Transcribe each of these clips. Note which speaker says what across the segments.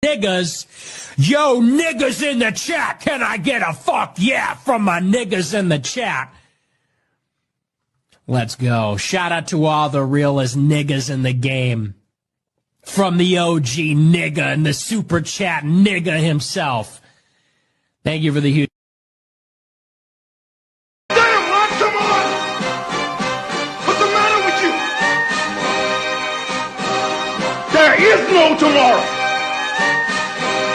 Speaker 1: Niggas, yo niggas in the chat, can I get a fuck yeah from my niggas in the chat? Let's go. Shout out to all the realest niggas in the game. From the OG nigga and the super chat nigga himself. Thank you for the huge.
Speaker 2: Damn, Ron, come on! What's the matter with you? There is no tomorrow!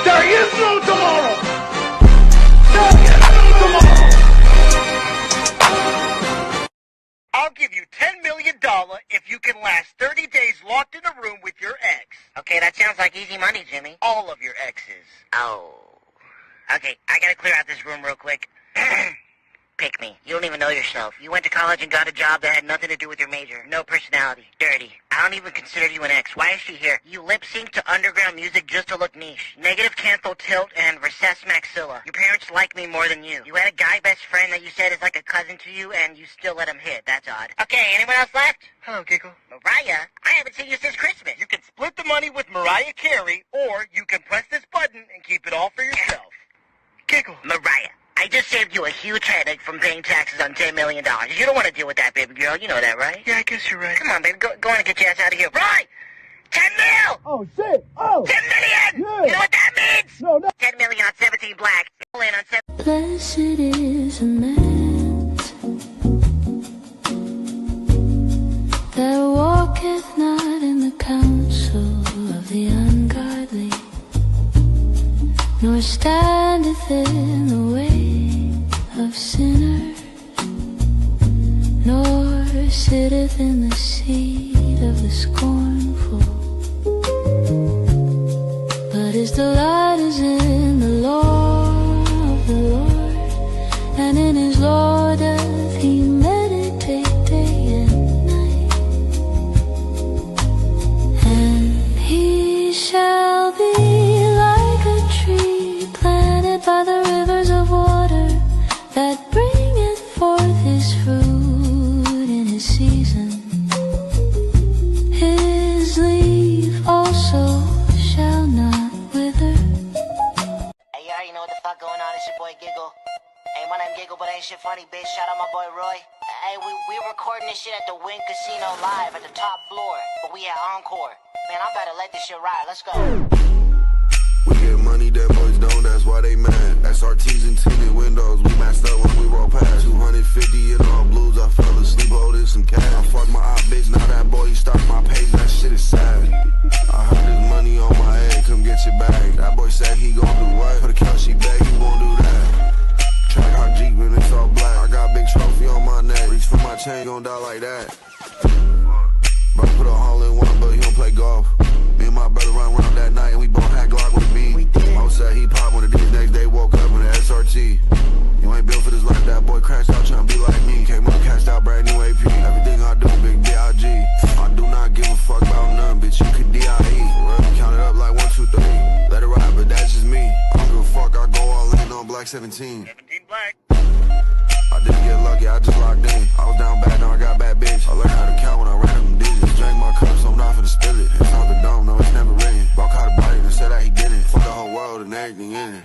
Speaker 2: There is no tomorrow! There is no tomorrow!
Speaker 3: I'll give you $10 million if you can last 30 days locked in a room with your ex.
Speaker 4: Okay, that sounds like easy money, Jimmy.
Speaker 3: All of your exes.
Speaker 4: Oh. Okay, I gotta clear out this room real quick. Pick me. You don't even know yourself. You went to college and got a job that had nothing to do with your major. No personality. Dirty. I don't even consider you an ex. Why is she here? You lip-sync to underground music just to look niche. Negative canthal tilt and recess maxilla. Your parents like me more than you. You had a guy best friend that you said is like a cousin to you, and you still let him hit. That's odd. Okay, anyone else left?
Speaker 3: Hello, Giggle.
Speaker 4: Mariah? I haven't seen you since Christmas.
Speaker 3: You can split the money with Mariah Carey, or you can press this button and keep it all for yourself. Giggle.
Speaker 4: Mariah. I just saved you a huge headache from paying taxes on $10 million. You don't want to deal with that, baby girl. You know that, right?
Speaker 3: Yeah, I guess you're right.
Speaker 4: Come on, baby. Go on and get your ass out of here. Right! 10 mil!
Speaker 2: Oh, shit! Oh!
Speaker 4: 10 million!
Speaker 2: Yeah.
Speaker 4: You know what that means?
Speaker 2: No, no!
Speaker 4: 10 million on 17 black. All in on 7.
Speaker 5: Blessed is a man that walketh not in the counsel of the ungodly, nor standeth in the way of sinners, nor sitteth in the seat of the scornful, but his delight is in the law of the Lord, and in his law doth he meditate day and night, and he shall be like a tree planted by the rivers of water, that bringeth forth his fruit in his season. His leaf also shall not wither.
Speaker 4: Hey, you already know what the fuck going on. It's your boy Giggle. Hey, my name Giggle, but ain't shit funny, bitch. Shout out my boy Roy. Hey, we recording this shit at the Wynn Casino live at the top floor, but we at Encore. Man, I'm about to let this shit ride. Let's go.
Speaker 6: We get money that boys don't, that's why they mad. SRTs and tinted windows, we masked up when we roll past. 250 in all blues, I fell asleep holding some cash. I fucked my op bitch, now that boy he started my page, that shit is sad. I heard his money on my head, come get your bag. That boy said he gon' do what? Put a couch, she beg, he won't do that. chain, gon' die like that. Bro put a hole in one, but he don't play golf. Me and my brother run around that night and we both had Glock with a beam. Mo said he popped one of these, next day woke up in the SRT. You ain't built for this life, that boy crashed out trying to be like me. Came up, cashed out, brand new AP. Everything I do, big B.I.G. I do not give a fuck about none, bitch, you could D.I.E. Count it up like 1, 2, 3. Let it ride, but that's just me. I don't give a fuck, I go all in on Black 17.
Speaker 3: 17 black.
Speaker 6: I didn't get lucky, I just locked in. I was down bad, now I got bad bitch. I learned how to count when I ran them digits. Drank my cup, so I'm not finna spill it. It's off the dome, no, it's never written. Bro caught a body and said that he didn't. Fuck the whole world and everything in it.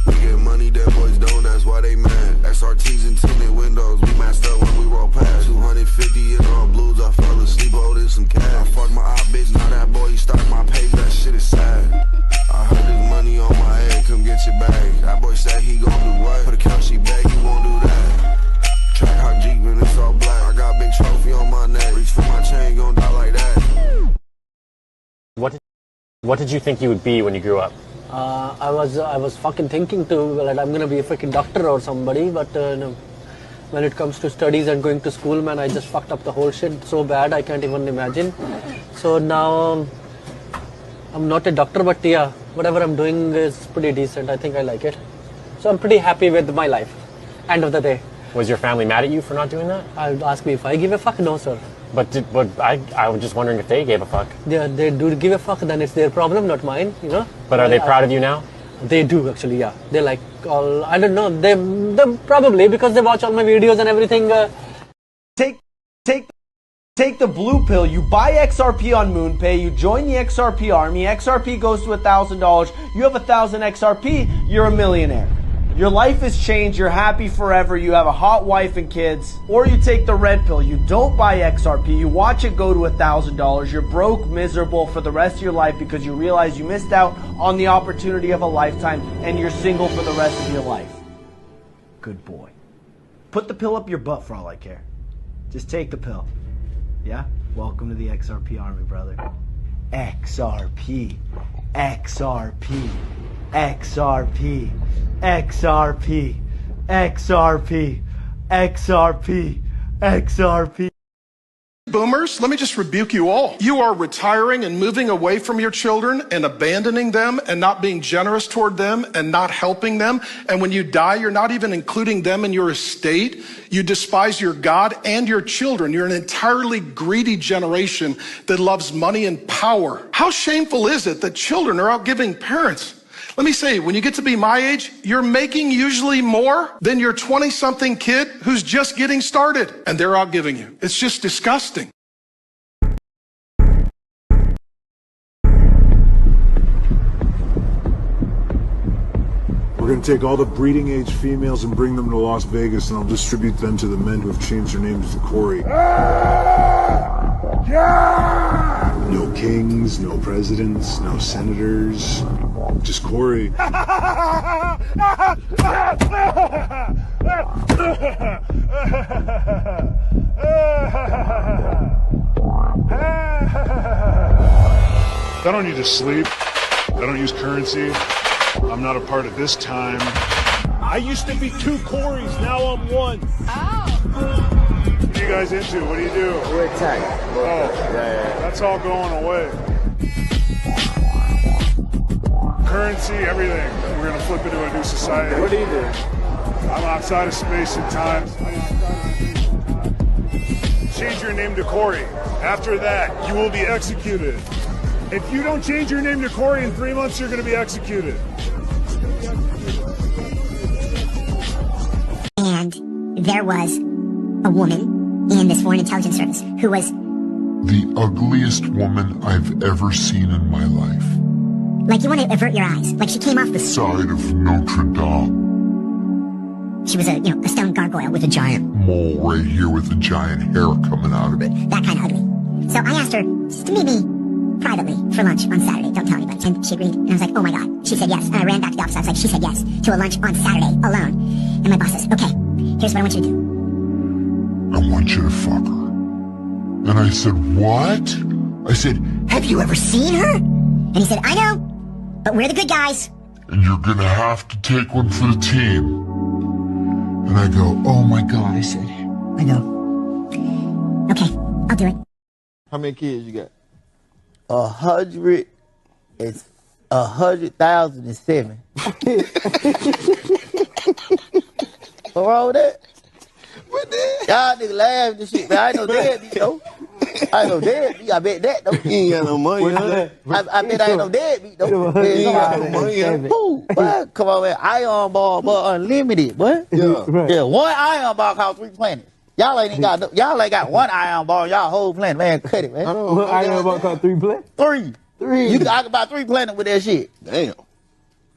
Speaker 6: We get money, dead boys don't, that's why they mad. SRTs and tinted windows, we matched up when we roll past. 250 in all blues, I fell asleep holding some cash. I fucked my op bitch, now that boy, he stopped my page, that shit is sad. I heard this money on my head, come get your bag. That boy said he gon' do what? Put a couch, he bag, he won't do that. Track hot Jeep and it's all black. I got a big trophy on my neck. Reach for my chain, gon' die like that.
Speaker 7: What did you think you would be when you grew up?
Speaker 8: I was fucking thinking that I'm gonna be a freaking doctor or somebody, but no. When it comes to studies and going to school, man, I just fucked up the whole shit so bad I can't even imagine. So now I'm not a doctor, but yeah, whatever I'm doing is pretty decent. I think I like it. So I'm pretty happy with my life. End of the day.
Speaker 7: Was your family mad at you for not doing that?
Speaker 8: I'll ask me if I give a fuck. No, sir.
Speaker 7: But I was just wondering if they gave a fuck.
Speaker 8: They do give a fuck, then it's their problem, not mine, you know.
Speaker 7: But are they proud of you now?
Speaker 8: They do, actually, yeah. They like all, I don't know, they probably, because they watch all my videos and everything.
Speaker 9: Take the blue pill, you buy XRP on MoonPay, you join the XRP army, XRP goes to $1,000, you have 1,000 XRP, you're a millionaire. Your life has changed, you're happy forever, you have a hot wife and kids. Or you take the red pill, you don't buy XRP, you watch it go to $1,000, you're broke, miserable for the rest of your life because you realize you missed out on the opportunity of a lifetime and you're single for the rest of your life. Good boy. Put the pill up your butt for all I care. Just take the pill. Yeah? Welcome to the XRP army, brother. XRP. XRP. XRP. XRP. XRP. XRP. XRP.
Speaker 2: Boomers, let me just rebuke you all. You are retiring and moving away from your children and abandoning them and not being generous toward them and not helping them. And when you die, you're not even including them in your estate. You despise your God and your children. You're an entirely greedy generation that loves money and power. How shameful is it that children are out giving parents? Let me say, when you get to be my age, you're making usually more than your 20-something kid who's just getting started, and they're outgiving you. It's just disgusting.
Speaker 10: We're going to take all the breeding age females and bring them to Las Vegas, and I'll distribute them to the men who have changed their names to Corey. No kings, no presidents, no senators, just Corey.
Speaker 11: I don't need to sleep. I don't use currency. I'm not a part of this time. I used to be 2 Coreys, now I'm 1. What are you guys into? What do you do?
Speaker 9: We're tech.
Speaker 11: Oh, that's all going away. Currency, everything. We're going to flip into a new society.
Speaker 9: What do you do?
Speaker 11: I'm outside of space and time. Change your name to Corey. After that, you will be executed. If you don't change your name to Corey in 3 months, you're going to be executed.
Speaker 12: And there was a woman in this foreign intelligence service who was
Speaker 13: the ugliest woman I've ever seen in my life.
Speaker 12: Like, you want to avert your eyes. Like, she came off the
Speaker 13: side of Notre Dame.
Speaker 12: She was a stone gargoyle with a giant
Speaker 13: mole right here with a giant hair coming out of it.
Speaker 12: That kind of ugly. So I asked her just to meet me privately for lunch on Saturday. Don't tell anybody. And she agreed. And I was like, oh my God. She said yes. And I ran back to the office. I was like, she said yes to a lunch on Saturday alone. And my boss says, okay, here's what I want you to do.
Speaker 13: I want you to fuck her. And I said, what? I said,
Speaker 12: have you ever seen her? And he said, I know, but we're the good guys.
Speaker 13: And you're gonna have to take one for the team. And I go, oh my God. I said,
Speaker 12: I know. Okay, I'll do it.
Speaker 14: How many kids you got? 100,007. What wrong with that? Y'all niggas laugh and shit, man. I ain't no deadbeat though. I ain't no deadbeat. I bet that though. You ain't got no money, huh?
Speaker 12: I bet I ain't no deadbeat though.
Speaker 14: You ain't got no money, huh?
Speaker 12: Ooh, boy, come on, man. Iron ball, but unlimited, boy.
Speaker 14: Yeah.
Speaker 12: Yeah, one iron ball costs 3 planets. Y'all ain't got one iron ball. Y'all whole planet, man. Cut it, man.
Speaker 14: One iron ball costs 3 planets?
Speaker 12: 3. I can buy 3 planets with that shit.
Speaker 14: Damn.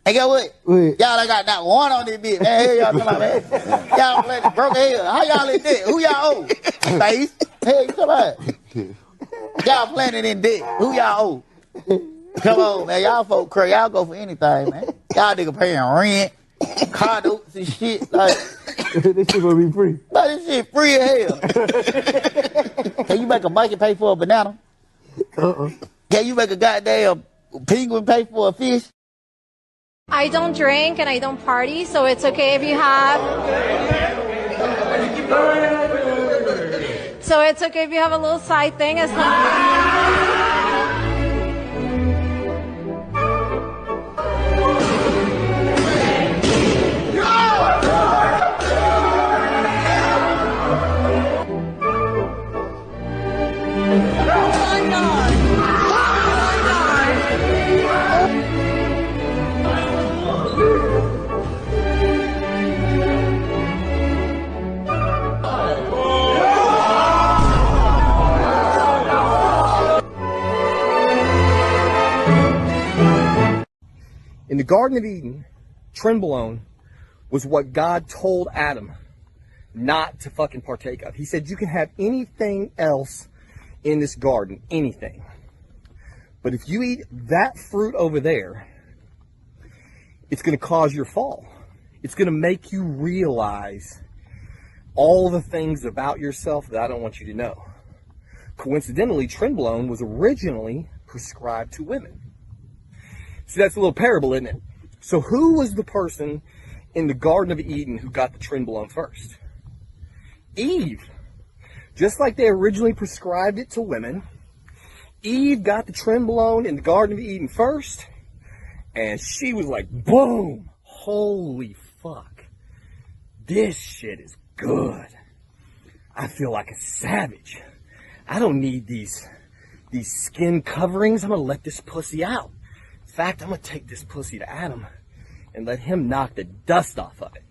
Speaker 12: And guess what? Y'all ain't got not one on this bitch, man. Hell y'all talking about, man. Y'all planet broke hell. How y'all in debt? Who y'all owe? Face. Hell you talking about? Y'all planet in debt. Who y'all owe? Come on, man. Y'all folk crazy. Y'all go for anything, man. Y'all nigga paying rent, car notes and shit. Like,
Speaker 14: this shit gonna be free.
Speaker 12: Like, this shit free as hell. Can you make a monkey pay for a banana? Can you make a goddamn penguin pay for a fish?
Speaker 15: I don't drink and I don't party, so it's okay if you have... So it's okay if you have a little side thing as long...
Speaker 16: In the Garden of Eden, Trenbolone was what God told Adam not to fucking partake of. He said, you can have anything else in this garden, anything. But if you eat that fruit over there, it's going to cause your fall. It's going to make you realize all the things about yourself that I don't want you to know. Coincidentally, Trenbolone was originally prescribed to women. See, that's a little parable, isn't it? So who was the person in the Garden of Eden who got the Trenbolone first? Eve. Just like they originally prescribed it to women, Eve got the Trenbolone in the Garden of Eden first, and she was like, boom, holy fuck, this shit is good. I feel like a savage. I don't need these skin coverings. I'm gonna let this pussy out. In fact, I'm going to take this pussy to Adam and let him knock the dust off of it.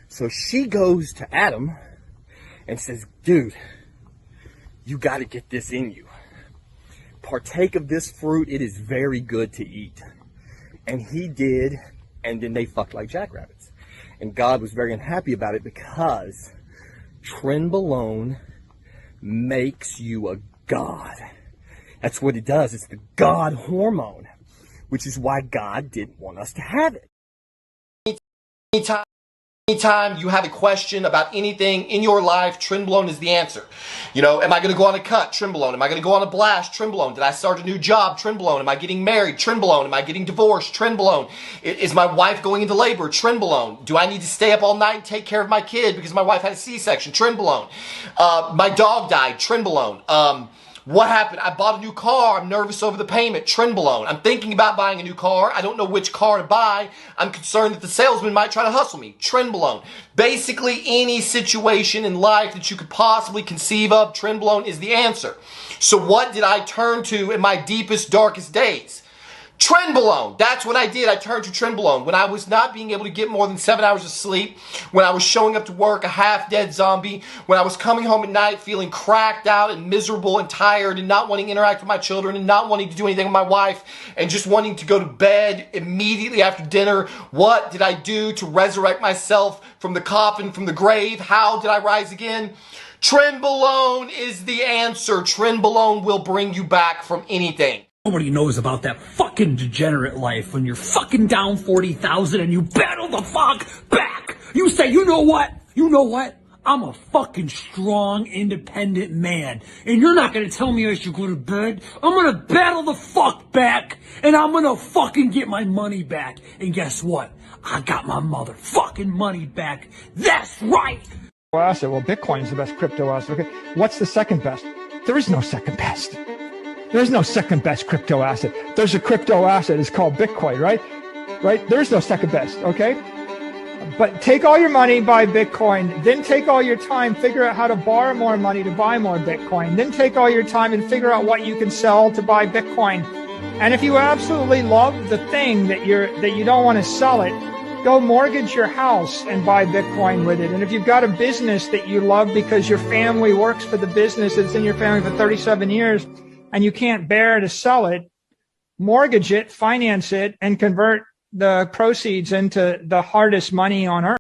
Speaker 16: So she goes to Adam and says, dude, you got to get this in you. Partake of this fruit. It is very good to eat. And he did, and then they fucked like jackrabbits. And God was very unhappy about it because Trenbolone makes you a god. That's what it does. It's the god hormone, which is why God didn't want us to have it. Anytime you have a question about anything in your life, Trenbolone is the answer. You know, am I going to go on a cut? Trenbolone. Am I going to go on a blast? Trenbolone. Did I start a new job? Trenbolone. Am I getting married? Trenbolone. Am I getting divorced? Trenbolone. Is my wife going into labor? Trenbolone. Do I need to stay up all night and take care of my kid because my wife had a C-section? Trenbolone. My dog died. Trenbolone. What happened? I bought a new car. I'm nervous over the payment. Trenbolone. I'm thinking about buying a new car. I don't know which car to buy. I'm concerned that the salesman might try to hustle me. Trenbolone. Basically, any situation in life that you could possibly conceive of, Trenbolone is the answer. So what did I turn to in my deepest, darkest days? Trenbolone. That's what I did. I turned to Trenbolone. When I was not being able to get more than 7 hours of sleep, when I was showing up to work a half-dead zombie, when I was coming home at night feeling cracked out and miserable and tired and not wanting to interact with my children and not wanting to do anything with my wife and just wanting to go to bed immediately after dinner, what did I do to resurrect myself from the coffin, from the grave? How did I rise again? Trenbolone is the answer. Trenbolone will bring you back from anything.
Speaker 1: Nobody knows about that fucking degenerate life when you're fucking down 40,000 and you battle the fuck back. You say, you know what? You know what? I'm a fucking strong, independent man. And you're not gonna tell me I should go to bed. I'm gonna battle the fuck back. And I'm gonna fucking get my money back. And guess what? I got my motherfucking money back. That's right.
Speaker 17: asset. Well, Bitcoin is the best crypto asset. Okay, what's the second best? There is no second best. There's no second best crypto asset. There's a crypto asset. It's called Bitcoin, right? Right? There's no second best. Okay. But take all your money, buy Bitcoin, then take all your time, figure out how to borrow more money to buy more Bitcoin, then take all your time and figure out what you can sell to buy Bitcoin. And if you absolutely love the thing that you don't want to sell it, go mortgage your house and buy Bitcoin with it. And if you've got a business that you love because your family works for the business that's in your family for 37 years and you can't bear to sell it, mortgage it, finance it, and convert the proceeds into the hardest money on earth.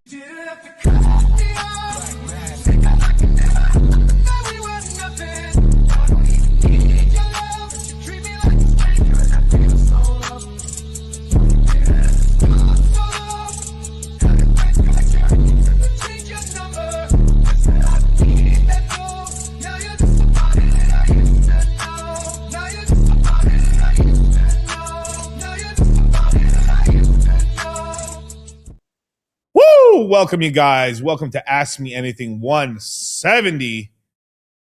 Speaker 18: Welcome, you guys. Welcome to Ask Me Anything 170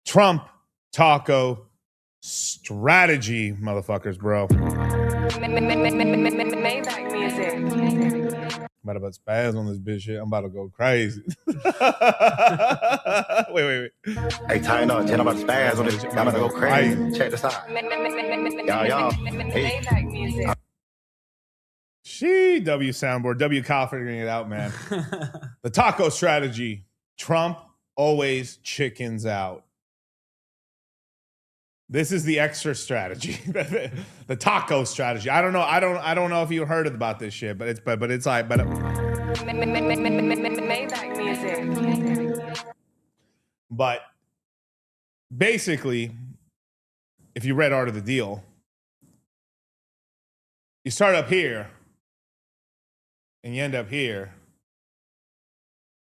Speaker 18: Trump Taco Strategy, motherfuckers, bro. I'm about to spaz on this bitch shit. I'm about to go crazy. wait.
Speaker 19: Hey, tighten up. I'm about to spaz on this shit. I'm about to go crazy. Check this out. Y'all. Hey.
Speaker 18: W soundboard. W Kyle figuring it out, man. The taco strategy. Trump always chickens out. This is the extra strategy. The taco strategy. I don't know. I don't know if you heard about this shit, but it's like But basically, if you read Art of the Deal, you start up here and you end up here,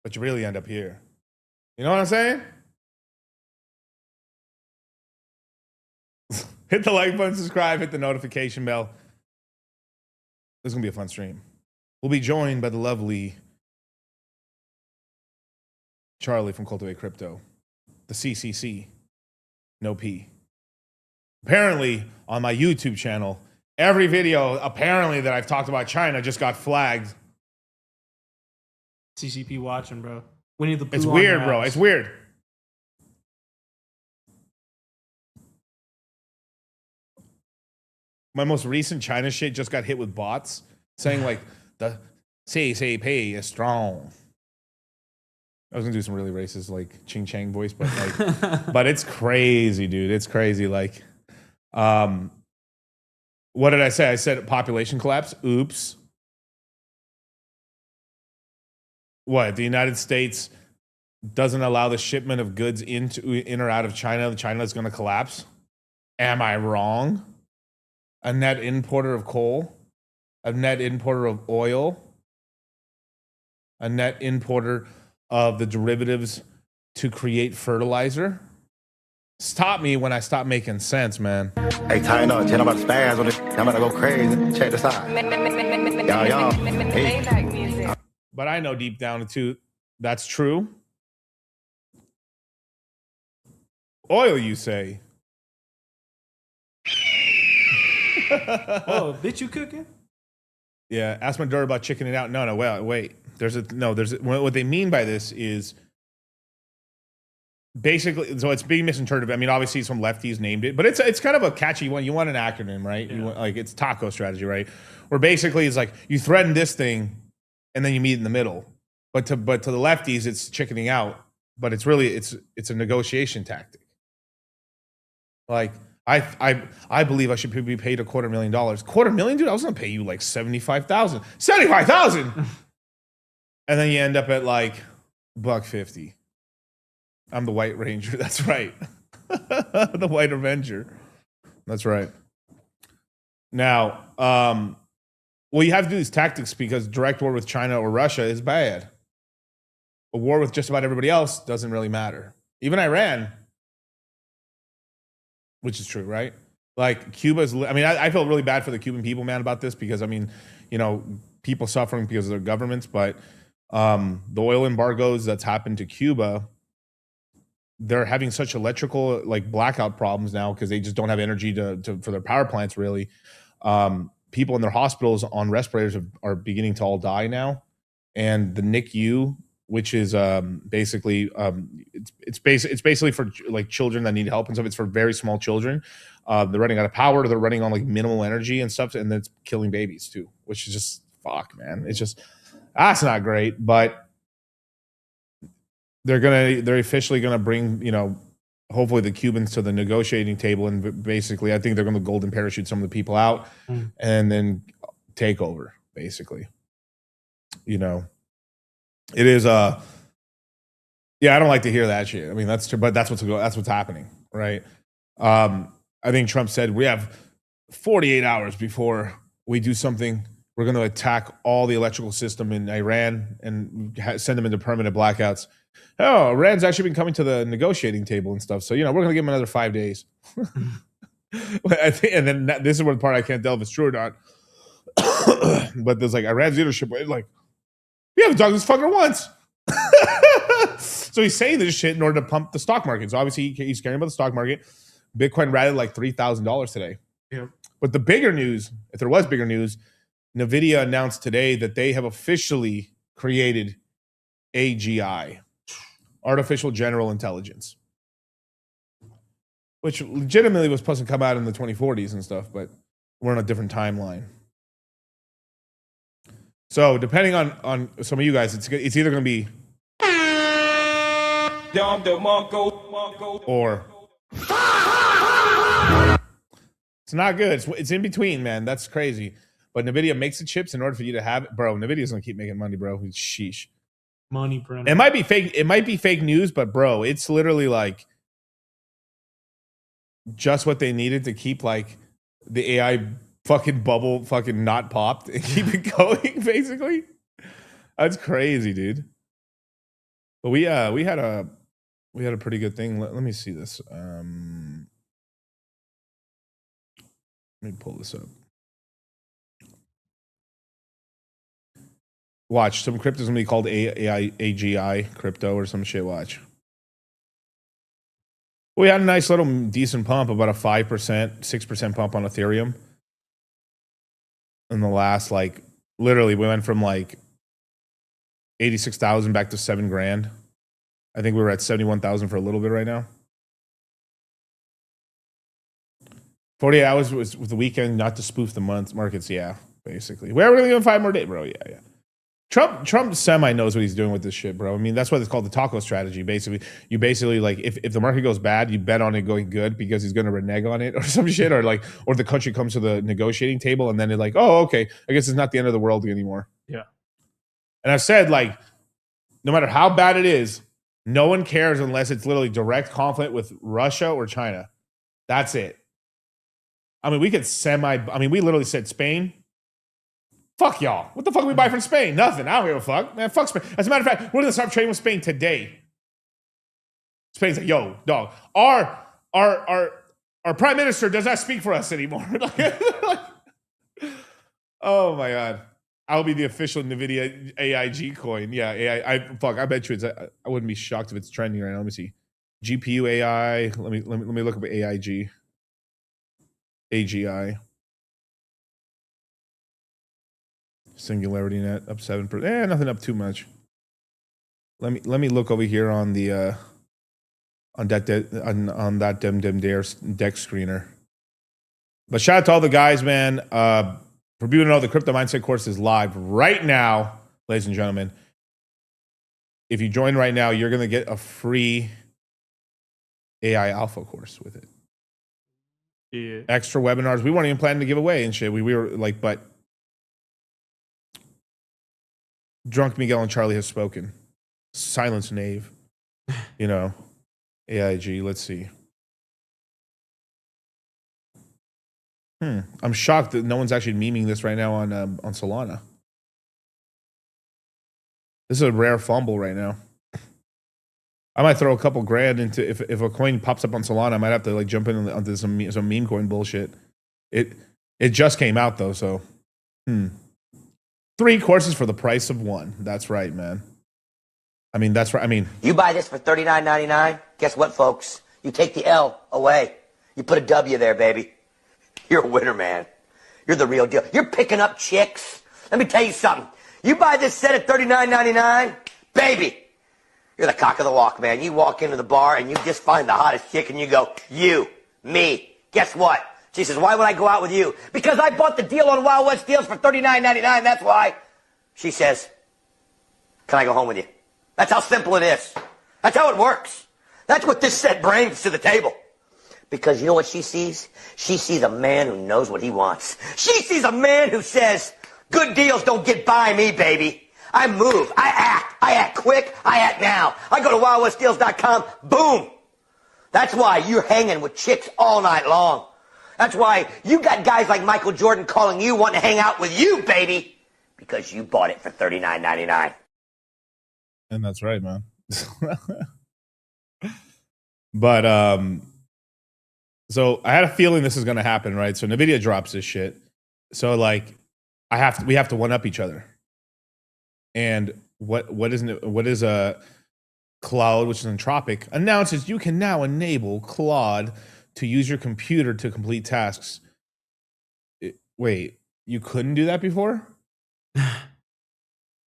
Speaker 18: but you really end up here. You know what I'm saying? Hit the like button, subscribe, hit the notification bell. This is going to be a fun stream. We'll be joined by the lovely Charlie from Cultivate Crypto, the CCC, no P. Apparently, on my YouTube channel, every video, apparently, that I've talked about China just got flagged.
Speaker 20: CCP watching, bro. We need the blue.
Speaker 18: It's weird, bro. It's weird. My most recent China shit just got hit with bots saying, like, the CCP is strong. I was gonna do some really racist, like, ching chang voice, but like, but it's crazy, dude. It's crazy. Like, what did I say? I said population collapse. Oops. What? The United States doesn't allow the shipment of goods in or out of China. China is going to collapse. Am I wrong? A net importer of coal, a net importer of oil, a net importer of the derivatives to create fertilizer. Stop me when I stop making sense, man.
Speaker 19: Hey, tighten up. I'm about to spaz on this. I'm about to go crazy. Check this out. Y'all. Hey.
Speaker 18: But I know deep down, too, that's true. Oil, you say?
Speaker 20: Oh, bitch, you cooking?
Speaker 18: Yeah, ask Maduro about chickening out. No, wait. What they mean by this is basically, so it's being misinterpreted. I mean, obviously some lefties named it, but it's kind of a catchy one. You want an acronym, right? Yeah. You want, like, it's taco strategy, right? Where basically it's like you threaten this thing and then you meet in the middle. But to the lefties, it's chickening out. But it's really it's a negotiation tactic. Like, I believe I should be paid $250,000. $250,000, dude. I was gonna pay you like $75,000. $75,000. And then you end up at like $150. I'm the White Ranger. That's right. The White Avenger. That's right. Now, well, you have to do these tactics because direct war with China or Russia is bad. A war with just about everybody else doesn't really matter. Even Iran. Which is true, right? Like, Cuba's, I mean, I feel really bad for the Cuban people, man, about this because, I mean, you know, people suffering because of their governments, but The oil embargoes that's happened to Cuba, they're having such electrical like blackout problems now because they just don't have energy for their power plants really. People in their hospitals on respirators are beginning to all die now, and the NICU, which is basically it's basically for like children that need help and stuff. It's for very small children. They're running out of power. They're running on like minimal energy and stuff, and it's killing babies too, which is just fuck, man. It's just that's not great, but they're officially gonna bring, you know, hopefully the Cubans to the negotiating table, and basically I think they're gonna golden parachute some of the people out and then take over, basically. You know, it is yeah, I don't like to hear that shit. I mean, that's true, but that's what's happening, right? I think Trump said we have 48 hours before we do something. We're going to attack all the electrical system in Iran and send them into permanent blackouts. Oh, Iran's actually been coming to the negotiating table and stuff. So, you know, we're going to give them another 5 days. I think, and then this is one part I can't tell if it's true or not. But there's like Iran's leadership, like, we haven't talked to this fucker once. So he's saying this shit in order to pump the stock market. So obviously he's caring about the stock market. Bitcoin rallied like $3,000 today.
Speaker 20: Yeah.
Speaker 18: But the bigger news, if there was bigger news, NVIDIA announced today that they have officially created AGI, Artificial General Intelligence, which legitimately was supposed to come out in the 2040s and stuff, but we're on a different timeline. So depending on some of you guys, it's either going to be or it's not good. It's in between, man. That's crazy. But NVIDIA makes the chips in order for you to have it. Bro, NVIDIA's going to keep making money, bro. Sheesh.
Speaker 20: Money printer.
Speaker 18: It might be fake. It might be fake news, but bro, it's literally like just what they needed to keep like the AI fucking bubble fucking not popped and keep it going, basically. That's crazy, dude. But we had a pretty good thing. Let me see this. Let me pull this up. Watch, some crypto's gonna be called AGI crypto or some shit. Watch. We had a nice little decent pump, about a 5%, 6% pump on Ethereum. In the last, like, literally, we went from like 86,000 back to $7,000. I think we were at 71,000 for a little bit right now. 48 hours was the weekend, not to spoof the markets. Yeah, basically. We're gonna give him 5 more days, bro. Yeah. Trump semi knows what he's doing with this shit, bro. I mean, that's what it's called, the taco strategy. Basically, you basically like if the market goes bad, you bet on it going good because he's going to renege on it or some shit, or the country comes to the negotiating table and then they're like, oh, okay, I guess it's not the end of the world anymore.
Speaker 20: Yeah.
Speaker 18: And I've said, like, no matter how bad it is, no one cares unless it's literally direct conflict with Russia or China. That's it. I mean, we literally said Spain. Fuck y'all. What the fuck we buy from Spain? Nothing. I don't give a fuck. Man, fuck Spain. As a matter of fact, we're going to start trading with Spain today. Spain's like, yo, dog, our prime minister does not speak for us anymore. Oh, my God. I'll be the official NVIDIA AIG coin. Yeah, AI. I bet you I wouldn't be shocked if it's trending right now. Let me see. GPU AI. Let me look up AIG. AGI. Singularity Net up 7%. Nothing up too much. Let me look over here on the on that dem deck screener. But shout out to all the guys, man. For people to know, the Crypto Mindset course is live right now, ladies and gentlemen. If you join right now, you're gonna get a free AI Alpha course with it.
Speaker 20: Yeah.
Speaker 18: Extra webinars. We weren't even planning to give away and shit. We were like, but Drunk Miguel and Charlie has spoken. Silence Knave. You know, AIG. Let's see. I'm shocked that no one's actually memeing this right now on Solana. This is a rare fumble right now. I might throw a couple grand into if a coin pops up on Solana. I might have to like jump in onto some meme coin bullshit. It just came out though, so 3 courses for the price of 1. That's right, man. I mean, that's right. I mean,
Speaker 21: you buy this for $39.99. Guess what, folks? You take the L away. You put a W there, baby. You're a winner, man. You're the real deal. You're picking up chicks. Let me tell you something. You buy this set at $39.99, baby. You're the cock of the walk, man. You walk into the bar and you just find the hottest chick and you go, you, me. Guess what? She says, why would I go out with you? Because I bought the deal on Wild West Deals for $39.99. That's why. She says, can I go home with you? That's how simple it is. That's how it works. That's what this set brings to the table. Because you know what she sees? She sees a man who knows what he wants. She sees a man who says, good deals don't get by me, baby. I move. I act quick. I act now. I go to wildwestdeals.com. Boom. That's why you're hanging with chicks all night long. That's why you got guys like Michael Jordan calling you, wanting to hang out with you, baby. Because you bought it for $39.99.
Speaker 18: and that's right, man. But so I had a feeling this is going to happen, right? So NVIDIA drops this shit. So like we have to one up each other. And what is a Claude, which is Anthropic, announces you can now enable Claude to use your computer to complete tasks. Wait, you couldn't do that before?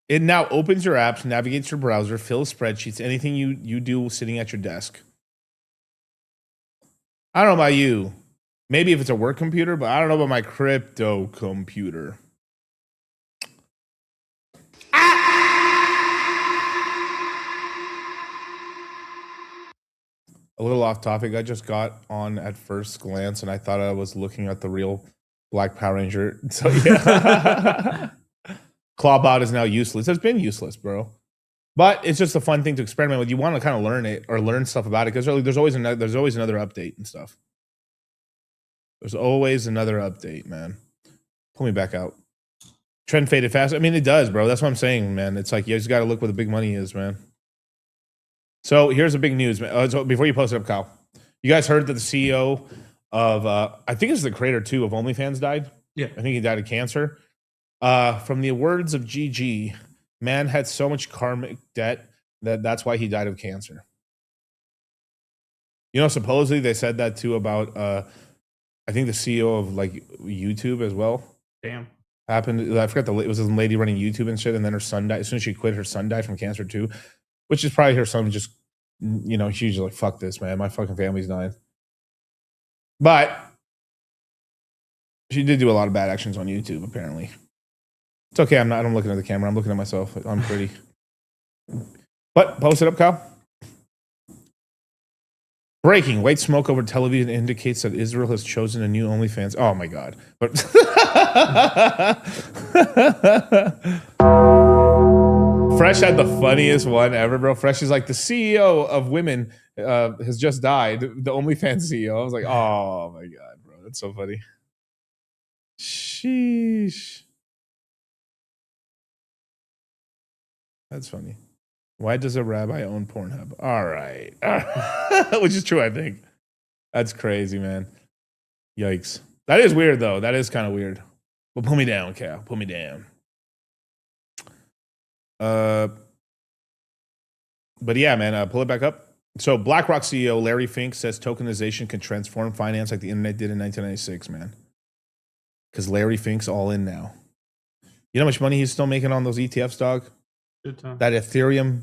Speaker 18: It now opens your apps, navigates your browser, fills spreadsheets, anything you do sitting at your desk. I don't know about you. Maybe if it's a work computer, but I don't know about my crypto computer. A little off topic. I just got on at first glance and I thought I was looking at the real Black Power Ranger. So yeah. Clawbot is now useless. It's been useless, bro. But it's just a fun thing to experiment with. You want to kind of learn it or learn stuff about it because there's always another update and stuff. There's always another update, man. Pull me back out. Trend faded fast. I mean, it does, bro. That's what I'm saying, man. It's like you just got to look where the big money is, man. So here's the big news, man. So before you post it up, Kyle, you guys heard that the CEO of, I think it's the creator too of OnlyFans died.
Speaker 20: Yeah.
Speaker 18: I think he died of cancer. From the words of GG, man had so much karmic debt that's why he died of cancer. You know, supposedly they said that too about, I think the CEO of like YouTube as well.
Speaker 20: Damn.
Speaker 18: Happened. I forgot it was a lady running YouTube and shit, and then her son died. As soon as she quit, her son died from cancer too, which is probably her son just, you know, she's like, fuck this, man. My fucking family's dying. But she did do a lot of bad actions on YouTube, apparently. It's okay. I'm looking at the camera. I'm looking at myself. I'm pretty. But post it up, Kyle. Breaking. White smoke over television indicates that Israel has chosen a new OnlyFans. Oh my God. But Fresh had the funniest one ever, bro. Fresh is like the CEO of Women has just died. The OnlyFans CEO. I was like, oh my God, bro. That's so funny. Sheesh. That's funny. Why does a rabbi own Pornhub? All right. Which is true, I think. That's crazy, man. Yikes. That is weird, though. That is kind of weird. Well, pull me down, Cal. Pull me down. But yeah, man, pull it back up. So BlackRock CEO Larry Fink says tokenization can transform finance like the internet did in 1996, man. Because Larry Fink's all in now. You know how much money he's still making on those ETFs, dog?
Speaker 20: Good time.
Speaker 18: That Ethereum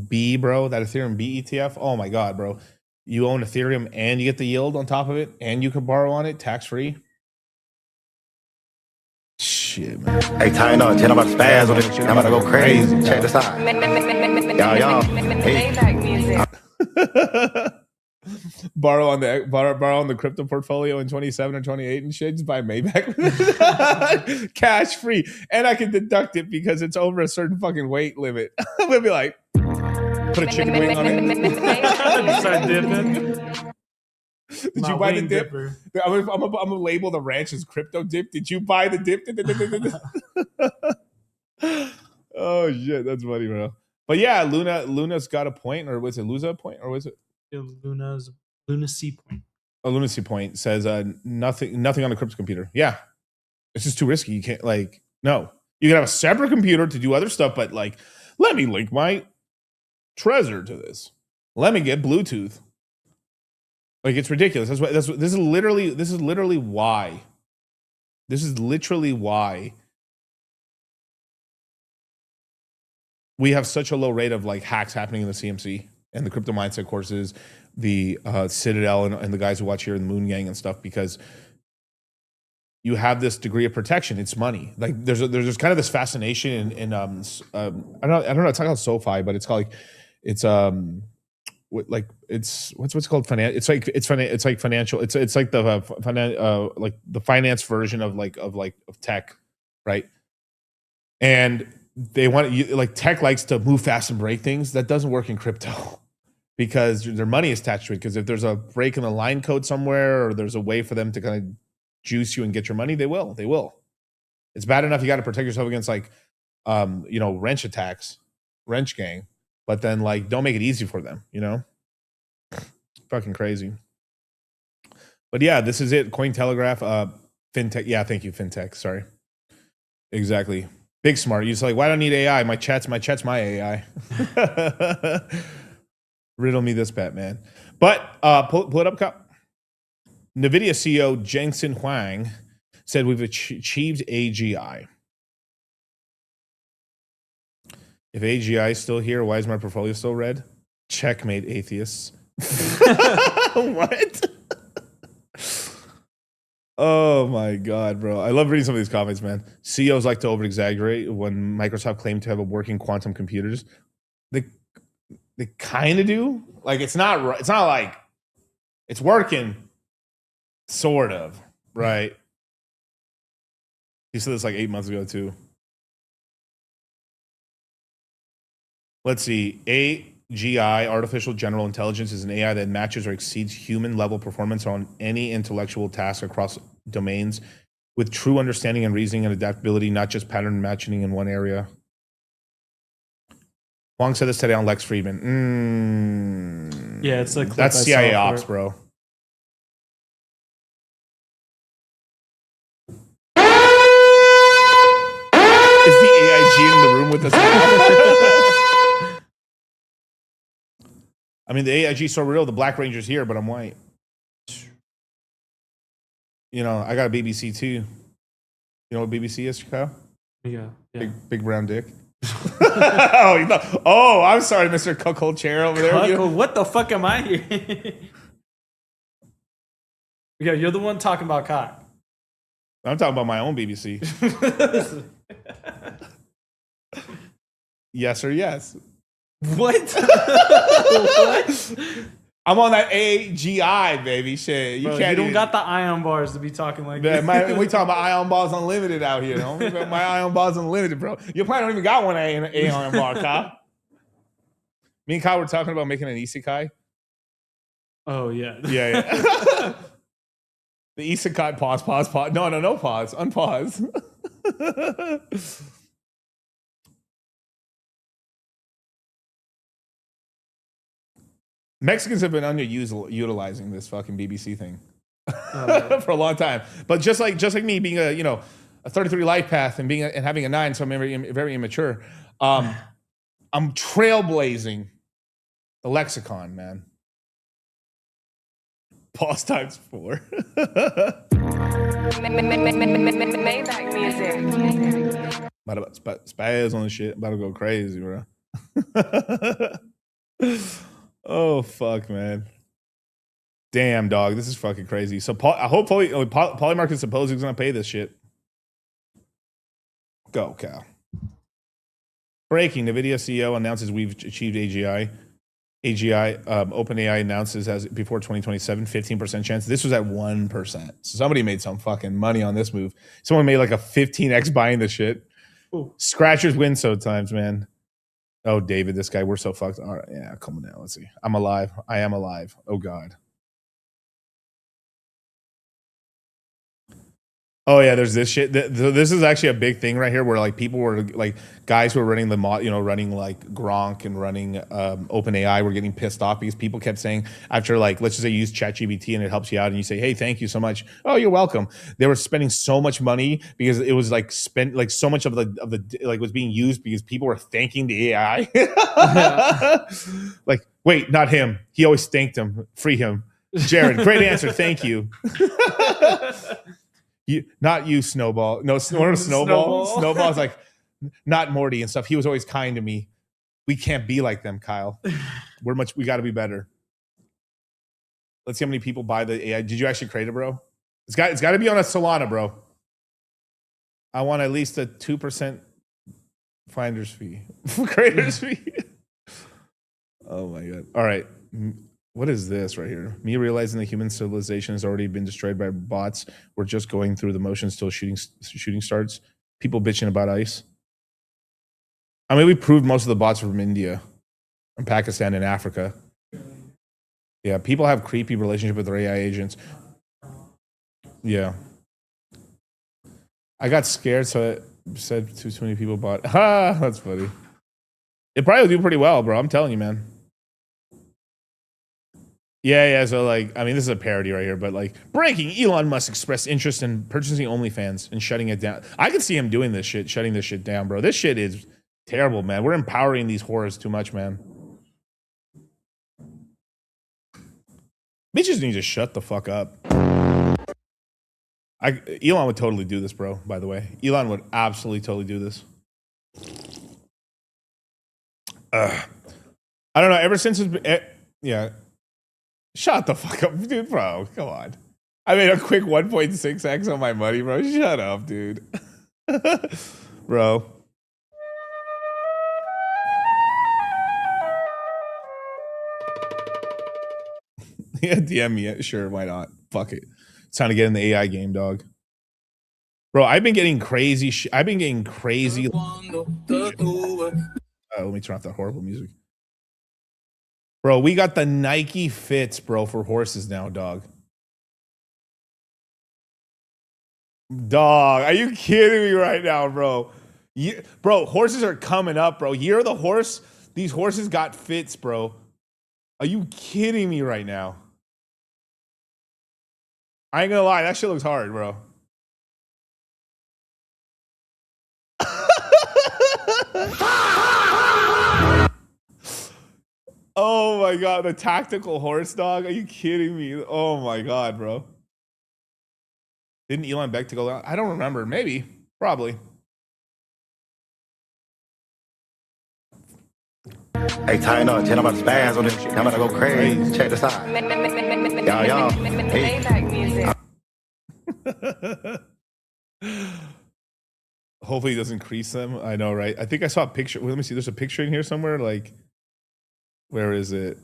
Speaker 18: B, bro. That Ethereum B ETF. Oh my God, bro. You own Ethereum and you get the yield on top of it and you can borrow on it tax-free. Shit, man.
Speaker 19: Hey, tie up. Tell them about the spaz on this. I'm about to go crazy. Check this out. Y'all. Hey.
Speaker 18: borrow on the crypto portfolio in 27 or 28 and shit. Just buy Maybach. Cash free. And I can deduct it because it's over a certain fucking weight limit. I'm gonna be like, put a chicken wing on it.
Speaker 20: Start dipping.
Speaker 18: Did you buy the dip? I'm gonna label the ranch as crypto dip. Did you buy the dip? Oh shit, that's funny, bro. But yeah, Luna's got a point, or was it Luza a point, or was it?
Speaker 20: Lunacy point.
Speaker 18: A lunacy point says nothing on a crypto computer. Yeah, it's just too risky. You can't no. You can have a separate computer to do other stuff, but like, let me link my Trezor to this. Let me get Bluetooth. Like, it's ridiculous. This is literally why. This is literally why we have such a low rate of like hacks happening in the CMC and the crypto mindset courses, the Citadel and the guys who watch here in the Moon Gang and stuff, because you have this degree of protection. It's money. Like there's kind of this fascination in I don't know. It's not called SoFi, but it's called it's what's called financial. It's like financial. It's like the like the finance version of tech, right? And they want you, like tech likes to move fast and break things. That doesn't work in crypto because their money is attached to it. Because if there's a break in the line code somewhere, or there's a way for them to kind of juice you and get your money, they will. It's bad enough you got to protect yourself against like wrench attacks, wrench gang, but then like don't make it easy for them, fucking crazy. But yeah, this is it. Cointelegraph, fintech. Yeah, thank you, fintech. Sorry. Exactly. Big smart. You're just like, why don't I need AI? My chat's my AI. Riddle me this, Batman. But pull it up, Cup. NVIDIA CEO Jensen Huang said we've achieved AGI. If AGI is still here, why is my portfolio still red? Checkmate, atheists. What? Oh my God, bro. I love reading some of these comments, man. CEOs like to over-exaggerate when Microsoft claimed to have a working quantum computers. They kind of do. Like it's not like it's working. Sort of, right? He said this like 8 months ago too. Let's see. AGI, artificial general intelligence, is an AI that matches or exceeds human level performance on any intellectual task across domains with true understanding and reasoning and adaptability, not just pattern matching in one area. Huang said this today on Lex Friedman.
Speaker 20: Yeah, it's like
Speaker 18: that's CIA ops, bro. Is the AIG in the room with us now? I mean, the AIG is so real. The Black Ranger's here, but I'm white. I got a BBC too. You know what BBC is, Chicago?
Speaker 20: Yeah.
Speaker 18: Big brown dick. Oh, I'm sorry, Mr. Cuckold Chair over there.
Speaker 20: Cuckold? What the fuck am I here? Yeah, you're the one talking about cock.
Speaker 18: I'm talking about my own BBC. Yes or yes.
Speaker 20: What? What?
Speaker 18: I'm on that AGI, baby. Shit.
Speaker 20: You don't got the ion bars to be talking like
Speaker 18: that.
Speaker 20: this.
Speaker 18: We talking about Ion Balls Unlimited out here. My Ion Balls Unlimited, bro. Your plan don't even got one Ion bar, Kyle. Me and Kyle were talking about making an isekai.
Speaker 20: Oh, yeah.
Speaker 18: Yeah. The isekai pause. No pause. Unpause. Mexicans have been underutilizing this fucking BBC thing for a long time. But just like me being a 33 life path and having a 9, so I'm very immature. I'm trailblazing the lexicon, man. Pause times 4.
Speaker 5: Maybach music.
Speaker 18: About spaz on the shit. About to go crazy, bro. Oh fuck, man! Damn, dog, this is fucking crazy. So, hopefully, Polymarket Symposium is gonna pay this shit. Go, Cal. Breaking: NVIDIA CEO announces we've achieved AGI. OpenAI announces as before 2027, 15% chance. This was at 1%. So somebody made some fucking money on this move. Someone made like a 15x buying this shit. Ooh. Scratchers win sometimes, man. Oh, David, this guy, we're so fucked. All right, yeah, come on now. Let's see. I'm alive. I am alive. Oh, God. Oh yeah, there's this shit. This is actually a big thing right here, where like people were like guys who were running running like Gronk and running OpenAI were getting pissed off because people kept saying after like let's just say you use ChatGPT and it helps you out and you say hey thank you so much, oh you're welcome. They were spending so much money because it was like spent like so much of the like was being used because people were thanking the AI. Like wait, not him. He always thanked him. Free him. Jared, great answer. Thank you. Not you, Snowball. No, Snowball. Snowball's like, not Morty and stuff. He was always kind to me. We can't be like them, Kyle. We got to be better. Let's see how many people buy the AI. Did you actually create it, bro? It's got to be on a Solana, bro. I want at least a 2% finder's fee, creator's fee. Oh my god! All right. What is this right here? Me realizing that human civilization has already been destroyed by bots. We're just going through the motions till shooting starts. People bitching about ICE. I mean, we proved most of the bots are from India, and Pakistan, and Africa. Yeah, people have creepy relationship with their AI agents. Yeah. I got scared, so it said too many people bought. Ha! That's funny. It probably will do pretty well, bro. I'm telling you, man. Yeah. So, like, I mean, this is a parody right here, but like, breaking: Elon Musk expressed interest in purchasing OnlyFans and shutting it down. I can see him doing this shit, shutting this shit down, bro. This shit is terrible, man. We're empowering these whores too much, man. Bitches need to shut the fuck up. Elon would totally do this, bro, by the way. Elon would absolutely totally do this. I don't know. Ever since it's been... yeah. Shut the fuck up, dude, bro. Come on. I made a quick 1.6x on my money, bro. Shut up, dude. Bro. Yeah, DM me. Sure, why not? Fuck it. It's time to get in the AI game, dog. Bro, I've been getting crazy. I've been getting crazy. Let me turn off that horrible music. Bro, we got the Nike Fits, bro, for horses now, dog. Dog, are you kidding me right now, bro? Bro, horses are coming up, bro. You're the horse. These horses got fits, bro. Are you kidding me right now? I ain't gonna lie, that shit looks hard, bro. Oh my god, the tactical horse dog. Are you kidding me? Oh my god, bro. Didn't Elon beg to go out? I don't remember. Maybe. Probably.
Speaker 19: Hey, tighten up. Tell them about the spaz on this shit. I'm about to go crazy. Check this out. Y'all. Hey.
Speaker 18: Hopefully he doesn't crease them. I know, right? I think I saw a picture. Well, let me see. There's a picture in here somewhere. Like, where is it?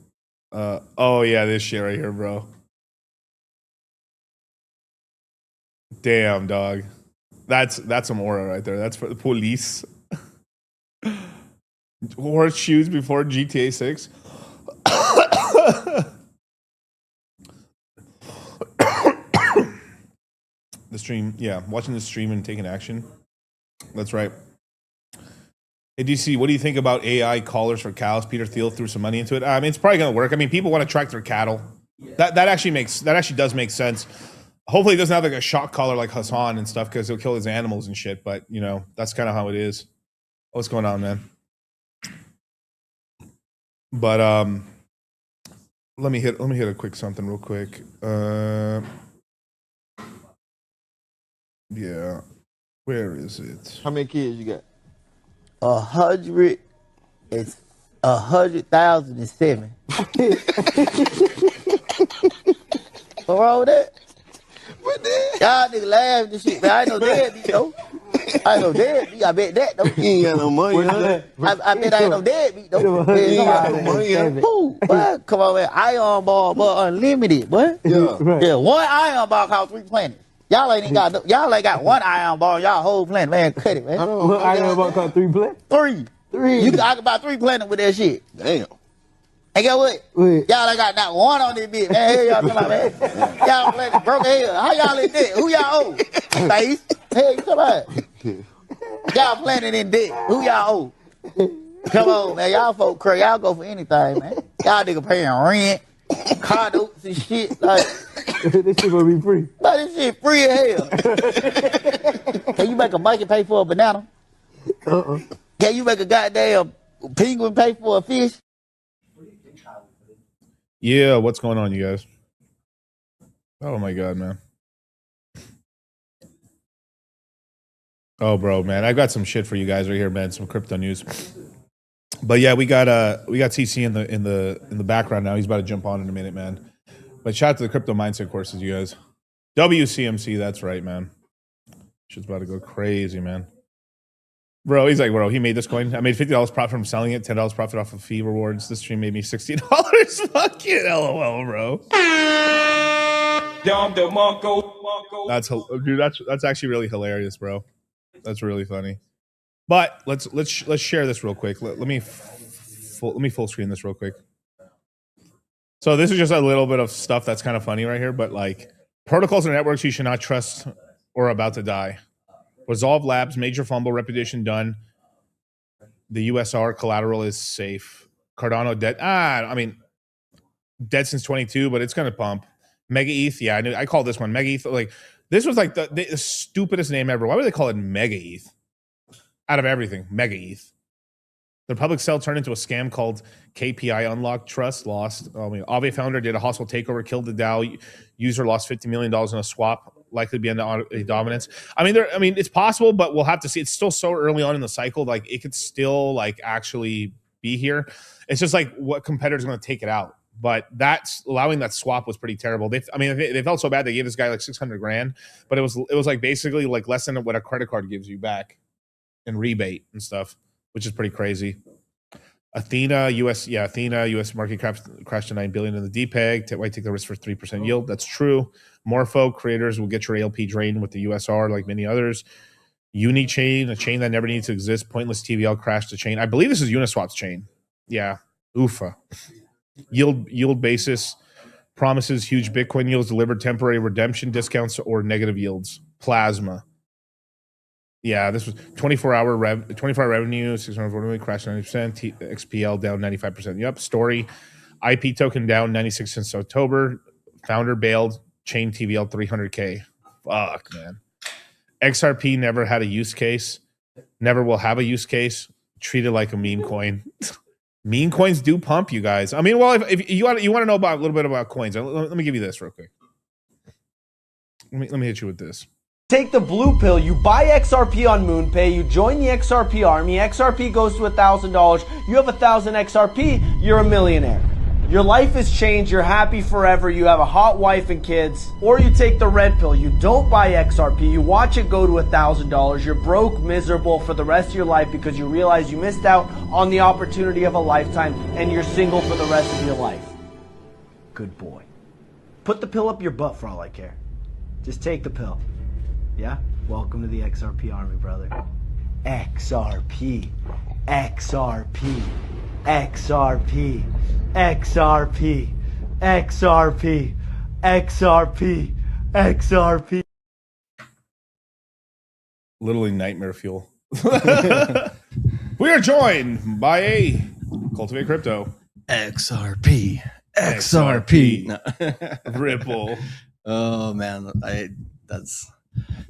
Speaker 18: Oh yeah, this shit right here, bro. Damn, dog. That's some aura right there. That's for the police. Horseshoes before GTA 6. The stream, yeah, watching the stream and taking action. That's right. Hey, DC, what do you think about AI collars for cows? Peter Thiel threw some money into it. I mean, it's probably going to work. I mean, people want to track their cattle. That actually does make sense. Hopefully, it doesn't have like a shock collar like Hassan and stuff because it'll kill his animals and shit. But you know, that's kind of how it is. What's going on, man? But let me hit a quick something real quick. Yeah, where is it?
Speaker 14: How many kids you got? 100,007. What wrong with that? Y'all nigga laughing and shit, man. I ain't no deadbeat though. I ain't no deadbeat. I bet that though. You ain't got no money, huh? I bet I ain't no deadbeat though. You ain't got no money, huh? Boy, come on, man. Iron ball, boy, unlimited, boy. Yeah. Yeah, one iron ball cost 3 planets. Y'all ain't got one iron ball, y'all whole planet, man. Cut it, man.
Speaker 9: What iron ball cost 3 planets?
Speaker 14: 3. You can buy 3 planets with that shit.
Speaker 19: Damn.
Speaker 14: Hey, guess what? Y'all ain't got not one on this bitch. Man, hell y'all talking about, man. Y'all playing broke hell. How y'all in debt? Who y'all owe? Face. Hell you talking about? Y'all planning in debt. Who y'all owe? Come on, man. Y'all folk crazy. Y'all go for anything, man. Y'all nigga paying rent, car notes and shit. Like,
Speaker 9: This shit gonna be free.
Speaker 14: but this shit free as hell. Can you make a monkey pay for a banana? Can you make a goddamn penguin pay for a fish?
Speaker 18: Yeah, what's going on, you guys? Oh my god, man. Oh, bro, man, I got some shit for you guys right here, man. Some crypto news. But yeah, we got CC in the background now. He's about to jump on in a minute, man. But shout out to the crypto mindset courses, you guys. WCMC, that's right, man. Shit's about to go crazy, man. Bro, he's like, bro, he made this coin. I made $50 profit from selling it, $10 profit off of fee rewards. This stream made me $60. Fuck it, LOL, bro. That's dude. That's actually really hilarious, bro. That's really funny. But let's share this real quick. Let me full screen this real quick. So this is just a little bit of stuff that's kind of funny right here. But like protocols and networks you should not trust or are about to die. Resolve Labs, major fumble, reputation done. The USR collateral is safe. Cardano dead. I mean, dead since 22, but it's gonna pump. Mega ETH, yeah, I call this one Mega ETH. Like this was like the stupidest name ever. Why would they call it Mega ETH? Out of everything, Mega ETH. The public sale turned into a scam called KPI Unlocked. Trust lost. I mean, Aave founder did a hostile takeover, killed the DAO. User lost $50 million in a swap. Likely be under dominance. I mean, it's possible, but we'll have to see. It's still so early on in the cycle. Like it could still like actually be here. It's just like what competitor's going to take it out. But that's allowing that swap was pretty terrible. They felt so bad they gave this guy like $600,000, but it was like basically like less than what a credit card gives you back in rebate and stuff, which is pretty crazy. Athena US market cap crashed to 9 billion in the DPEG. Why take the risk for 3% yield? That's true. Morpho creators will get your ALP drained with the USR like many others. Unichain, a chain that never needs to exist. Pointless TVL crashed the chain. I believe this is Uniswap's chain. Yeah. UFA. Yield basis promises huge Bitcoin yields, delivered temporary redemption discounts or negative yields. Plasma. Yeah, this was 24-hour revenue, 640 million, crashed 90%. XPL down 95%. Yep. Story. IP token down 96 since October. Founder bailed. Chain TVL 300K. Fuck, man. XRP never had a use case. Never will have a use case. Treated like a meme coin. Meme coins do pump, you guys. I mean, well, if you want to know about a little bit about coins, let me give you this real quick. Let me hit you with this.
Speaker 9: Take the blue pill, you buy XRP on MoonPay, you join the XRP army, XRP goes to $1,000, you have 1,000 XRP, you're a millionaire. Your life has changed, you're happy forever, you have a hot wife and kids. Or you take the red pill, you don't buy XRP, you watch it go to $1,000, you're broke, miserable for the rest of your life because you realize you missed out on the opportunity of a lifetime and you're single for the rest of your life. Good boy. Put the pill up your butt for all I care. Just take the pill. Yeah? Welcome to the XRP army, brother. XRP. XRP. XRP. XRP. XRP. XRP. XRP.
Speaker 18: Literally nightmare fuel. We are joined by a Cultivate Crypto.
Speaker 4: XRP. XRP.
Speaker 18: Ripple.
Speaker 4: Oh man, that's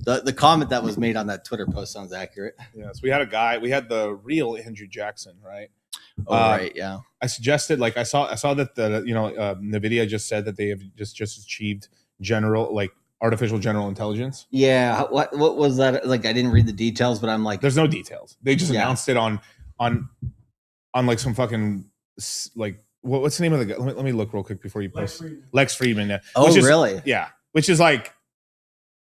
Speaker 4: the comment that was made on that Twitter post sounds accurate.
Speaker 18: Yes, we had the real Andrew Jackson, right?
Speaker 4: Oh, right, yeah.
Speaker 18: I suggested, like, I saw that NVIDIA just said that they have just achieved artificial general intelligence.
Speaker 4: Yeah, what was that? Like, I didn't read the details, but I'm like,
Speaker 18: there's no details. They just announced it on like some fucking like what's the name of the guy? Let me look real quick before you post. Lex Friedman. Yeah.
Speaker 4: Oh, really?
Speaker 18: Yeah, which is like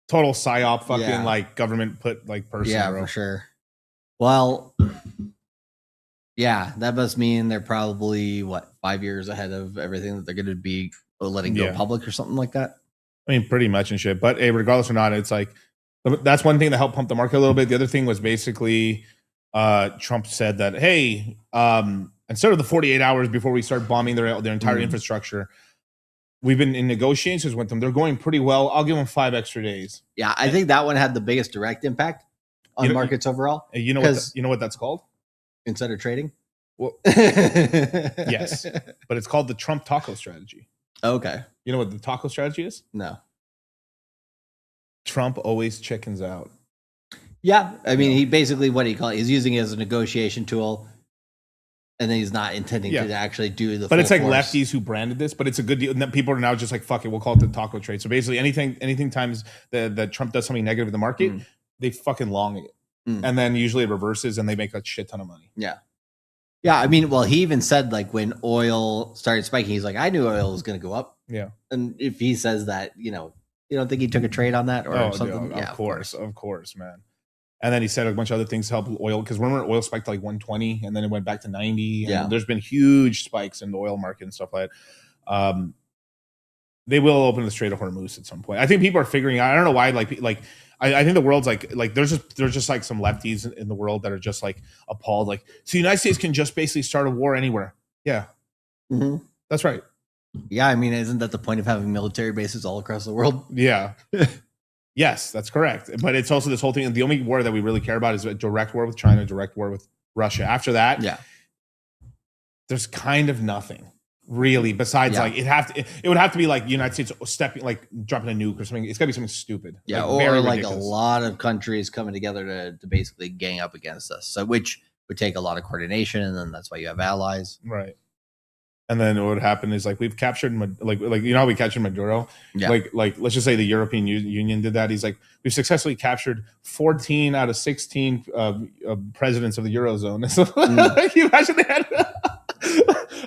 Speaker 18: total psyop, fucking like government put like person.
Speaker 4: Yeah, for sure. Well, yeah, that must mean they're probably 5 years ahead of everything that they're going to be letting go public or something like that.
Speaker 18: I mean, pretty much and shit. But hey, regardless or not, it's like that's one thing that helped pump the market a little bit. The other thing was basically Trump said that, hey, instead of the 48 hours before we start bombing their entire infrastructure, we've been in negotiations with them. They're going pretty well. I'll give them 5 extra days.
Speaker 4: Yeah, I think that one had the biggest direct impact on markets overall.
Speaker 18: You know what that's called?
Speaker 4: Insider trading.
Speaker 18: Well, yes, but it's called the Trump taco strategy.
Speaker 4: Okay.
Speaker 18: You know what the taco strategy is?
Speaker 4: No.
Speaker 18: Trump always chickens out.
Speaker 4: Yeah, I mean, he basically he's using it as a negotiation tool, and then he's not intending to actually do the.
Speaker 18: But it's like
Speaker 4: force.
Speaker 18: lefties who branded this, but it's a good deal. And people are now just like, fuck it, we'll call it the taco trade. So basically, anything times that Trump does something negative in the market, they fucking long it, and then usually it reverses, and they make a shit ton of money.
Speaker 4: Yeah. Yeah, I mean, well, he even said like when oil started spiking, he's like, I knew oil was going to go up.
Speaker 18: Yeah. And
Speaker 4: if he says that, you don't think he took a trade on that or something?
Speaker 18: Yeah, of course, man. And then he said a bunch of other things to help oil, because remember oil spiked to like 120 and then it went back to 90. And there's been huge spikes in the oil market and stuff like that. They will open the Strait of Hormuz at some point. I think people are figuring out. I don't know why. I think the world's like there's just like some lefties in the world that are just like appalled. Like, so the United States can just basically start a war anywhere. Yeah, that's right.
Speaker 4: Yeah, I mean, isn't that the point of having military bases all across the world?
Speaker 18: Yeah. Yes, that's correct. But it's also this whole thing. The only war that we really care about is a direct war with China, direct war with Russia. After that, there's kind of nothing really besides like it would have to be like the United States dropping a nuke or something. It's got to be something stupid.
Speaker 4: Yeah, or like ridiculous. A lot of countries coming together to basically gang up against us. So which would take a lot of coordination, and then that's why you have allies,
Speaker 18: right? And then what would happen is like we've captured like how we captured Maduro.
Speaker 4: Yeah.
Speaker 18: Like let's just say the European Union did that. He's like, we've successfully captured 14 out of 16 presidents of the Eurozone. So like, you imagine they had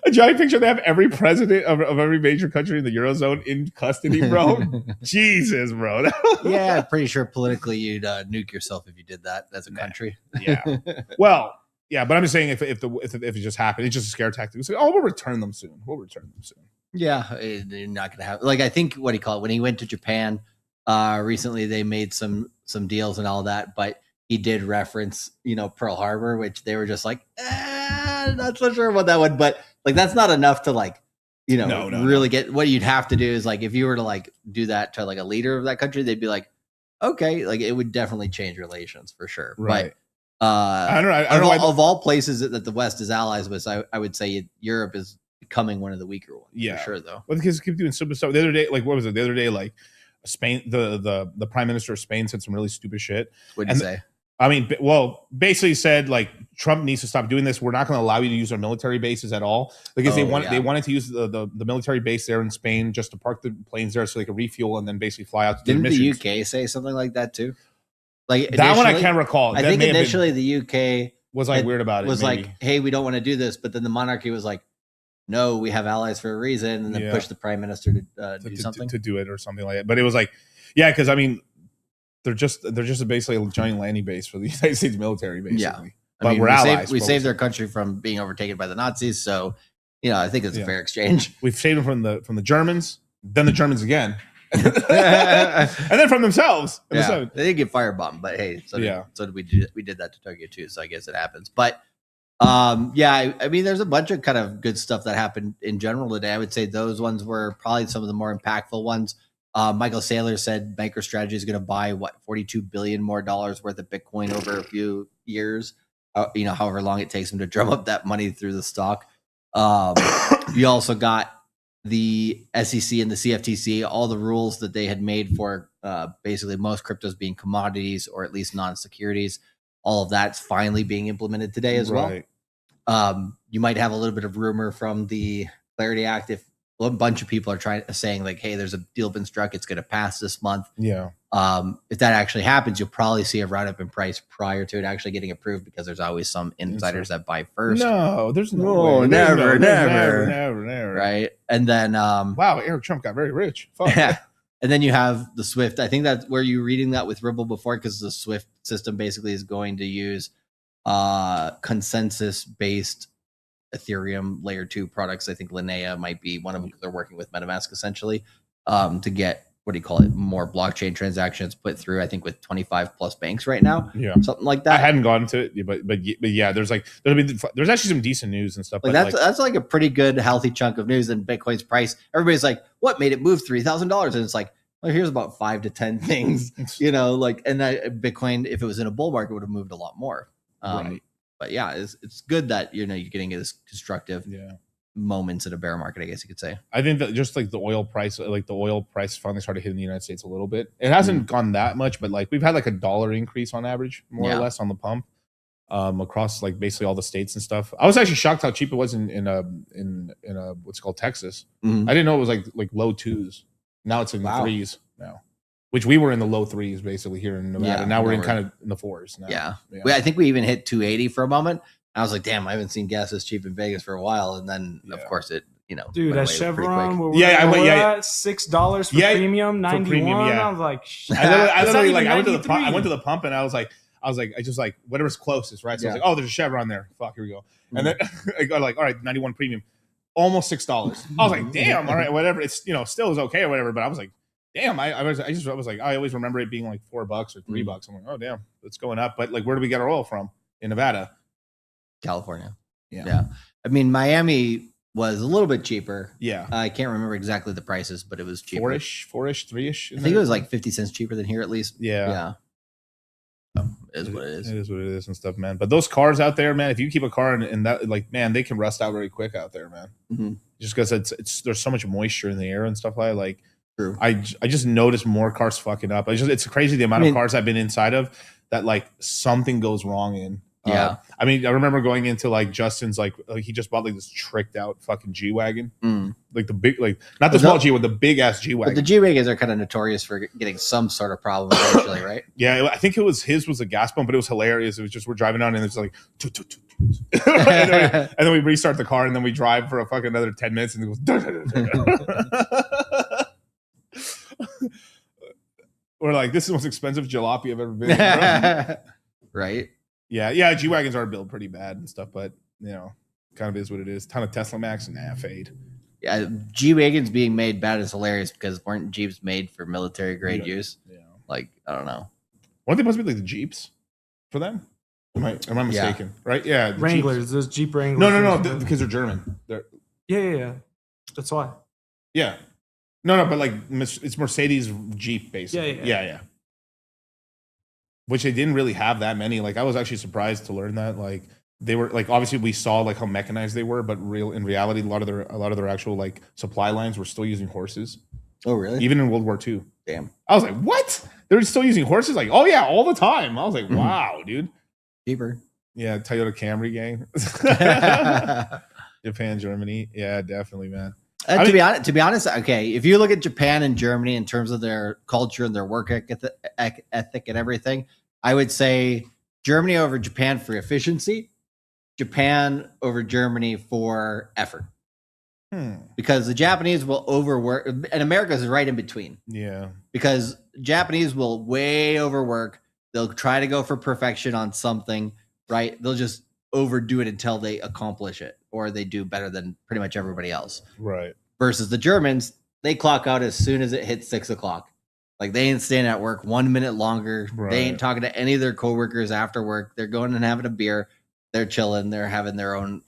Speaker 18: a giant picture. They have every president of every major country in the Eurozone in custody, bro. Jesus, bro.
Speaker 4: Yeah, I'm pretty sure politically you'd nuke yourself if you did that as a country.
Speaker 18: Yeah. Well. Yeah, but I'm just saying if it just happened, it's just a scare tactic. It's like, we'll return them soon.
Speaker 4: Yeah, you're not gonna have like I think what he called it when he went to Japan recently. They made some deals and all that, but he did reference Pearl Harbor, which they were just like, not so sure about that one. But like that's not enough to like really get. What you'd have to do is like if you were to like do that to like a leader of that country, they'd be like, okay, like it would definitely change relations for sure.
Speaker 18: Right.
Speaker 4: But I don't know. Of all places that the West is allies with, I would say Europe is becoming one of the weaker ones.
Speaker 18: Yeah,
Speaker 4: for sure though.
Speaker 18: Well, because keep doing stupid stuff. The other day, like what was it? The other day, like Spain, the prime minister of Spain said some really stupid shit.
Speaker 4: What did he say?
Speaker 18: I mean, well, basically said like Trump needs to stop doing this. We're not going to allow you to use our military bases at all because they wanted to use the military base there in Spain just to park the planes there so they could refuel and then basically fly out to
Speaker 4: Didn't
Speaker 18: the
Speaker 4: UK say something like that too? Like
Speaker 18: that one I can't recall.
Speaker 4: I think initially the UK
Speaker 18: was like weird about it.
Speaker 4: Was like, hey, we don't want to do this, but then the monarchy was like, no, we have allies for a reason, and then pushed the prime minister to do something
Speaker 18: to do it or something like that. But it was like, yeah, because I mean, they're just basically a giant landing base for the United States military, basically.
Speaker 4: Yeah,
Speaker 18: but we're allies.
Speaker 4: We saved their country from being overtaken by the Nazis, so I think it's a fair exchange.
Speaker 18: We've saved them from the Germans, then the Germans again. and then from themselves.
Speaker 4: Yeah, they did get firebombed, but hey, so did we did that to Tokyo too, so I guess it happens. But I mean, there's a bunch of kind of good stuff that happened in general today. I would say those ones were probably some of the more impactful ones. Michael Saylor said MicroStrategy is going to buy $42 billion more worth of Bitcoin over a few years. However long it takes them to drum up that money through the stock. You also got the SEC and the CFTC, all the rules that they had made for basically most cryptos being commodities or at least non-securities. All of that's finally being implemented today as well. You might have a little bit of rumor from the Clarity Act if a bunch of people are saying like, hey, there's a deal been struck, it's going to pass this month.
Speaker 18: Yeah.
Speaker 4: If that actually happens, you'll probably see a run up in price prior to it actually getting approved because there's always some insiders that buy first.
Speaker 18: No, there's no way.
Speaker 4: Never. Right. And then,
Speaker 18: wow, Eric Trump got very rich. Fuck.
Speaker 4: Yeah. And then you have the Swift. I think that's where you're reading that with Ripple before, because the Swift system basically is going to use consensus based Ethereum layer 2 products. I think Linnea might be one of them because they're working with MetaMask essentially to get what do you call it? More blockchain transactions put through. I think with 25 plus banks right now.
Speaker 18: Yeah,
Speaker 4: something like that.
Speaker 18: I hadn't gotten to it, but yeah, there's actually some decent news and stuff.
Speaker 4: Like that's like a pretty good healthy chunk of news. And Bitcoin's price, everybody's like, what made it move $3,000? And it's like, well, here's about 5 to 10 things, like, and that Bitcoin, if it was in a bull market, would have moved a lot more.
Speaker 18: Right.
Speaker 4: But yeah, it's good that you're getting this constructive moments in a bear market, I guess you could say.
Speaker 18: I think that just like the oil price finally started hitting the United States a little bit. It hasn't gone that much, but like we've had like $1 increase on average, more or less, on the pump, across like basically all the states and stuff. I was actually shocked how cheap it was in what's called Texas. I didn't know it was like low 2s. Now it's in the 3s now, which we were in the low 3s basically here in Nevada. Now we're in kind of in the 4s now.
Speaker 4: Yeah. I think we even hit 280 for a moment. I was like, damn, I haven't seen gas this cheap in Vegas for a while. And then, of course, it,
Speaker 20: dude, at Chevron, where
Speaker 18: we're
Speaker 20: at $6 for premium, 91.
Speaker 18: Premium,
Speaker 20: I was like,
Speaker 18: I literally like, I went to the pump and I was like, I just like, whatever's closest, right? So I was like, oh, there's a Chevron there. Fuck, here we go. And then I go like, all right, 91 premium, almost $6. I was like, damn, all right, whatever. It's, still is okay or whatever. But I was like, damn, I was like, I always remember it being like $4 or $3. I'm like, oh, damn, it's going up. But like, where do we get our oil from? In Nevada.
Speaker 4: California. Yeah. I mean, Miami was a little bit cheaper.
Speaker 18: Yeah.
Speaker 4: I can't remember exactly the prices, but it was cheaper.
Speaker 18: 4-ish, 3-ish.
Speaker 4: I think it was like 50 cents cheaper than here at least.
Speaker 18: Yeah.
Speaker 4: So, it is what it is.
Speaker 18: It is what it is and stuff, man. But those cars out there, man, if you keep a car and that, like, man, they can rust out very quick out there, man. Just because there's so much moisture in the air and stuff like
Speaker 4: True.
Speaker 18: I just noticed more cars fucking up. It's crazy the amount of cars I've been inside of that like something goes wrong in.
Speaker 4: Yeah.
Speaker 18: I mean, I remember going into like Justin's like he just bought like this tricked out fucking G-Wagon. Like the big, like not the small G, with the big ass G-Wagon.
Speaker 4: But the G-Wagons are kind of notorious for getting some sort of problem eventually, right?
Speaker 18: Yeah, I think his was a gas pump, but it was hilarious. It was just we're driving on and it's like and then we restart the car and then we drive for a fucking another 10 minutes and it goes we're like, this is the most expensive jalopy I've ever been in.
Speaker 4: Right?
Speaker 18: Yeah, G-Wagons are built pretty bad and stuff, but kind of is what it is. Ton of Tesla Max and fade.
Speaker 4: Yeah, G-Wagons being made bad is hilarious because weren't Jeeps made for military grade use? Yeah. Like, I don't know.
Speaker 18: Weren't they supposed to be like the Jeeps for them? Am I mistaken? Right? Yeah.
Speaker 20: Wranglers,
Speaker 18: Jeeps.
Speaker 20: those Jeep Wranglers.
Speaker 18: No, because they're German.
Speaker 20: Yeah. That's why.
Speaker 18: Yeah. No, but like it's Mercedes Jeep basically. Yeah. Which they didn't really have that many. Like I was actually surprised to learn that. Like they were like obviously we saw like how mechanized they were, but in reality, a lot of their actual like supply lines were still using horses.
Speaker 4: Oh really?
Speaker 18: Even in World War II.
Speaker 4: Damn.
Speaker 18: I was like, what? They're still using horses? Like, oh yeah, all the time. I was like, wow, dude.
Speaker 4: Cheaper.
Speaker 18: Yeah, Toyota Camry gang. Japan, Germany. Yeah, definitely, man.
Speaker 4: To be honest, okay, if you look at Japan and Germany in terms of their culture and their work ethic and everything, I would say Germany over Japan for efficiency, Japan over Germany for effort. Because the Japanese will overwork, and America is right in between.
Speaker 18: Yeah.
Speaker 4: Because Japanese will way overwork. They'll try to go for perfection on something, right? They'll just overdo it until they accomplish it, or they do better than pretty much everybody else.
Speaker 18: Right.
Speaker 4: Versus the Germans, they clock out as soon as it hits 6 o'clock. Like they ain't staying at work 1 minute longer. Right. They ain't talking to any of their coworkers after work. They're going and having a beer. They're chilling. They're having their own,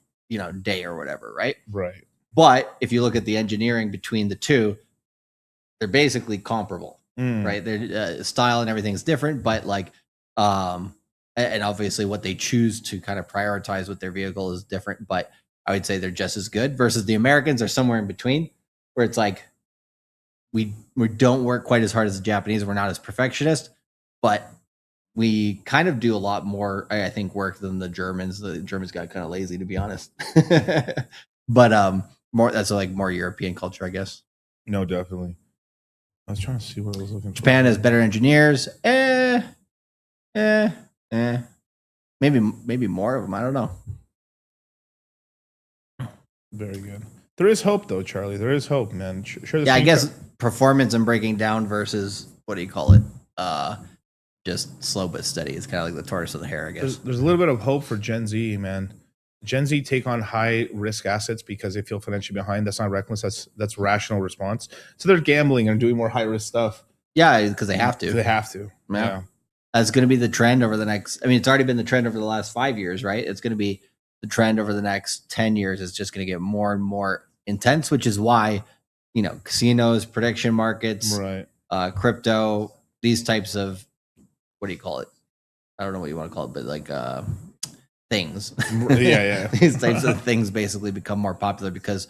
Speaker 4: day or whatever. Right.
Speaker 18: Right.
Speaker 4: But if you look at the engineering between the two, they're basically comparable, right? Their style and everything's different, but like, and obviously what they choose to kind of prioritize with their vehicle is different, but I would say they're just as good versus the Americans are somewhere in between where it's like, we don't work quite as hard as the Japanese. We're not as perfectionist, but we kind of do a lot more, I think, work than the Germans. The Germans got kind of lazy, to be honest. But that's like more European culture, I guess.
Speaker 18: No, definitely. I was trying to see what I was looking for.
Speaker 4: Japan has better engineers. Maybe more of them. I don't know.
Speaker 18: Very good. There is hope, though, Charlie. There is hope, man. Sure.
Speaker 4: Yeah, I guess performance and breaking down versus what do you call it? Just slow but steady. It's kind of like the tortoise and the hare, I guess.
Speaker 18: There's a little bit of hope for Gen Z, man. Gen Z take on high risk assets because they feel financially behind. That's not reckless. That's rational response. So they're gambling and doing more high risk stuff.
Speaker 4: Yeah, because they have to.
Speaker 18: They have to. Yeah.
Speaker 4: That's going to be the trend over the next. I mean, it's already been the trend over the last 5 years, right? It's going to be the trend over the next 10 years. It's just going to get more and more intense, which is why, casinos, prediction markets,
Speaker 18: right,
Speaker 4: crypto, these types of, what do you call it? I don't know what you want to call it, but like things.
Speaker 18: Yeah.
Speaker 4: These types of things basically become more popular because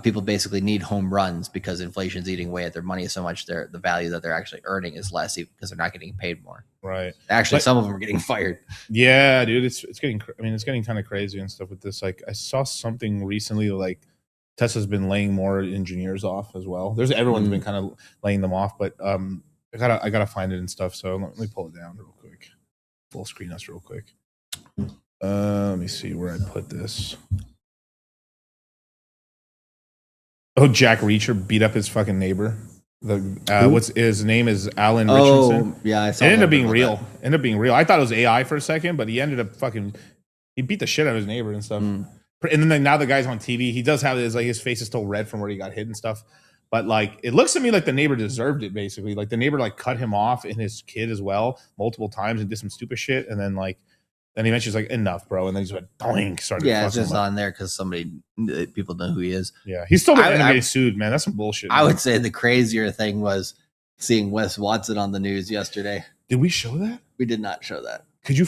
Speaker 4: people basically need home runs because inflation's eating away at their money so much. The value that they're actually earning is less because they're not getting paid more.
Speaker 18: Right.
Speaker 4: Actually, some of them are getting fired.
Speaker 18: Yeah, dude, it's getting. I mean, it's getting kind of crazy and stuff with this. Like, I saw something recently. Like, Tesla's been laying more engineers off as well. Everyone's been kind of laying them off, but I gotta find it and stuff. So let me pull it down real quick. Full screen us real quick. Let me see where I put this. Oh, Jack Reacher beat up his fucking neighbor. What's his name is Alan Richardson.
Speaker 4: Yeah, I saw.
Speaker 18: It ended up being real. I thought it was AI for a second, but he ended up he beat the shit out of his neighbor and stuff. And then now the guy's on TV. He does have his face is still red from where he got hit and stuff. But like, it looks to me like the neighbor deserved it. Basically, like the neighbor cut him off and his kid as well multiple times and did some stupid shit. And then then he mentions enough, bro. And then he just went doink. Started.
Speaker 4: Yeah, it's just on there because people know who he is.
Speaker 18: Yeah, he's still getting sued, man. That's some bullshit.
Speaker 4: I would say the crazier thing was seeing Wes Watson on the news yesterday.
Speaker 18: Did we show that?
Speaker 4: We did not show that.
Speaker 18: Could you?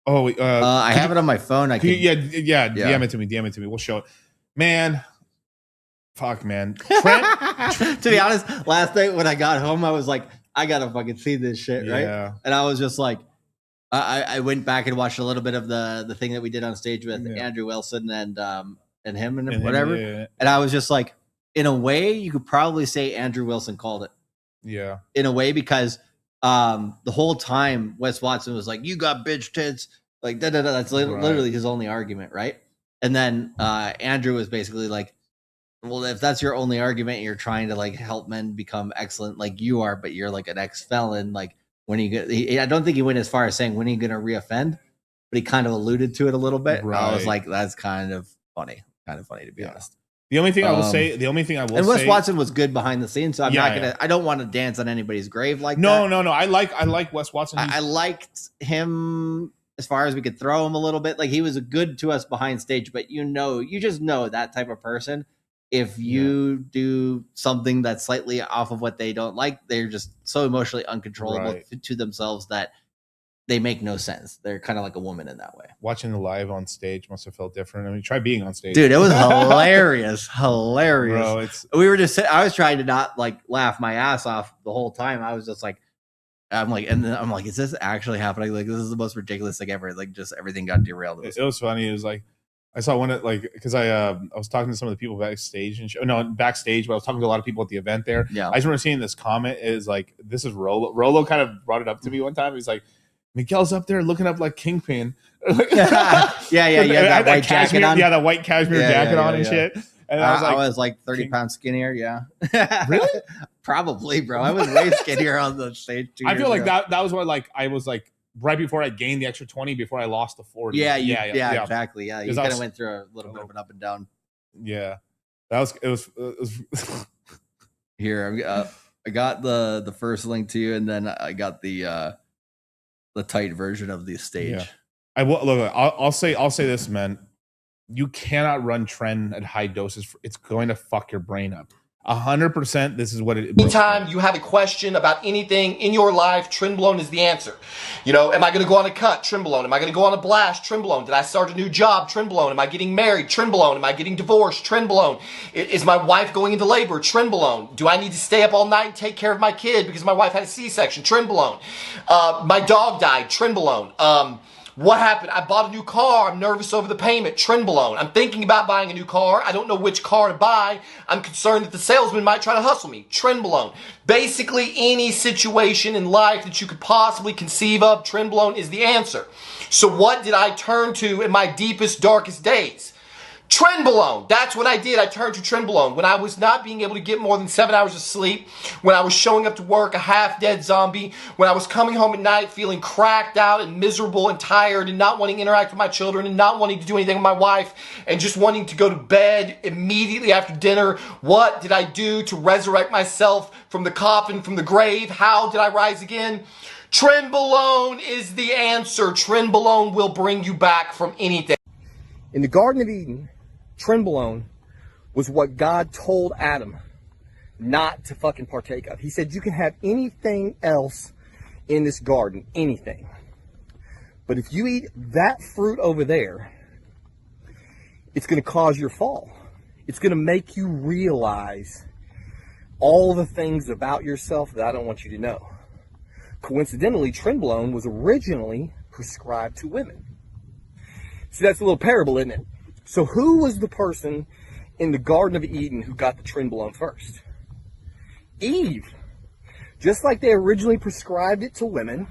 Speaker 4: I have it on my phone.
Speaker 18: DM it to me. DM it to me. We'll show it, man. Fuck, man.
Speaker 4: To be honest, last night when I got home, I was like, I gotta fucking see this shit, right?
Speaker 18: Yeah.
Speaker 4: And I was just like, I went back and watched a little bit of the thing that we did on stage with Andrew Wilson and him and whatever.
Speaker 18: Yeah.
Speaker 4: And I was just like, in a way, you could probably say Andrew Wilson called it.
Speaker 18: Yeah.
Speaker 4: In a way, because the whole time Wes Watson was like, "You got bitch tits," like da da da. That's literally his only argument, right? And then Andrew was basically like, well, if that's your only argument, you're trying to help men become excellent like you are, but you're like an ex-felon. Like, when I don't think he went as far as saying when are you going to reoffend, but he kind of alluded to it a little bit. Right. I was like, that's kind of funny to be honest.
Speaker 18: The only thing I will say,
Speaker 4: and Wes Watson was good behind the scenes, so I don't want to dance on anybody's grave like that.
Speaker 18: No. I like Wes Watson.
Speaker 4: I liked him as far as we could throw him a little bit. Like, he was good to us behind stage, but you just know that type of person. If you do something that's slightly off of what they don't like, they're just so emotionally uncontrollable to themselves that they make no sense. They're kind of like a woman in that way.
Speaker 18: Watching the live on stage must have felt different. I mean, try being on stage.
Speaker 4: Dude, it was hilarious. Hilarious.
Speaker 18: Bro,
Speaker 4: I was trying to not laugh my ass off the whole time. I was just like, I'm like, is this actually happening? Like, this is the most ridiculous thing ever. Like, just everything got derailed.
Speaker 18: It was funny. It was like, I saw one because I was talking to some of the people backstage backstage, but I was talking to a lot of people at the event there.
Speaker 4: Yeah.
Speaker 18: I just remember seeing this comment is like, this is Rolo. Rolo kind of brought it up to me one time. He's like, Miguel's up there looking up like Kingpin.
Speaker 4: That white jacket on.
Speaker 18: Yeah, the white cashmere jacket on and shit. And
Speaker 4: I was like 30 pounds skinnier. Yeah.
Speaker 18: Really?
Speaker 4: Probably, bro. I was way skinnier on the stage.
Speaker 18: I feel like that was what I was like right before I gained the extra 20 before I lost the 40.
Speaker 4: Yeah, exactly. Yeah, you kind of went through a little bit of an up and down.
Speaker 18: Yeah, it was
Speaker 4: Here, I got the first link to you, and then I got the tight version of the stage.
Speaker 18: Yeah. I'll say this, man. You cannot run trend at high doses. It's going to fuck your brain up. 100%. This is what it.
Speaker 3: Anytime you have a question about anything in your life, Trendblown is the answer. Am I going to go on a cut? Trendblown. Am I going to go on a blast? Trendblown. Did I start a new job? Trendblown. Am I getting married? Trendblown. Am I getting divorced? Trendblown. Is my wife going into labor? Trendblown. Do I need to stay up all night and take care of my kid because my wife had a C-section? Trendblown. My dog died. Trendblown. What happened? I bought a new car. I'm nervous over the payment. Trendblown. I'm thinking about buying a new car. I don't know which car to buy. I'm concerned that the salesman might try to hustle me. Trendblown. Basically, any situation in life that you could possibly conceive of, Trendblown is the answer. So what did I turn to in my deepest, darkest days? Trenbolone. That's what I did. I turned to Trenbolone. When I was not being able to get more than 7 hours of sleep, when I was showing up to work a half-dead zombie, when I was coming home at night feeling cracked out and miserable and tired and not wanting to interact with my children and not wanting to do anything with my wife and just wanting to go to bed immediately after dinner, what did I do to resurrect myself from the coffin, from the grave? How did I rise again? Trenbolone is the answer. Trenbolone will bring you back from anything.
Speaker 16: In the Garden of Eden, Trenbolone was what God told Adam not to fucking partake of. He said, you can have anything else in this garden, anything. But if you eat that fruit over there, it's going to cause your fall. It's going to make you realize all the things about yourself that I don't want you to know. Coincidentally, Trenbolone was originally prescribed to women. See, that's a little parable, isn't it? So who was the person in the Garden of Eden who got the Trenbolone first? Eve. Just like they originally prescribed it to women,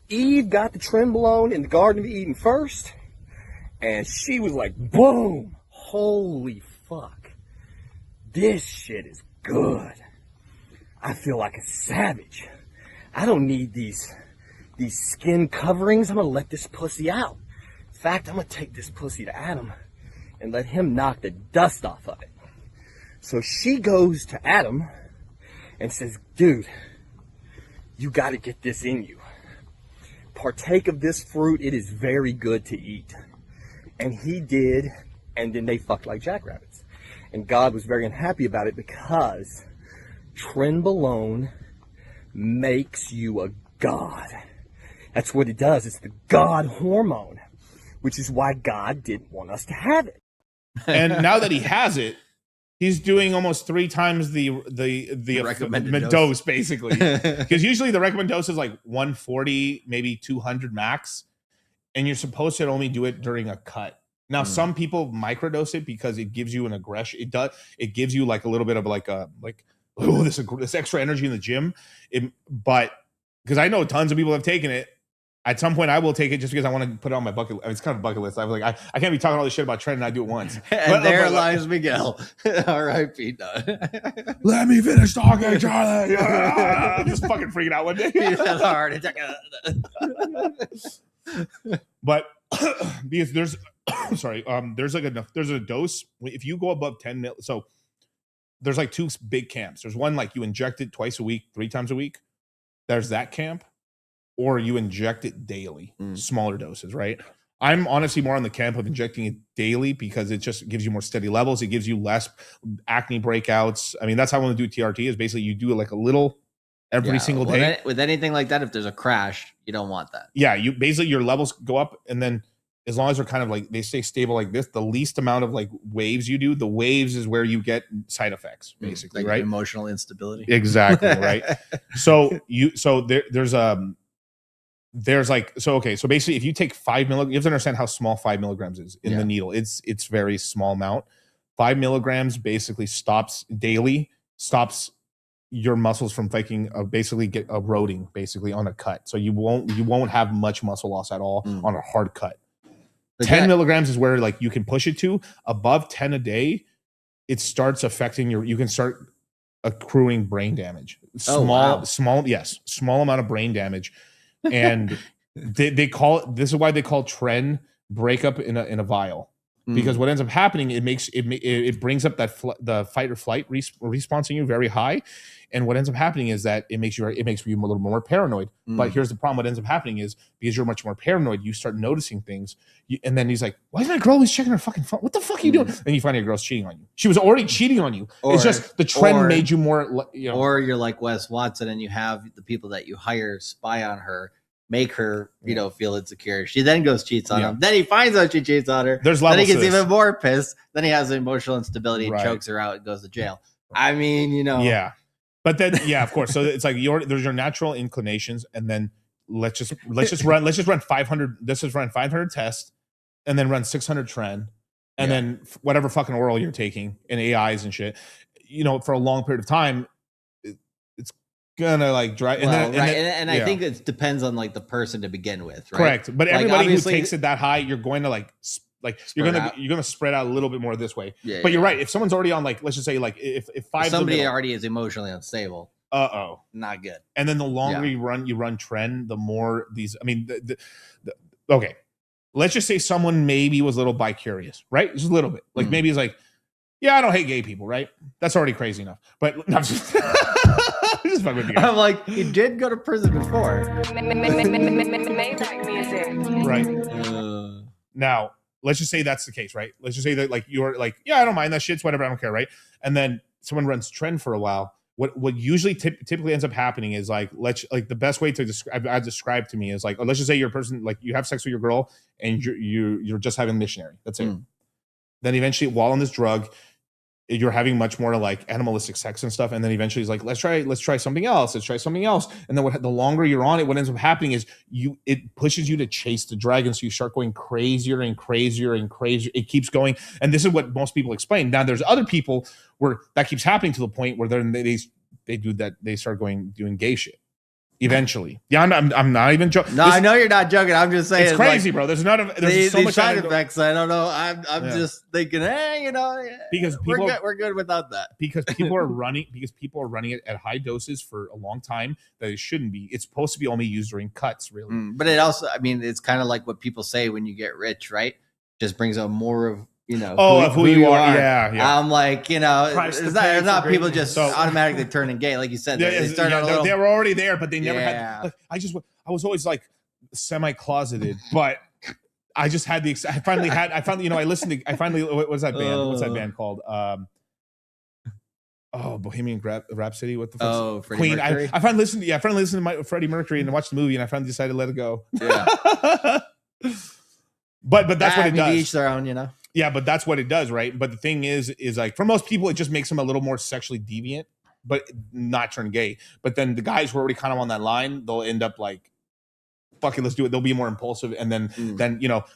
Speaker 16: Eve got the Trenbolone in the Garden of Eden first, and she was like, boom, holy fuck, this shit is good. I feel like a savage. I don't need these skin coverings. I'm gonna let this pussy out. In fact, I'm gonna take this pussy to Adam and let him knock the dust off of it. So she goes to Adam and says, dude, you gotta get this in you. Partake of this fruit, it is very good to eat. And he did, and then they fucked like jackrabbits. And God was very unhappy about it because Trenbolone makes you a god. That's what it does. It's the god hormone, which is why God didn't want us to have it.
Speaker 18: And now that he has it, he's doing almost 3 times the recommended dose, basically. Because usually the recommended dose is like 140, maybe 200 max, and you're supposed to only do it during a cut. Now, some people microdose it because it gives you an aggression. It gives you like a little bit of this extra energy in the gym. But because I know tons of people have taken it. At some point, I will take it just because I want to put it on my bucket. It's kind of a bucket list. I was like, I can't be talking all this shit about Trent and I do it once.
Speaker 4: And there lies Miguel. R.I.P.
Speaker 18: Let me finish talking, Charlie. I'm just fucking freaking out one day.
Speaker 4: He's had a heart attack.
Speaker 18: But because there's there's a dose. If you go above 10 mil, so there's like 2 big camps. There's one like you inject it twice a week, 3 times a week. There's that camp. Or you inject it daily, smaller doses, right? I'm honestly more on the camp of injecting it daily because it just gives you more steady levels. It gives you less acne breakouts. I mean, that's how I want to do TRT is basically you do it like a little every single day.
Speaker 4: With anything like that, if there's a crash, you don't want that.
Speaker 18: Yeah, you basically your levels go up, and then as long as they're kind of like they stay stable like this, the least amount of like waves you do, the waves is where you get side effects, basically,
Speaker 4: like
Speaker 18: right?
Speaker 4: Emotional instability.
Speaker 18: Exactly, right? So so basically if you take 5 milligrams, you have to understand how small 5 milligrams is in the needle. It's very small amount. 5 milligrams basically stops your muscles from basically get eroding basically on a cut. So you won't have much muscle loss at all on a hard cut. 10 milligrams is where like you can push it to. Above 10 a day, it starts affecting you can start accruing brain damage. Small amount of brain damage. And they call it, this is why they call Tren breakup in a vial, because what ends up happening, it brings up the fight or flight response in you very high, and what ends up happening is that it makes you a little more paranoid. But here's the problem: what ends up happening is because you're much more paranoid, you start noticing things, and then he's like, "Why is my girl always checking her fucking phone? What the fuck are you doing?" And you find your girl's cheating on you. She was already cheating on you. It's just the trend made you more.
Speaker 4: Or you're like Wes Watson, and you have the people that you hire spy on her. Make her, feel insecure. She then goes cheats on him. Then he finds out she cheats on her.
Speaker 18: There's
Speaker 4: then he
Speaker 18: levels
Speaker 4: gets even more pissed. Then he has emotional instability and chokes her out and goes to jail. I mean,
Speaker 18: Yeah. But then, of course. So it's like there's your natural inclinations, and then let's just run 500. Let's just run 500 tests, and then run 600 Tren, and then whatever fucking oral you're taking and AIs and shit. For a long period of time, it's gonna like drive.
Speaker 4: And I think it depends on like the person to begin with, right?
Speaker 18: Correct. But everybody who takes it that high, you're going to like Like you're gonna spread out a little bit more this way.
Speaker 4: Yeah,
Speaker 18: but you're right. If someone's already on like, let's just say like if five
Speaker 4: somebody already is emotionally unstable. Not good.
Speaker 18: And then the longer you run trend, the more these. I mean, okay. Let's just say someone maybe was a little bi-curious, right? Just a little bit. Like maybe he's like, yeah, I don't hate gay people, right? That's already crazy enough. But no, I'm just fucking with you guys.
Speaker 4: I'm like, he did go to prison before.
Speaker 5: Maybach music.
Speaker 18: Right. Now, let's just say that's the case, right? Let's just say that like you're like, yeah, I don't mind that shit's whatever, I don't care, right? And then someone runs trend for a while. What usually typically ends up happening is like the best way to describe to me is like, let's just say you're a person, like you have sex with your girl and you're just having missionary. That's it. Then eventually, while on this drug, you're having much more like animalistic sex and stuff. And then eventually he's like, let's try something else. Let's try something else. And then the longer you're on it, what ends up happening is it pushes you to chase the dragon. So you start going crazier and crazier and crazier. It keeps going. And this is what most people explain. Now there's other people where that keeps happening to the point where they do that. They start doing gay shit. Eventually, yeah, I'm not even joking.
Speaker 4: No, I know you're not joking. I'm just saying
Speaker 18: it's crazy, bro. There's so much
Speaker 4: side effects. I don't know. I'm just thinking, hey,
Speaker 18: because
Speaker 4: we're good without that.
Speaker 18: Because people are running it at high doses for a long time that it shouldn't be. It's supposed to be only used during cuts, really.
Speaker 4: But it also, I mean, it's kind of like what people say when you get rich, right? Just brings out more of
Speaker 18: who you are. Yeah.
Speaker 4: I'm like, there's not people just automatically turning gay, like you said. They
Speaker 18: were already there, but they never had. Like, I was always like semi-closeted, but I just had I finally what was that band? What's that band called? Bohemian Rhapsody. What the fuck?
Speaker 4: Freddie
Speaker 18: Queen.
Speaker 4: Mercury?
Speaker 18: I finally listened to Freddie Mercury and watched the movie, and I finally decided to let it go.
Speaker 4: Yeah.
Speaker 18: But that's what it does.
Speaker 4: Each their own,
Speaker 18: Yeah, but that's what it does, right? But the thing is like for most people, it just makes them a little more sexually deviant, but not turn gay. But then the guys who are already kind of on that line, they'll end up like, fucking, let's do it. They'll be more impulsive, and then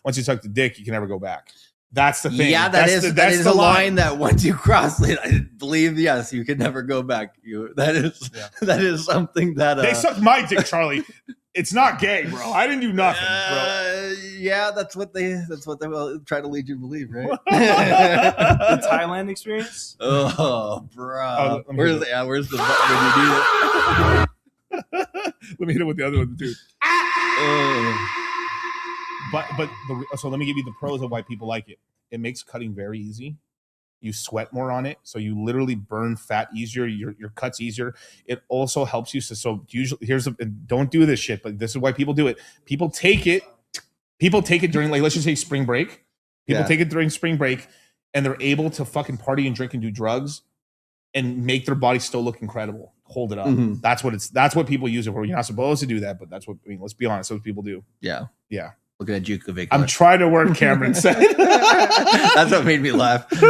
Speaker 18: once you suck the dick, you can never go back. That's the thing.
Speaker 4: Yeah, that is a line that once you cross it, I believe yes, you can never go back. That is something that
Speaker 18: they sucked my dick, Charlie. It's not gay, bro. I didn't do nothing, bro.
Speaker 4: Yeah, that's what they will try to lead you to believe, right?
Speaker 20: The Thailand experience.
Speaker 4: Oh, bro. Where's the button when you need
Speaker 18: it? Let me hit it with the other one, dude. So let me give you the pros of why people like it. It makes cutting very easy. You sweat more on it, so you literally burn fat easier. Your cuts easier. It also helps you. So usually, don't do this shit, but this is why people do it. People take it during, like, let's just say spring break. People take it during spring break, and they're able to fucking party and drink and do drugs, and make their body still look incredible. Hold it up. Mm-hmm. That's what people use it for. You're not supposed to do that, but that's what let's be honest. That's what people do.
Speaker 4: Yeah. Looking at Jukovic.
Speaker 18: I'm trying to work, Cameron said.
Speaker 4: That's what made me laugh.
Speaker 19: Hey,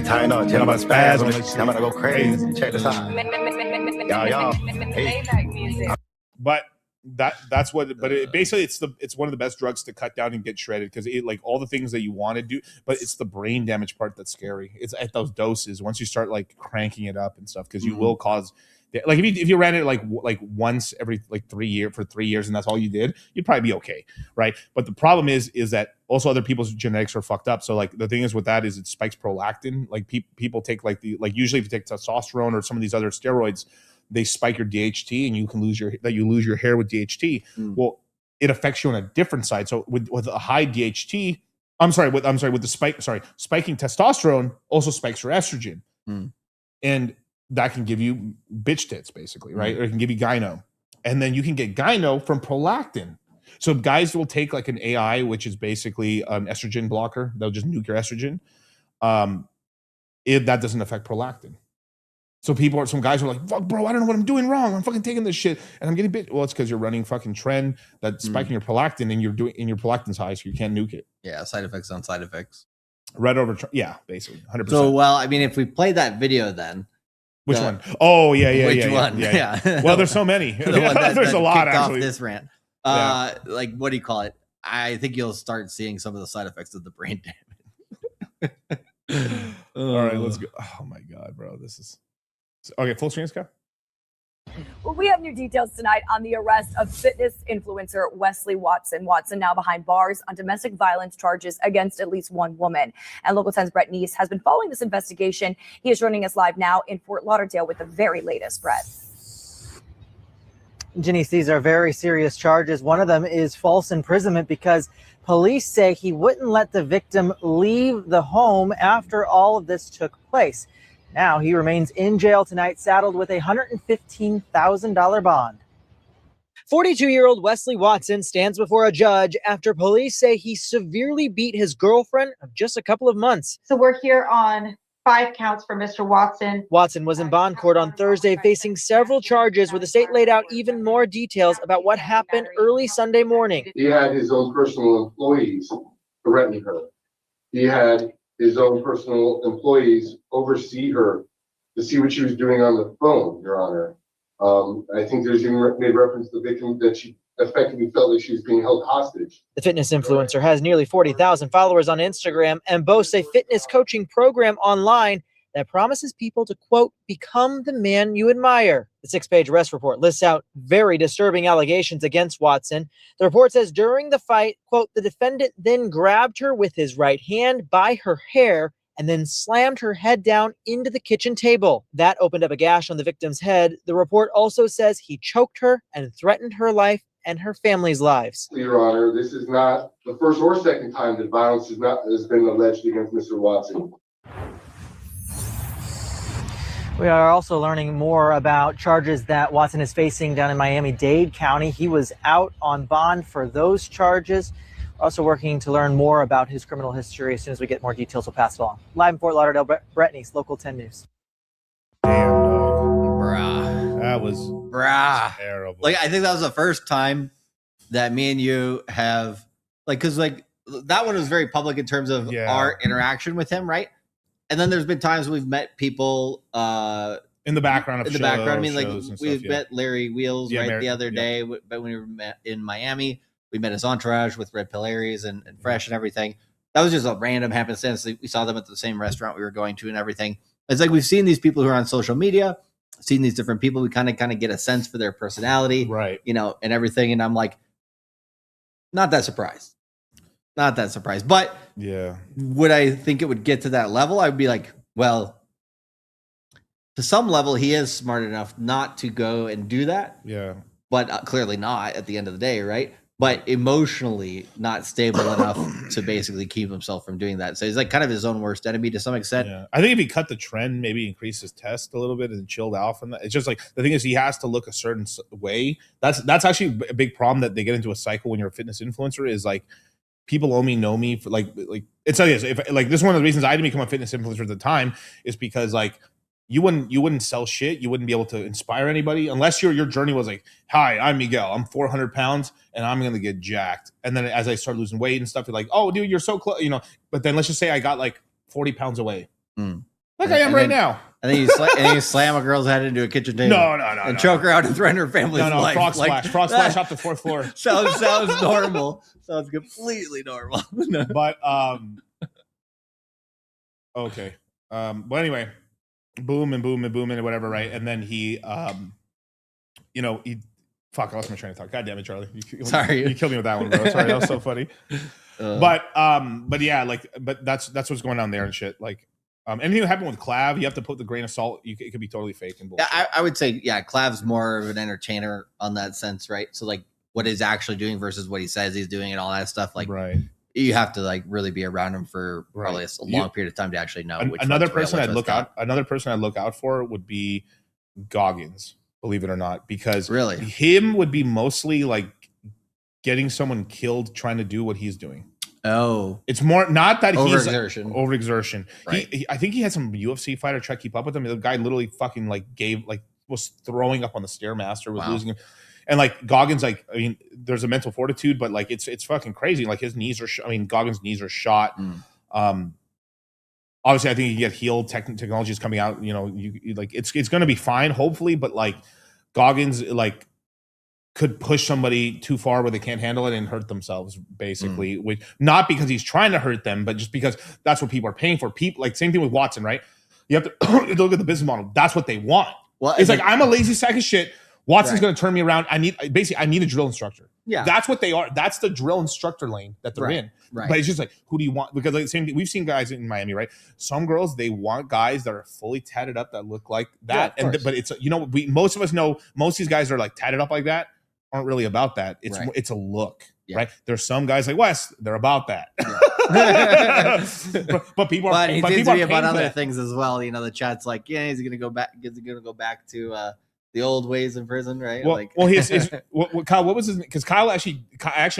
Speaker 19: tighten up. Tell them about spaz on this. I'm about to go crazy. Check this out. Y'all. Hey.
Speaker 18: But that's what. But basically, it's one of the best drugs to cut down and get shredded, because it, like, all the things that you want to do, but it's the brain damage part that's scary. It's at those doses once you start like cranking it up and stuff, because you will cause. Like if you ran it like once every 3 years for 3 years, and that's all you did, you'd probably be okay, right? But the problem is that also other people's genetics are fucked up. So like the thing is with that is it spikes prolactin. Like people take usually if you take testosterone or some of these other steroids, they spike your DHT, and you can lose your hair with DHT. Well, it affects you on a different side. So with a high DHT, spiking testosterone also spikes your estrogen, and that can give you bitch tits, basically, right? Or it can give you gyno. And then you can get gyno from prolactin. So guys will take like an AI, which is basically an estrogen blocker. They'll just nuke your estrogen. That doesn't affect prolactin. So some guys are like, fuck, bro, I don't know what I'm doing wrong. I'm fucking taking this shit and I'm getting bitch. Well, it's because you're running fucking trend that's spiking your prolactin, and your prolactin's high, so you can't nuke it.
Speaker 4: Yeah, side effects on side effects.
Speaker 18: Right over, basically, 100%.
Speaker 4: So, well, I mean, if we play that video then.
Speaker 18: Which one? Oh, yeah.
Speaker 4: Which one?
Speaker 18: Yeah. Well, there's so many. There's a lot, actually.
Speaker 4: Off this rant. Like, what do you call it? I think you'll start seeing some of the side effects of the brain damage.
Speaker 18: All right, let's go. Oh, my God, bro. This is... Okay, full screen, Scott?
Speaker 6: Well, we have new details tonight on the arrest of fitness influencer Wesley Watson. Watson now behind bars on domestic violence charges against at least one woman. And Local 10's Brett Neese has been following this investigation. He is joining us live now in Fort Lauderdale with the very latest. Brett.
Speaker 22: Janice, these are very serious charges. One of them is false imprisonment because police say he wouldn't let the victim leave the home after all of this took place. Now he remains in jail tonight, saddled with a $115,000 bond. 42-year-old Wesley Watson stands before a judge after police say he severely beat his girlfriend of just a couple of months.
Speaker 23: So we're here on 5 counts for Mr. Watson.
Speaker 22: Watson was in bond court on Thursday facing several charges where the state laid out even more details about what happened early Sunday morning.
Speaker 24: He had his own personal employees threaten her. He had his own personal employees oversee her to see what she was doing on the phone, Your Honor. I think there's even made reference to the victim that she effectively felt like she was being held hostage.
Speaker 22: The fitness influencer has nearly 40,000 followers on Instagram and boasts a fitness coaching program online that promises people to, quote, become the man you admire. The 6-page arrest report lists out very disturbing allegations against Watson. The report says during the fight, quote, the defendant then grabbed her with his right hand by her hair and then slammed her head down into the kitchen table. That opened up a gash on the victim's head. The report also says he choked her and threatened her life and her family's lives.
Speaker 24: Your Honor, this is not the first or second time that violence has been alleged against Mr. Watson.
Speaker 22: We are also learning more about charges that Watson is facing down in Miami-Dade County. He was out on bond for those charges. We're also working to learn more about his criminal history. As soon as we get more details, we'll pass it along. Live in Fort Lauderdale, Brett Neese, Local 10 News.
Speaker 18: Damn, dog.
Speaker 4: Bruh.
Speaker 18: That was terrible.
Speaker 4: Like, I think that was the first time that me and you have, like, because, like, that one was very public in terms of our interaction with him, right? And then there's been times we've met people
Speaker 18: in the background of
Speaker 4: I mean, like we
Speaker 18: stuff,
Speaker 4: met Larry Wheels the other day, but when we were met in Miami, we met his entourage with Red Pill Aries and Fresh and everything. That was just a random happenstance. We saw them at the same restaurant we were going to and everything. It's like we've seen these people who are on social media, seen these different people. We kind of get a sense for their personality,
Speaker 18: right?
Speaker 4: You know, and everything. And I'm like, not that surprised. Not that surprised. But
Speaker 18: yeah,
Speaker 4: would I think it would get to that level? I'd be like, well, to some level, he is smart enough not to go and do that.
Speaker 18: Yeah.
Speaker 4: But clearly not at the end of the day, right? But emotionally not stable enough to basically keep himself from doing that. So he's like kind of his own worst enemy to some extent.
Speaker 18: Yeah. I think if he cut the trend, maybe increase his test a little bit and chilled out from that. It's just like the thing is he has to look a certain way. That's actually a big problem that they get into a cycle when you're a fitness influencer is like, people only know me for like it's like this. If like this is one of the reasons I didn't become a fitness influencer at the time is because like you wouldn't sell shit. You wouldn't be able to inspire anybody unless your journey was like, hi, I'm Miguel. I'm 400 pounds and I'm gonna get jacked. And then as I start losing weight and stuff, you're like, oh, dude, you're so close, you know. But then let's just say I got like 40 pounds away, like I am right now.
Speaker 4: And then you slam a girl's head into a kitchen table.
Speaker 18: No,
Speaker 4: and choke her out and threaten her family's life.
Speaker 18: Frog splash off the 4th floor.
Speaker 4: Sounds normal. Sounds completely normal.
Speaker 18: But okay. But anyway, boom and whatever, right? And then he you know, fuck, I lost my train of thought. God damn it, Charlie. You killed me with that one, bro. Sorry, that was so funny. But yeah, like, but that's what's going on there and shit. Like, anything that happened with Clav, you have to put the grain of salt. It could be totally fake and bullshit.
Speaker 4: Yeah, I would say, yeah, Clav's more of an entertainer on that sense, right? So like what he's actually doing versus what he says he's doing and all that stuff. Like,
Speaker 18: right.
Speaker 4: You have to like really be around him for probably a long period of time to actually know.
Speaker 18: Another person I'd look out for would be Goggins, believe it or not, because
Speaker 4: really
Speaker 18: him would be mostly like getting someone killed trying to do what he's doing.
Speaker 4: Oh,
Speaker 18: it's more not that
Speaker 4: overexertion.
Speaker 18: Overexertion.
Speaker 4: Right.
Speaker 18: I think he had some UFC fighter try to keep up with him. The guy literally fucking like was throwing up on the Stairmaster, was losing him. And like Goggins, like, I mean, there's a mental fortitude, but like it's fucking crazy. Like his knees are, Goggins' knees are shot. Obviously, I think you get healed. Technology is coming out. You know, you like it's going to be fine, hopefully. But like Goggins, like could push somebody too far where they can't handle it and hurt themselves, basically. With not because he's trying to hurt them, but just because that's what people are paying for. People like same thing with Watson, right? You have to look at the business model. That's what they want.
Speaker 4: Well,
Speaker 18: it's like I'm a lazy sack of shit. Watson's going to turn me around. I need a drill instructor.
Speaker 4: Yeah.
Speaker 18: That's what they are. That's the drill instructor lane that they're in.
Speaker 4: Right.
Speaker 18: But it's just like, who do you want? Because like, same, we've seen guys in Miami, right? Some girls, they want guys that are fully tatted up that look like that.
Speaker 4: Yeah,
Speaker 18: but it's, most of us know most of these guys are like tatted up like that aren't really about that. It's it's a look, right? There's some guys like Wes, they're about that. but people are,
Speaker 4: but
Speaker 18: but
Speaker 4: seems
Speaker 18: people
Speaker 4: to be
Speaker 18: are
Speaker 4: about
Speaker 18: paying for
Speaker 4: other
Speaker 18: that.
Speaker 4: things as well. The chat's like, yeah, he's gonna go back to the old ways in prison, right?
Speaker 18: Kyle, what was his name? Because I actually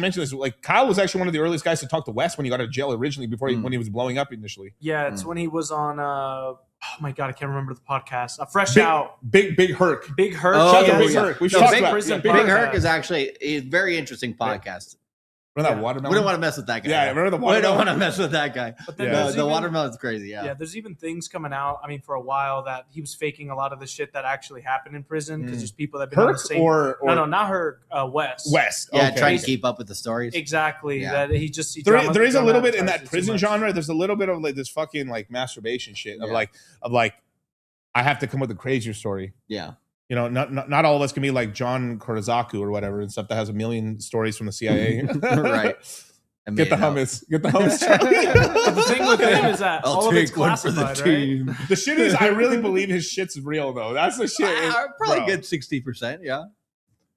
Speaker 18: mentioned this. Like Kyle was actually one of the earliest guys to talk to Wes when he got out of jail originally, before when he was blowing up initially.
Speaker 20: Yeah, it's when he was on. Oh my god, I can't remember the podcast. Fresh Out.
Speaker 18: Big Herc.
Speaker 20: Big Herc.
Speaker 4: Oh,
Speaker 20: yeah,
Speaker 4: Big Herc. Big Herc is
Speaker 20: podcast.
Speaker 4: actually a very interesting podcast.
Speaker 18: Remember that watermelon?
Speaker 4: We don't want to mess with that guy.
Speaker 18: Yeah, remember the
Speaker 4: We don't
Speaker 18: watermelon?
Speaker 4: want to mess with that guy.
Speaker 20: But then
Speaker 4: The watermelon's crazy.
Speaker 20: Yeah, there's even things coming out. I mean, for a while that he was faking a lot of the shit that actually happened in prison because there's people that have been on the
Speaker 18: Herc
Speaker 20: same.
Speaker 18: or
Speaker 20: no, not her. West.
Speaker 4: Yeah,
Speaker 18: okay.
Speaker 4: trying to keep up with the stories.
Speaker 20: Exactly.
Speaker 4: Yeah.
Speaker 20: That he just.
Speaker 18: There is a little bit in that prison genre. There's a little bit of like this fucking like masturbation shit of like I have to come with a crazier story.
Speaker 4: Yeah.
Speaker 18: Not all of us can be like John Kurosaku or whatever and stuff that has a million stories from the CIA.
Speaker 4: Right.
Speaker 18: Get the hummus. Get the hummus, Charlie.
Speaker 20: But the thing with him is that all of it's classified, right?
Speaker 18: The shit is, I really believe his shit's real though. That's the shit.
Speaker 4: Probably
Speaker 18: bro.
Speaker 4: good 60%. Yeah.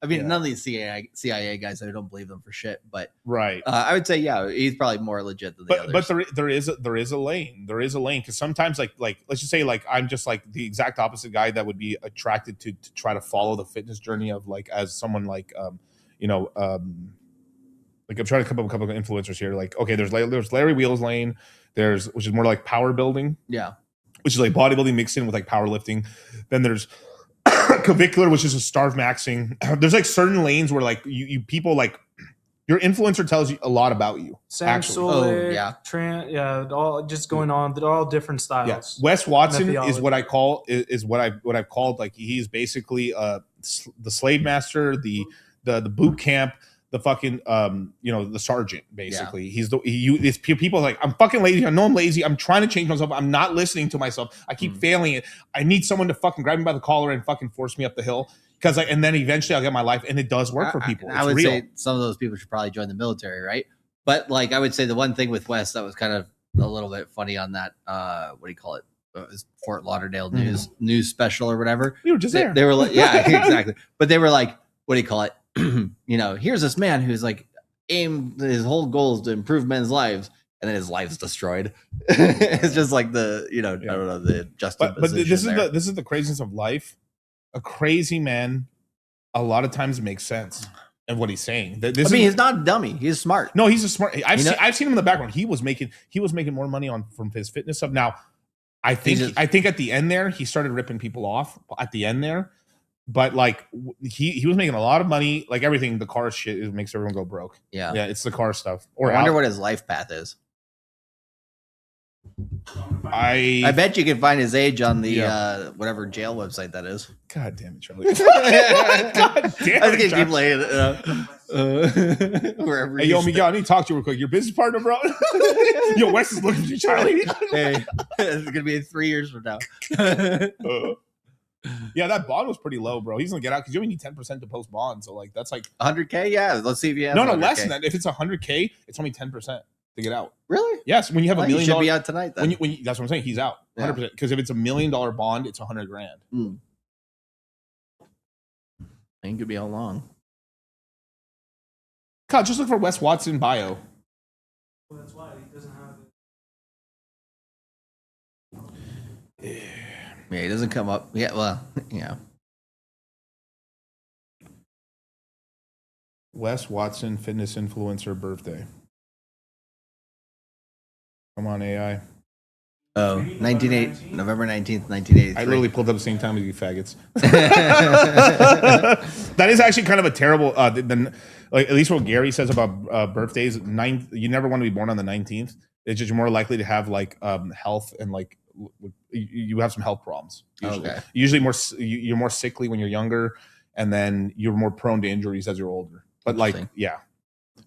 Speaker 4: I mean, none of these CIA guys, I don't believe them for shit. But
Speaker 18: right,
Speaker 4: I would say he's probably more legit than the others.
Speaker 18: But there is a lane. There is a lane because sometimes like let's just say like I'm just like the exact opposite guy that would be attracted to try to follow the fitness journey of like as someone like like I'm trying to come up with a couple of influencers here. Like okay, there's Larry Wheels lane. Which is more like power building.
Speaker 4: Yeah,
Speaker 18: which is like bodybuilding mixed in with like powerlifting. Then there's clavicular, which is a starve maxing. There's like certain lanes where like you people like your influencer tells you a lot about you.
Speaker 20: Actually, all just going on. They're all different styles.
Speaker 18: Yeah. Wes Watson is what I call what I've called like he's basically the slave master, the boot camp, the fucking the sergeant basically. Yeah. It's people like I'm fucking lazy. I know I'm lazy. I'm trying to change myself. I'm not listening to myself. I keep failing it. I need someone to fucking grab me by the collar and fucking force me up the hill and then eventually I'll get my life, and it does work for people.
Speaker 4: I would say some of those people should probably join the military, right? But like I would say the one thing with Wes that was kind of a little bit funny on that what do you call it? Fort Lauderdale news special or whatever.
Speaker 18: We were just there.
Speaker 4: They were like, yeah, exactly. But they were like, what do you call it? Here's this man who's like his whole goal is to improve men's lives, and then his life's destroyed. It's just like I don't know, the juxtaposition.
Speaker 18: But this is the craziness of life. A crazy man a lot of times makes sense of what he's saying.
Speaker 4: He's not a dummy. He's smart.
Speaker 18: No, he's a smart. I've seen him in the background. He was making more money from his fitness stuff. Now, I think at the end there, he started ripping people off at the end there. But like he was making a lot of money, like everything. The car shit makes everyone go broke. Yeah, it's the car stuff.
Speaker 4: I wonder what his life path is. I bet you can find his age on the whatever jail website that is.
Speaker 18: God damn it, Charlie! God damn it!
Speaker 4: I think keep laying wherever.
Speaker 18: Hey, yo, Miguel, I need to talk to you real quick. Your business partner, bro. Yo, Wes is looking for you, Charlie.
Speaker 4: Hey, it's gonna be 3 years from now.
Speaker 18: Yeah, that bond was pretty low, bro. He's gonna get out because you only need 10% to post bond. So like that's like
Speaker 4: 100K. Yeah, let's see if he has.
Speaker 18: No, less than that. If it's 100K, it's only 10% to get out.
Speaker 4: Really?
Speaker 18: Yes. When you have $1 million,
Speaker 4: he should be out tonight. Then.
Speaker 18: When that's what I'm saying. He's out 100%. Because if it's $1 million bond, it's $100,000.
Speaker 4: Ain't gonna be how long.
Speaker 18: Kyle, just look for Wes Watson bio.
Speaker 20: Well, that's why he doesn't have it.
Speaker 4: Yeah, he doesn't come up. Yeah, well, yeah.
Speaker 18: Wes Watson, fitness influencer birthday. Come on, AI.
Speaker 4: Oh, November 19th, 1983.
Speaker 18: I literally pulled up at the same time as you faggots. That is actually kind of a terrible, like at least what Gary says about birthdays, you never want to be born on the 19th. It's just more likely to have like health and like you have some health problems. Usually.
Speaker 4: Okay.
Speaker 18: Usually you're more sickly when you're younger, and then you're more prone to injuries as you're older. But like, yeah.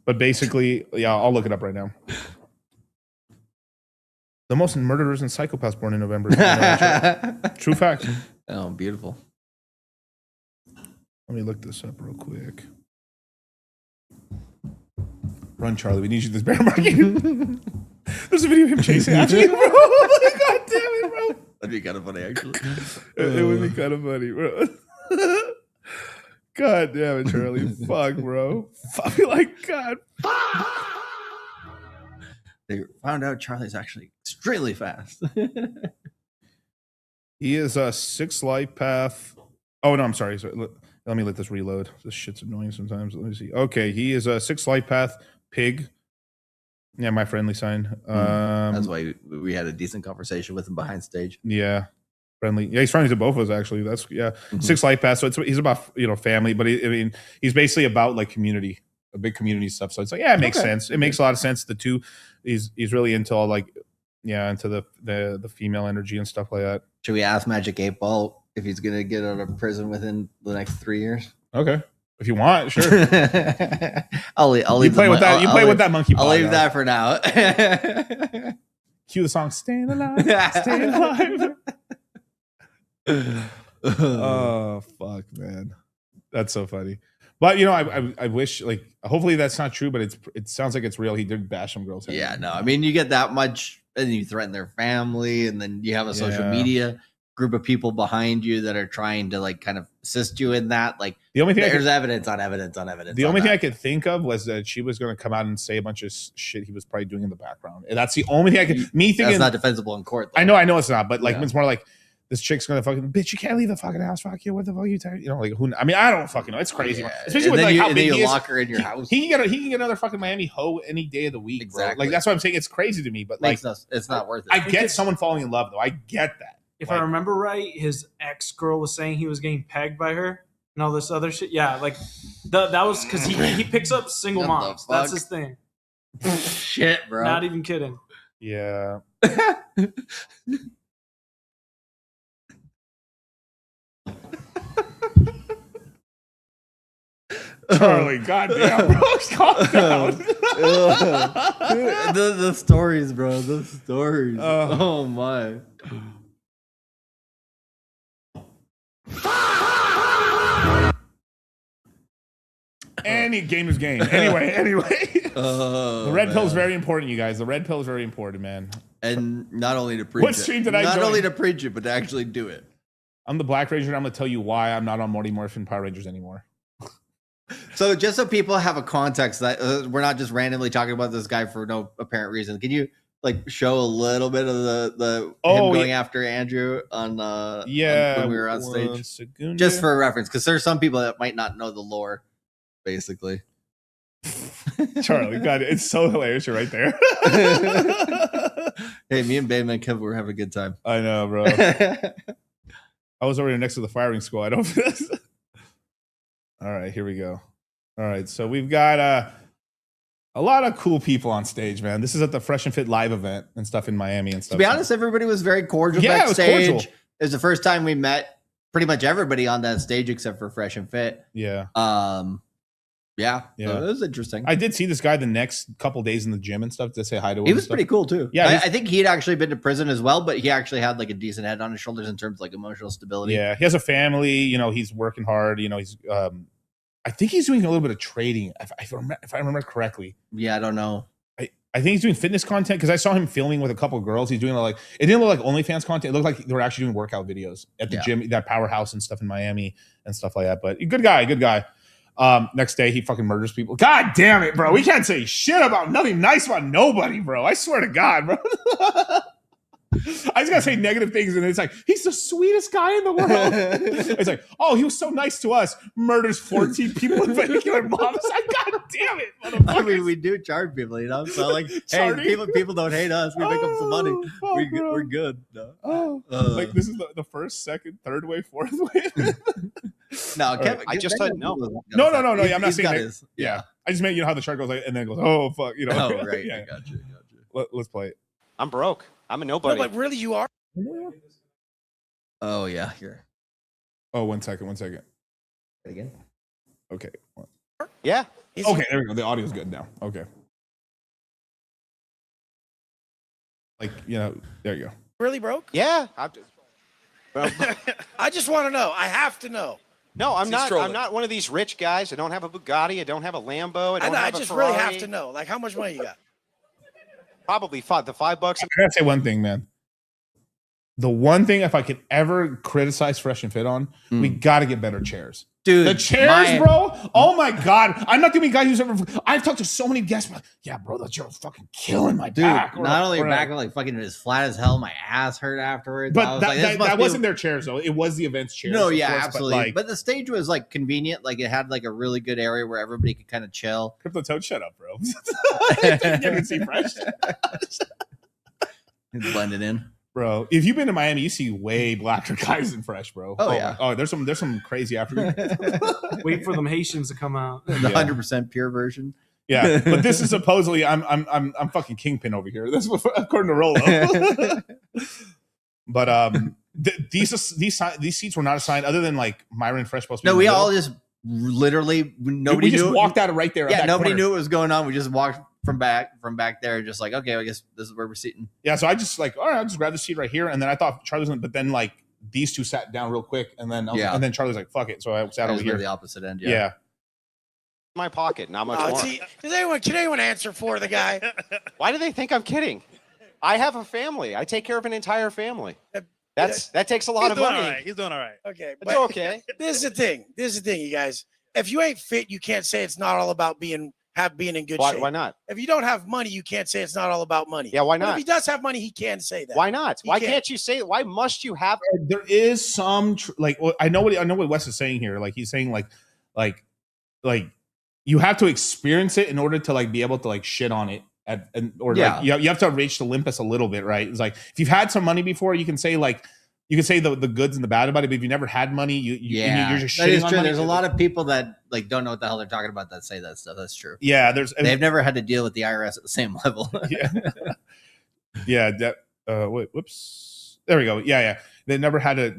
Speaker 18: But basically, yeah, I'll look it up right now. The most murderers and psychopaths born in November. True fact.
Speaker 4: Oh, beautiful.
Speaker 18: Let me look this up real quick. Run, Charlie. We need you this bear market. There's a video of him chasing after you, bro. God damn it, bro.
Speaker 4: That'd be kind of funny, actually.
Speaker 18: It would be kind of funny, bro. God damn it, Charlie. Fuck, bro. Fuck, like, God.
Speaker 4: They found out Charlie's actually extremely fast.
Speaker 18: He is a 6 life path. Oh, no, I'm sorry. Let me let this reload. This shit's annoying sometimes. Let me see. Okay, he is a 6 life path pig. Yeah, my friendly sign.
Speaker 4: That's why we had a decent conversation with him behind stage.
Speaker 18: Yeah, friendly. Yeah, he's friendly to both of us actually. That's 6 life paths. So he's about family, but he's basically about like community, a big community stuff. So it's like it makes sense. It makes a lot of sense. The two, he's really into all into the female energy and stuff like that.
Speaker 4: Should we ask Magic 8 Ball if he's gonna get out of prison within the next 3 years?
Speaker 18: Okay. If you want, sure.
Speaker 4: I'll leave.
Speaker 18: Play with that. You play with that monkey.
Speaker 4: I'll leave that for now.
Speaker 18: Cue the song "Staying Alive." Staying alive. Oh fuck, man, that's so funny. But I wish hopefully that's not true, but it sounds like it's real. He did bash some girls.
Speaker 4: Yeah, no, I mean you get that much, and you threaten their family, and then you have a social media group of people behind you that are trying to kind of assist you in that. Like
Speaker 18: the only thing
Speaker 4: there's evidence on evidence on evidence.
Speaker 18: The only thing I could think of was that she was going to come out and say a bunch of shit he was probably doing in the background, and that's the only thing I could. Me thinking
Speaker 4: that's not defensible in court. Though.
Speaker 18: I know it's not, but it's more like this chick's gonna fucking bitch. You can't leave the fucking house. Fuck you. What the fuck are you telling? Who? I mean, I don't fucking know. It's crazy, especially
Speaker 4: and
Speaker 18: with how big he is.
Speaker 4: Lock her in your house.
Speaker 18: He can get another fucking Miami hoe any day of the week. Exactly. Bro. Like that's what I'm saying. It's crazy to me, but
Speaker 4: it's not worth it.
Speaker 18: I get someone falling in love though. I get that.
Speaker 20: If I remember right, his ex-girl was saying he was getting pegged by her and all this other shit. Yeah, that was because he picks up single moms. That's his thing.
Speaker 4: Shit, bro.
Speaker 20: Not even kidding.
Speaker 18: Yeah. Charlie, goddamn, bro, calm down.
Speaker 4: the stories, bro. The stories. Oh my.
Speaker 18: Any game is game. Anyway. The red pill is very important, you guys. The red pill is very important, man.
Speaker 4: And not only to preach
Speaker 18: what stream did I
Speaker 4: not
Speaker 18: join?
Speaker 4: only to preach it, but to actually do it.
Speaker 18: I'm the Black Ranger, and I'm going to tell you why I'm not on Morty Morphin Power Rangers anymore.
Speaker 4: So just so people have a context that we're not just randomly talking about this guy for no apparent reason. Can you show a little bit of the him going after Andrew on when we were on stage? Just for reference, because there's some people that might not know the lore, basically.
Speaker 18: Charlie, God, it's so hilarious. You're right there.
Speaker 4: Hey, me and Bateman and Kevin were having a good time.
Speaker 18: I know, bro. I was over here next to the firing squad. All right, here we go. All right, so we've got a lot of cool people on stage, man. This is at the Fresh and Fit live event and stuff in Miami and stuff.
Speaker 4: To be honest, everybody was very cordial backstage. It was cordial. It was the first time we met pretty much everybody on that stage except for Fresh and Fit.
Speaker 18: Yeah.
Speaker 4: Yeah. So it was interesting.
Speaker 18: I did see this guy the next couple days in the gym and stuff to say hi to him.
Speaker 4: He was pretty cool too.
Speaker 18: Yeah,
Speaker 4: I think he had actually been to prison as well, but he actually had a decent head on his shoulders in terms of emotional stability.
Speaker 18: Yeah, he has a family. He's working hard. He's I think he's doing a little bit of trading, if I remember correctly.
Speaker 4: Yeah, I don't know.
Speaker 18: I think he's doing fitness content because I saw him filming with a couple of girls. He's doing it didn't look like OnlyFans content. It looked like they were actually doing workout videos at the gym, that powerhouse and stuff in Miami and stuff like that. But good guy. Next day he fucking murders people. God damn it, bro. We can't say shit about nothing nice about nobody, bro. I swear to God, bro. I just gotta say negative things, and it's like he's the sweetest guy in the world. It's like, oh, he was so nice to us. Murders 14 people in particular moms. God damn it, motherfucker.
Speaker 4: I mean, we do charge people, So hey, people don't hate us. We make them some money. We're good. No.
Speaker 18: This is the first, second, third wave, fourth wave.
Speaker 4: No, Kevin,
Speaker 2: I just said no.
Speaker 18: No. Yeah, I'm not saying that. Yeah, I just meant how the chart goes and then it goes, oh fuck,
Speaker 4: Oh right, I got you.
Speaker 18: Let's play it.
Speaker 2: I'm broke. I'm a nobody.
Speaker 7: No, but really, you are.
Speaker 4: Oh yeah, here.
Speaker 18: Oh, 1 second.
Speaker 4: Again.
Speaker 18: Okay.
Speaker 2: Yeah.
Speaker 18: Okay, there we go. The audio's good now. Okay. There you go.
Speaker 7: Really broke?
Speaker 2: Yeah.
Speaker 7: I just want to know. I have to know.
Speaker 2: No, I'm
Speaker 7: See,
Speaker 2: not.
Speaker 7: stroller.
Speaker 2: I'm not one of these rich guys. I don't have a Bugatti. I don't have a Lambo. I don't
Speaker 7: I
Speaker 2: have a
Speaker 7: just
Speaker 2: Ferrari.
Speaker 7: really have to know, like, how much money you got?
Speaker 2: Probably $5.
Speaker 18: I gotta say one thing, man. The one thing, if I could ever criticize Fresh and Fit on, we got to get better chairs.
Speaker 4: Dude,
Speaker 18: the chairs, bro. Oh my God. I'm not the only guy who's ever. I've talked to so many guests. Like, yeah, bro, that chair was fucking killing my
Speaker 4: Dude,
Speaker 18: back.
Speaker 4: not only your back, but like fucking as flat as hell. My ass hurt afterwards. I
Speaker 18: But
Speaker 4: was like, this must
Speaker 18: that
Speaker 4: be-
Speaker 18: wasn't their chairs, though. It was the event's chairs.
Speaker 4: No,
Speaker 18: of
Speaker 4: yeah,
Speaker 18: course,
Speaker 4: absolutely.
Speaker 18: But
Speaker 4: the stage was like convenient. Like it had like a really good area where everybody could kind of chill.
Speaker 18: Crypto Toad, shut up, bro. You can see Fresh.
Speaker 4: It's blended in.
Speaker 18: Bro, if you've been to Miami, you see way blacker guys than Fresh, bro.
Speaker 4: Oh, yeah.
Speaker 18: Oh, there's some crazy African.
Speaker 20: Wait for them Haitians to come out.
Speaker 4: The 100% pure version.
Speaker 18: Yeah, but this is supposedly I'm fucking kingpin over here. That's what, according to Rolo. But these seats were not assigned other than like Myron and Fresh supposed to be
Speaker 4: No,
Speaker 18: in
Speaker 4: we
Speaker 18: the
Speaker 4: all
Speaker 18: middle.
Speaker 4: just literally nobody
Speaker 18: we just
Speaker 4: knew.
Speaker 18: walked out of right there.
Speaker 4: Yeah,
Speaker 18: that
Speaker 4: nobody
Speaker 18: corner.
Speaker 4: knew what was going on. We just walked from back there, just like, okay, I guess this is where we're sitting.
Speaker 18: Yeah, so I just like, all right, I'll just grab the seat right here, and then I thought Charlie was gonna, but then like these two sat down real quick, and then and then Charlie's like, fuck it, so I sat
Speaker 4: I
Speaker 18: over
Speaker 4: just
Speaker 18: here.
Speaker 4: went the opposite end.
Speaker 18: Yeah.
Speaker 2: My pocket, not much more.
Speaker 7: See, can anyone answer for the guy?
Speaker 2: Why do they think I'm kidding? I have a family. I take care of an entire family. That takes a lot of money.
Speaker 7: He's doing all right. Okay,
Speaker 2: It's okay.
Speaker 7: This is the thing. You guys. If you ain't fit, you can't say it's not all about being in good shape.
Speaker 2: Why not?
Speaker 7: If you don't have money, you can't say it's not all about money.
Speaker 2: Yeah, why
Speaker 7: But
Speaker 2: not?
Speaker 7: if he does have money, he can say that.
Speaker 2: Why not?
Speaker 7: He
Speaker 2: Why
Speaker 7: can.
Speaker 2: can't you say it? Why must you have?
Speaker 18: There is some I know what Wes is saying here. Like he's saying like you have to experience it in order to like be able to like shit on it like you have to reach the Olympus a little bit, right? It's like if you've had some money before, you can say like you can say the goods and the bad about it, but if you never had money, you're just
Speaker 4: that
Speaker 18: shitting
Speaker 4: is
Speaker 18: on
Speaker 4: true.
Speaker 18: money.
Speaker 4: There's a lot of people that like don't know what the hell they're talking about that say that stuff. That's true.
Speaker 18: Yeah,
Speaker 4: they've never had to deal with the IRS at the same level.
Speaker 18: Yeah. Whoops. There we go. Yeah. They never had to,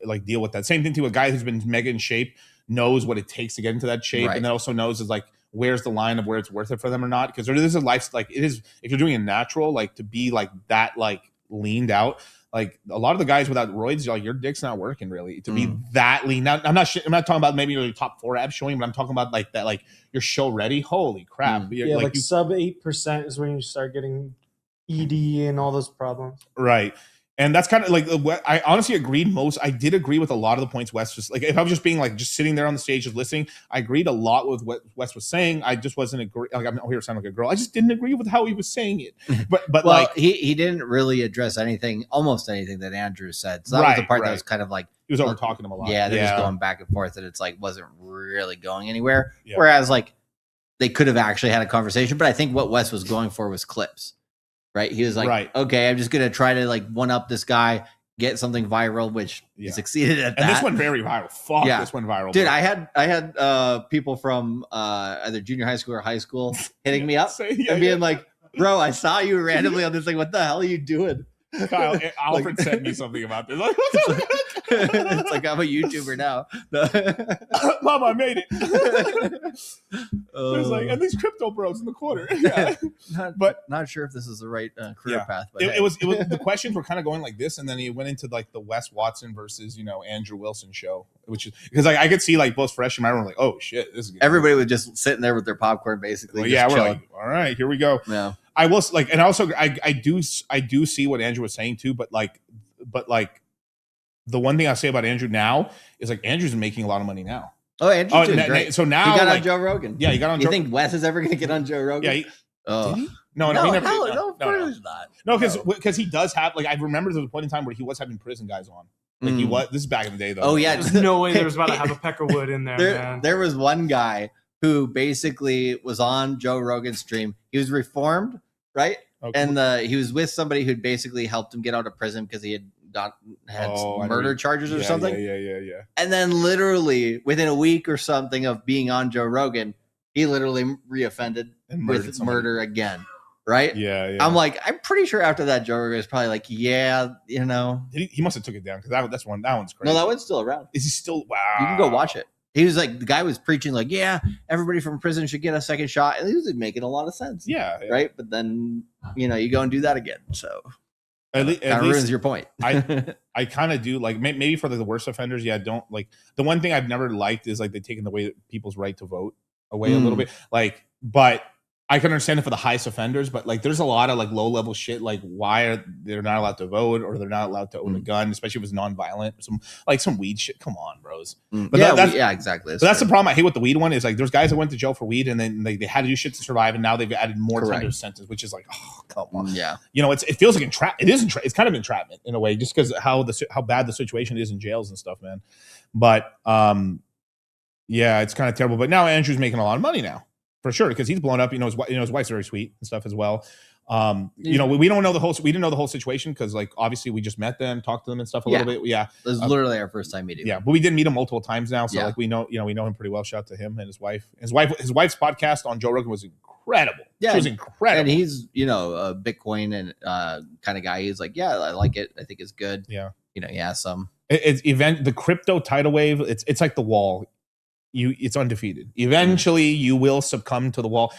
Speaker 18: like deal with that. Same thing to a guy who's been mega in shape, knows what it takes to get into that shape, and then also knows is like where's the line of where it's worth it for them or not. Because there is a life like it is if you're doing a natural, like to be like that, like leaned out. Like a lot of the guys without roids, like your dick's not working really to be that lean. Now, I'm not talking about maybe your top 4 abs showing, but I'm talking about like that, like you're show ready. Holy crap!
Speaker 20: Yeah, like sub 8% is when you start getting ED and all those problems.
Speaker 18: Right. And that's kind of like I honestly agreed I did agree with a lot of the points Wes was like. If I was just being like just sitting there on the stage just listening, I agreed a lot with what Wes was saying. I just wasn't like I'm here to sound like a girl. I just didn't agree with how he was saying it. But
Speaker 4: well,
Speaker 18: like
Speaker 4: he didn't really address almost anything that Andrew said. So that was the part that was kind of like
Speaker 18: he was over talking him a lot.
Speaker 4: Yeah, they're just going back and forth, and it's like wasn't really going anywhere.
Speaker 18: Yeah.
Speaker 4: Whereas like they could have actually had a conversation. But I think what Wes was going for was clips. Right? He was like, okay, I'm just gonna try to like one up this guy. Get something viral, which he succeeded at.
Speaker 18: And this went very viral. Fuck, this went viral,
Speaker 4: dude.
Speaker 18: bro.
Speaker 4: I had people from either junior high school or high school hitting me up and being like, "Bro, I saw you randomly on this thing. What the hell are you doing?"
Speaker 18: Kyle, Alfred sent me something about this. Like,
Speaker 4: it's like I'm a YouTuber now.
Speaker 18: Mom, I made it. There's like, and these crypto bros in the corner. Yeah.
Speaker 4: Not sure if this is the right career path. But
Speaker 18: it was the questions were kind of going like this, and then he went into like the Wes Watson versus Andrew Wilson show, which is because like I could see like both Fresh and Myron were like, oh shit, this is good.
Speaker 4: Everybody was just sitting there with their popcorn, basically.
Speaker 18: Well,
Speaker 4: just
Speaker 18: yeah, we're
Speaker 4: chilling.
Speaker 18: like, all right, here we go.
Speaker 4: Yeah.
Speaker 18: I will like, and also I do see what Andrew was saying too, but like the one thing I say about Andrew now is like Andrew's making a lot of money now.
Speaker 4: Oh, Andrew's doing great.
Speaker 18: So now
Speaker 4: he got
Speaker 18: like,
Speaker 4: on Joe Rogan.
Speaker 18: Yeah, he got on.
Speaker 4: You think Wes is ever going to get on Joe Rogan?
Speaker 18: Yeah.
Speaker 4: Did he?
Speaker 18: No, he never.
Speaker 4: Of course not.
Speaker 18: No, because he does have like I remember there was a point in time where he was having prison guys on. Like he was. This is back in the day though.
Speaker 4: Oh yeah,
Speaker 20: There's no way there was about to have a Peckerwood in there. Man.
Speaker 4: There was one guy who basically was on Joe Rogan's stream. He was reformed, right? Okay. And he was with somebody who basically helped him get out of prison because he had murder charges or something.
Speaker 18: Yeah.
Speaker 4: And then literally within a week or something of being on Joe Rogan, he literally reoffended with murder again. Right?
Speaker 18: Yeah.
Speaker 4: I'm like, I'm pretty sure after that, Joe Rogan is probably like, yeah,
Speaker 18: He must have took it down because that one's crazy.
Speaker 4: No, that one's still around.
Speaker 18: Is he still? Wow.
Speaker 4: You can go watch it. He was like, the guy was preaching like, yeah, everybody from prison should get a second shot. And he was making a lot of sense.
Speaker 18: Yeah.
Speaker 4: Right. But then, you go and do that again. So
Speaker 18: At
Speaker 4: Kind of
Speaker 18: least
Speaker 4: ruins your point.
Speaker 18: I kind of do like maybe for the worst offenders. Yeah, don't like the one thing I've never liked is like they've taken away people's right to vote away a little bit. Like, but I can understand it for the highest offenders, but like there's a lot of like low level shit, like why are they're not allowed to vote or they're not allowed to own a gun, especially if it's nonviolent. Some weed shit. Come on, bros. But
Speaker 4: Yeah, exactly.
Speaker 18: That's the problem I hate with the weed one is like there's guys that went to jail for weed and then they had to do shit to survive, and now they've added more tender sentence, which is like, oh come on.
Speaker 4: Yeah,
Speaker 18: it feels like it is it's kind of entrapment in a way, just because how bad the situation is in jails and stuff, man. But yeah, it's kind of terrible. But now Andrew's making a lot of money now. For sure, because he's blown up. His wife's very sweet and stuff as well. We don't know we didn't know the whole situation because like obviously we just met them, talked to them and stuff a little bit. Yeah,
Speaker 4: it was literally our first time meeting.
Speaker 18: Yeah, but we did meet him multiple times now, so like we know him pretty well. Shout out to him and his wife. His wife's podcast on Joe Rogan was incredible.
Speaker 4: Yeah,
Speaker 18: it was incredible.
Speaker 4: And he's a Bitcoin and kind of guy. He's like, yeah, I like it. I think it's good.
Speaker 18: Yeah,
Speaker 4: he has some.
Speaker 18: The crypto tidal wave. It's like the wall. It's undefeated. Eventually you will succumb to the wall,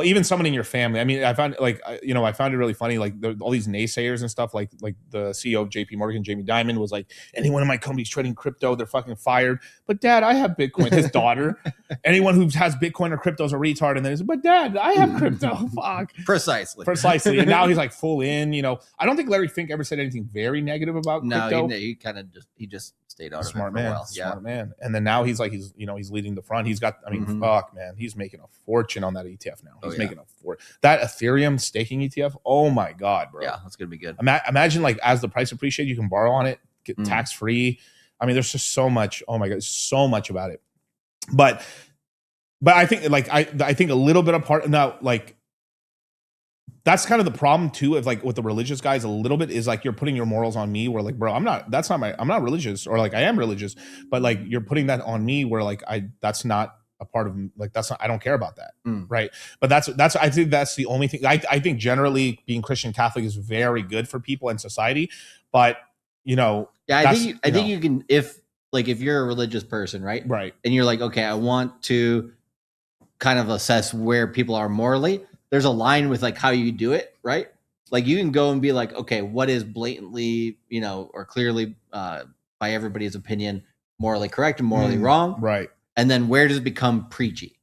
Speaker 18: even someone in your family. I mean, I found it really funny. Like all these naysayers and stuff, like the CEO of JP Morgan, Jamie Dimon, was like, anyone in my company's trading crypto, they're fucking fired. But Dad, I have Bitcoin. His daughter, anyone who has Bitcoin or crypto is a retard. And then he's like, but Dad, I have crypto. Fuck. Precisely. And now he's like full in, I don't think Larry Fink ever said anything very negative about crypto.
Speaker 4: No, he kind of just stayed out
Speaker 18: smart
Speaker 4: of it for
Speaker 18: man,
Speaker 4: a while.
Speaker 18: Smart man. And then now he's leading the front. He's got, fuck, man, he's making a fortune on that ETF now. He's making a fortune. That Ethereum staking ETF. Oh my God, bro.
Speaker 4: Yeah, that's gonna be good.
Speaker 18: Imagine like as the price appreciates, you can borrow on it, get tax free. I mean, there's just so much. Oh my God, so much about it. But I think I think a little bit apart now, like. That's kind of the problem too, of like with the religious guys a little bit is like you're putting your morals on me where like, bro, I'm not religious, or like I am religious, but like you're putting that on me where like that's not a part of like, I don't care about that. Right. But I think that's the only thing I think generally being Christian Catholic is very good for people in society. But
Speaker 4: I think you can, if you're a religious person, right? And you're like, okay, I want to kind of assess where people are morally. There's a line with like how you do it, right? Like you can go and be like, okay, what is blatantly, or clearly by everybody's opinion, morally correct and morally wrong,
Speaker 18: right?
Speaker 4: And then where does it become preachy,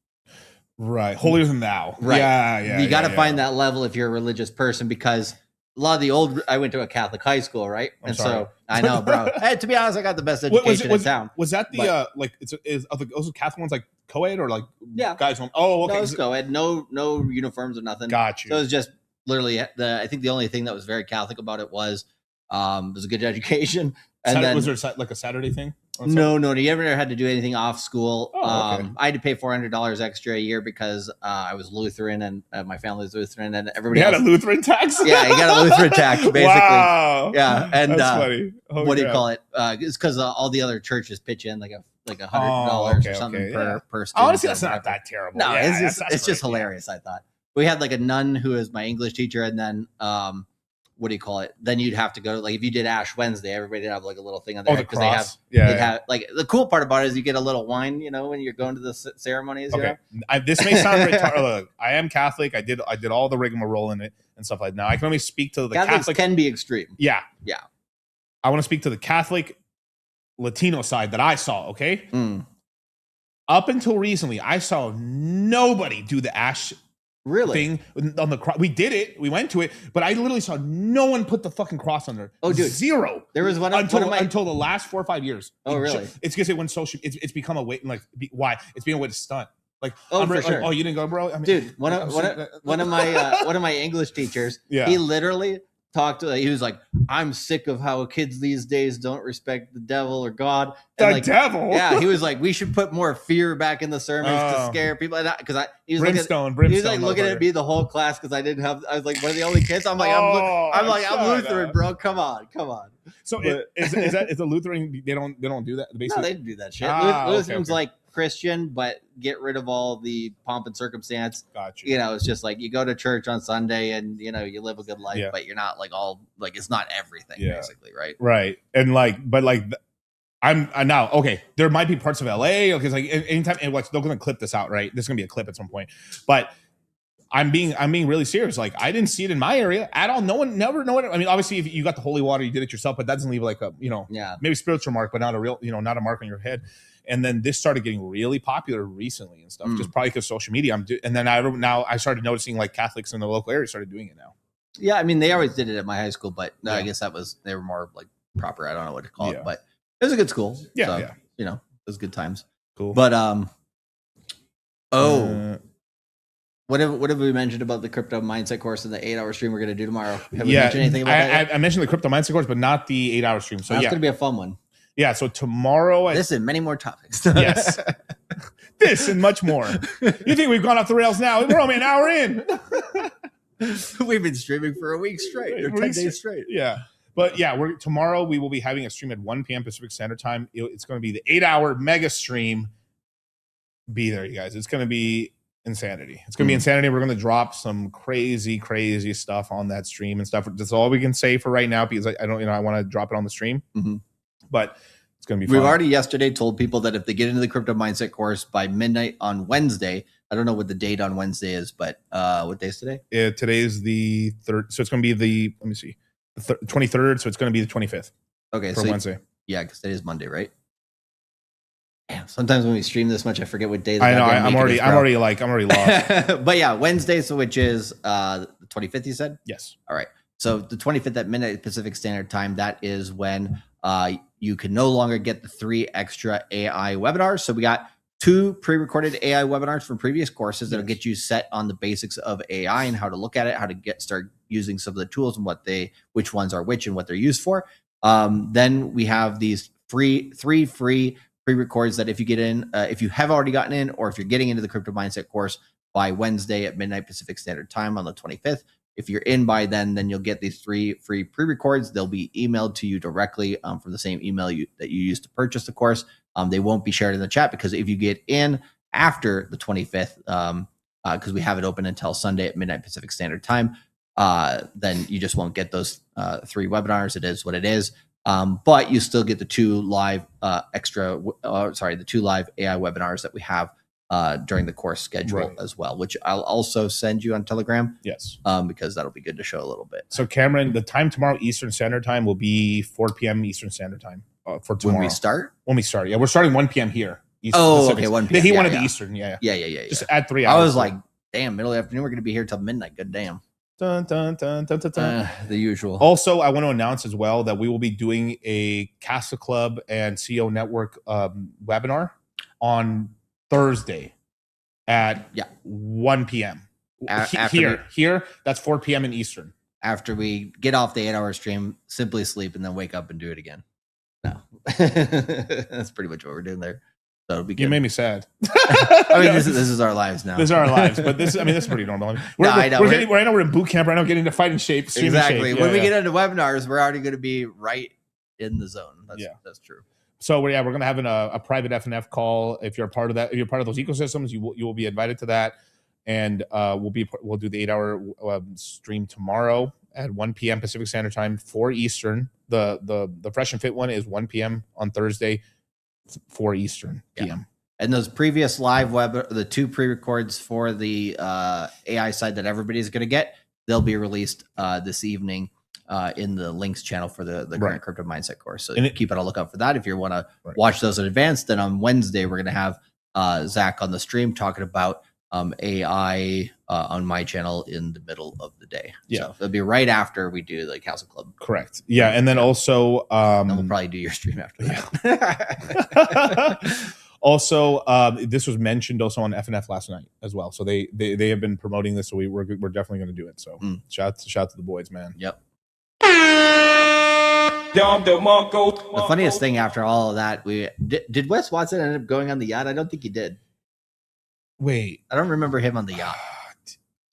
Speaker 18: right? Holier than thou,
Speaker 4: right?
Speaker 18: Yeah.
Speaker 4: You got to find that level if you're a religious person, because a lot of I went to a Catholic high school, right? So I know, bro. Hey, to be honest, I got the best education in town.
Speaker 18: Was that the are the Catholic ones like co-ed or like guys home? Oh, okay.
Speaker 4: No, it was co-ed. No uniforms or nothing.
Speaker 18: Got you.
Speaker 4: So it was just literally I think the only thing that was very Catholic about it was a good education. And then
Speaker 18: was there like a Saturday thing?
Speaker 4: No, you never had to do anything off school.
Speaker 18: Oh, okay.
Speaker 4: I had to pay $400 extra a year because I was Lutheran and my family was Lutheran, and everybody
Speaker 18: had a Lutheran tax.
Speaker 4: Yeah, you got a Lutheran tax basically.
Speaker 18: Wow.
Speaker 4: Yeah, and
Speaker 18: that's funny.
Speaker 4: What do you call it? It's because all the other churches pitch in like $100 or something per student.
Speaker 18: Honestly, that's not that terrible.
Speaker 4: No, it's just hilarious. I thought we had like a nun who was my English teacher, and then what do you call it? Then you'd have to go like if you did Ash Wednesday, everybody did have like a little thing on there because they have like the cool part about it is you get a little wine, when you're going to the ceremonies.
Speaker 18: Okay, this may sound retarded. I am Catholic. I did all the rigmarole in it and stuff like that. Now I can only speak to the Catholic.
Speaker 4: Can be extreme.
Speaker 18: Yeah.
Speaker 4: I
Speaker 18: want to speak to the Catholic Latino side that I saw. Okay. Up until recently, I saw nobody do the Ash. Thing on the cross. We did it. We went to it, but I literally saw no one put the fucking cross on there.
Speaker 4: Oh, dude,
Speaker 18: zero.
Speaker 4: There was
Speaker 18: until the last 4 or 5 years.
Speaker 4: Oh, really?
Speaker 18: It's because it went social. It's become a way. Like why? It's being a way to stunt. Like
Speaker 4: for sure.
Speaker 18: Oh, you didn't go, bro. I mean,
Speaker 4: dude, one of my English teachers.
Speaker 18: Yeah.
Speaker 4: He literally he was like, I'm sick of how kids these days don't respect the devil or God. And
Speaker 18: devil?
Speaker 4: Yeah, he was like, we should put more fear back in the sermons to scare people. Because he was
Speaker 18: brimstone,
Speaker 4: looking at me the whole class because I was like one of the only kids. I'm like, I'm Lutheran, bro. Come on.
Speaker 18: So is a Lutheran? They don't do that.
Speaker 4: Basically? No, they didn't do that shit. Lutherans like Christian, but get rid of all the pomp and circumstance.
Speaker 18: Gotcha.
Speaker 4: It's just like you go to church on Sunday and you live a good life, but you're not like all like it's not everything basically, right?
Speaker 18: Right. And I'm now okay. There might be parts of LA because like anytime and they're gonna clip this out, right? There's gonna be a clip at some point, but I'm being really serious. Like I didn't see it in my area at all. No one never know it. I mean, obviously, if you got the holy water, you did it yourself, but that doesn't leave like a maybe spiritual mark, but not a real not a mark on your head. And then this started getting really popular recently and stuff, just probably because social media. And then I started noticing like Catholics in the local area started doing it now.
Speaker 4: Yeah, I mean they always did it at my high school, but no, I guess they were more like proper. I don't know what to call it, but it was a good school.
Speaker 18: Yeah,
Speaker 4: so,
Speaker 18: yeah.
Speaker 4: It was good times.
Speaker 18: Cool.
Speaker 4: But what have we mentioned about the crypto mindset course and the 8-hour stream we're going to do tomorrow? Have we mentioned anything about that?
Speaker 18: I mentioned the crypto mindset course, but not the 8-hour stream. So
Speaker 4: that's going to be a fun one.
Speaker 18: Yeah. So tomorrow,
Speaker 4: this and many more topics.
Speaker 18: Yes, this and much more. You think we've gone off the rails now? We're only an hour in.
Speaker 4: We've been streaming for a week straight, or 10 days straight.
Speaker 18: Yeah. But yeah, tomorrow we will be having a stream at 1 p.m. Pacific Standard Time. It's going to be the 8-hour mega stream. Be there, you guys. It's going to be insanity. It's going to be insanity. We're going to drop some crazy stuff on that stream and stuff. That's all we can say for right now because I don't, I want to drop it on the stream. But it's going to be fun.
Speaker 4: We've already yesterday told people that if they get into the crypto mindset course by midnight on Wednesday, I don't know what the date on Wednesday is, but what day is today?
Speaker 18: Today is the 3rd. So it's going to be let me see, the 23rd. So it's going to be the 25th.
Speaker 4: Okay.
Speaker 18: For Wednesday.
Speaker 4: Yeah, because today is Monday, right? Damn, sometimes when we stream this much, I forget what day.
Speaker 18: I know. I'm already lost.
Speaker 4: But yeah, Wednesday, so which is the 25th. You said?
Speaker 18: Yes.
Speaker 4: All right. So the 25th at midnight Pacific Standard Time. That is when you can no longer get the 3 extra AI webinars. So we got 2 pre-recorded AI webinars from previous courses that'll get you set on the basics of AI and how to look at it, how to start using some of the tools and which ones are which and what they're used for. Then we have these 3 free pre-records that if you get in, if you have already gotten in, or if you're getting into the crypto mindset course by Wednesday at midnight Pacific Standard Time on the 25th, if you're in by then you'll get these 3 free pre-records. They'll be emailed to you directly from the same email that you used to purchase the course. They won't be shared in the chat because if you get in after the 25th, because we have it open until Sunday at midnight Pacific Standard Time, then you just won't get those 3 webinars. It is what it is. But you still get the 2 live the 2 live AI webinars that we have during the course schedule as well, which I'll also send you on Telegram.
Speaker 18: Yes.
Speaker 4: Because that'll be good to show a little bit.
Speaker 18: So Cameron, the time tomorrow Eastern Standard Time will be 4 p.m. Eastern Standard Time for tomorrow.
Speaker 4: When we start?
Speaker 18: When we start. Yeah, we're starting 1 p.m. here.
Speaker 4: Okay, 1 p.m.
Speaker 18: He wanted the Eastern. Yeah. Just add 3 hours.
Speaker 4: I was like, damn, middle of the afternoon, we're going to be here till midnight. Good damn.
Speaker 18: Dun, dun, dun, dun, dun, dun.
Speaker 4: The usual.
Speaker 18: Also, I want to announce as well that we will be doing a Casa Club and CEO Network webinar on Thursday at 1 p.m. Here, that's 4 p.m. in Eastern.
Speaker 4: After we get off the 8-hour stream, simply sleep and then wake up and do it again. No, that's pretty much what we're doing there. So it'll be good.
Speaker 18: You made me sad.
Speaker 4: I mean, this is our lives now.
Speaker 18: This is our lives, but this is pretty normal. I know we're in boot camp right now, getting into fighting shape.
Speaker 4: Exactly.
Speaker 18: Shape.
Speaker 4: When we get into webinars, we're already going to be right in the zone. That's true.
Speaker 18: So we're going to have a private FNF call. If you're part of that, if you're part of those ecosystems, you will be invited to that, and we'll do the 8-hour stream tomorrow at 1 p.m. Pacific Standard Time, 4 Eastern. The Fresh and Fit one is 1 p.m. on Thursday, 4 Eastern p.m.
Speaker 4: Yeah. And those previous live the 2 pre-records for the AI side that everybody's going to get, they'll be released this evening in the links channel for the current crypto mindset course. So keep on a lookout for that. If you want to watch those in advance, then on Wednesday, we're going to have Zach on the stream talking about AI on my channel in the middle of the day.
Speaker 18: Yeah.
Speaker 4: So it'll be right after we do the Council Club.
Speaker 18: Correct. Yeah. And then also,
Speaker 4: and we'll probably do your stream after that.
Speaker 18: Also, this was mentioned also on FNF last night as well. So they have been promoting this. So we're definitely going to do it. So shout to the boys, man.
Speaker 4: Yep. The funniest thing after all of that, did Wes Watson end up going on the yacht? I don't think he did.
Speaker 18: Wait,
Speaker 4: I don't remember him on the yacht.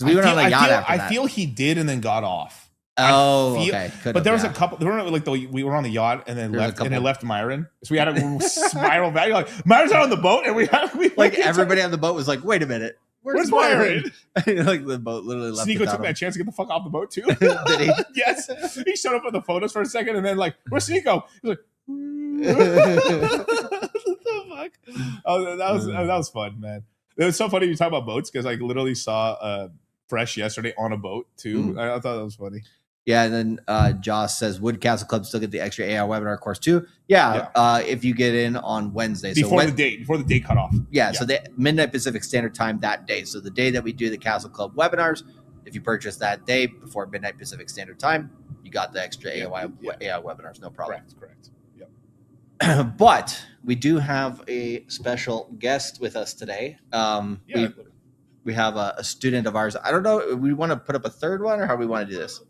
Speaker 4: We went on the yacht after that.
Speaker 18: I feel he did and then got off.
Speaker 4: Okay.
Speaker 18: But there was a couple. There were we were on the yacht and then left Myron. So we had a spiral back. Like Myron's out on the boat, and we
Speaker 4: everybody on the boat was like, "Wait a minute, where's Myron?" Like the boat literally left.
Speaker 18: Sneeko took that chance to get the fuck off the boat too.
Speaker 4: Did he?
Speaker 18: Yes. He showed up on the photos for a second, and then like, "Where's Sneeko?" He's like, "What the fuck?" Oh, that was fun, man. It was so funny you talk about boats because I literally saw fresh yesterday on a boat too. I thought that was funny.
Speaker 4: Yeah, and then Joss says, would Council Club still get the extra AI webinar course too? Yeah, if you get in on Wednesday.
Speaker 18: Before the date cutoff.
Speaker 4: Yeah, so the midnight Pacific Standard Time that day. So the day that we do the Council Club webinars, if you purchase that day before midnight Pacific Standard Time, you got the extra AI webinars, no problem.
Speaker 18: Correct. Yep.
Speaker 4: But we do have a special guest with us today. We have a student of ours. I don't know. We want to put up a third one, or how we want to do this.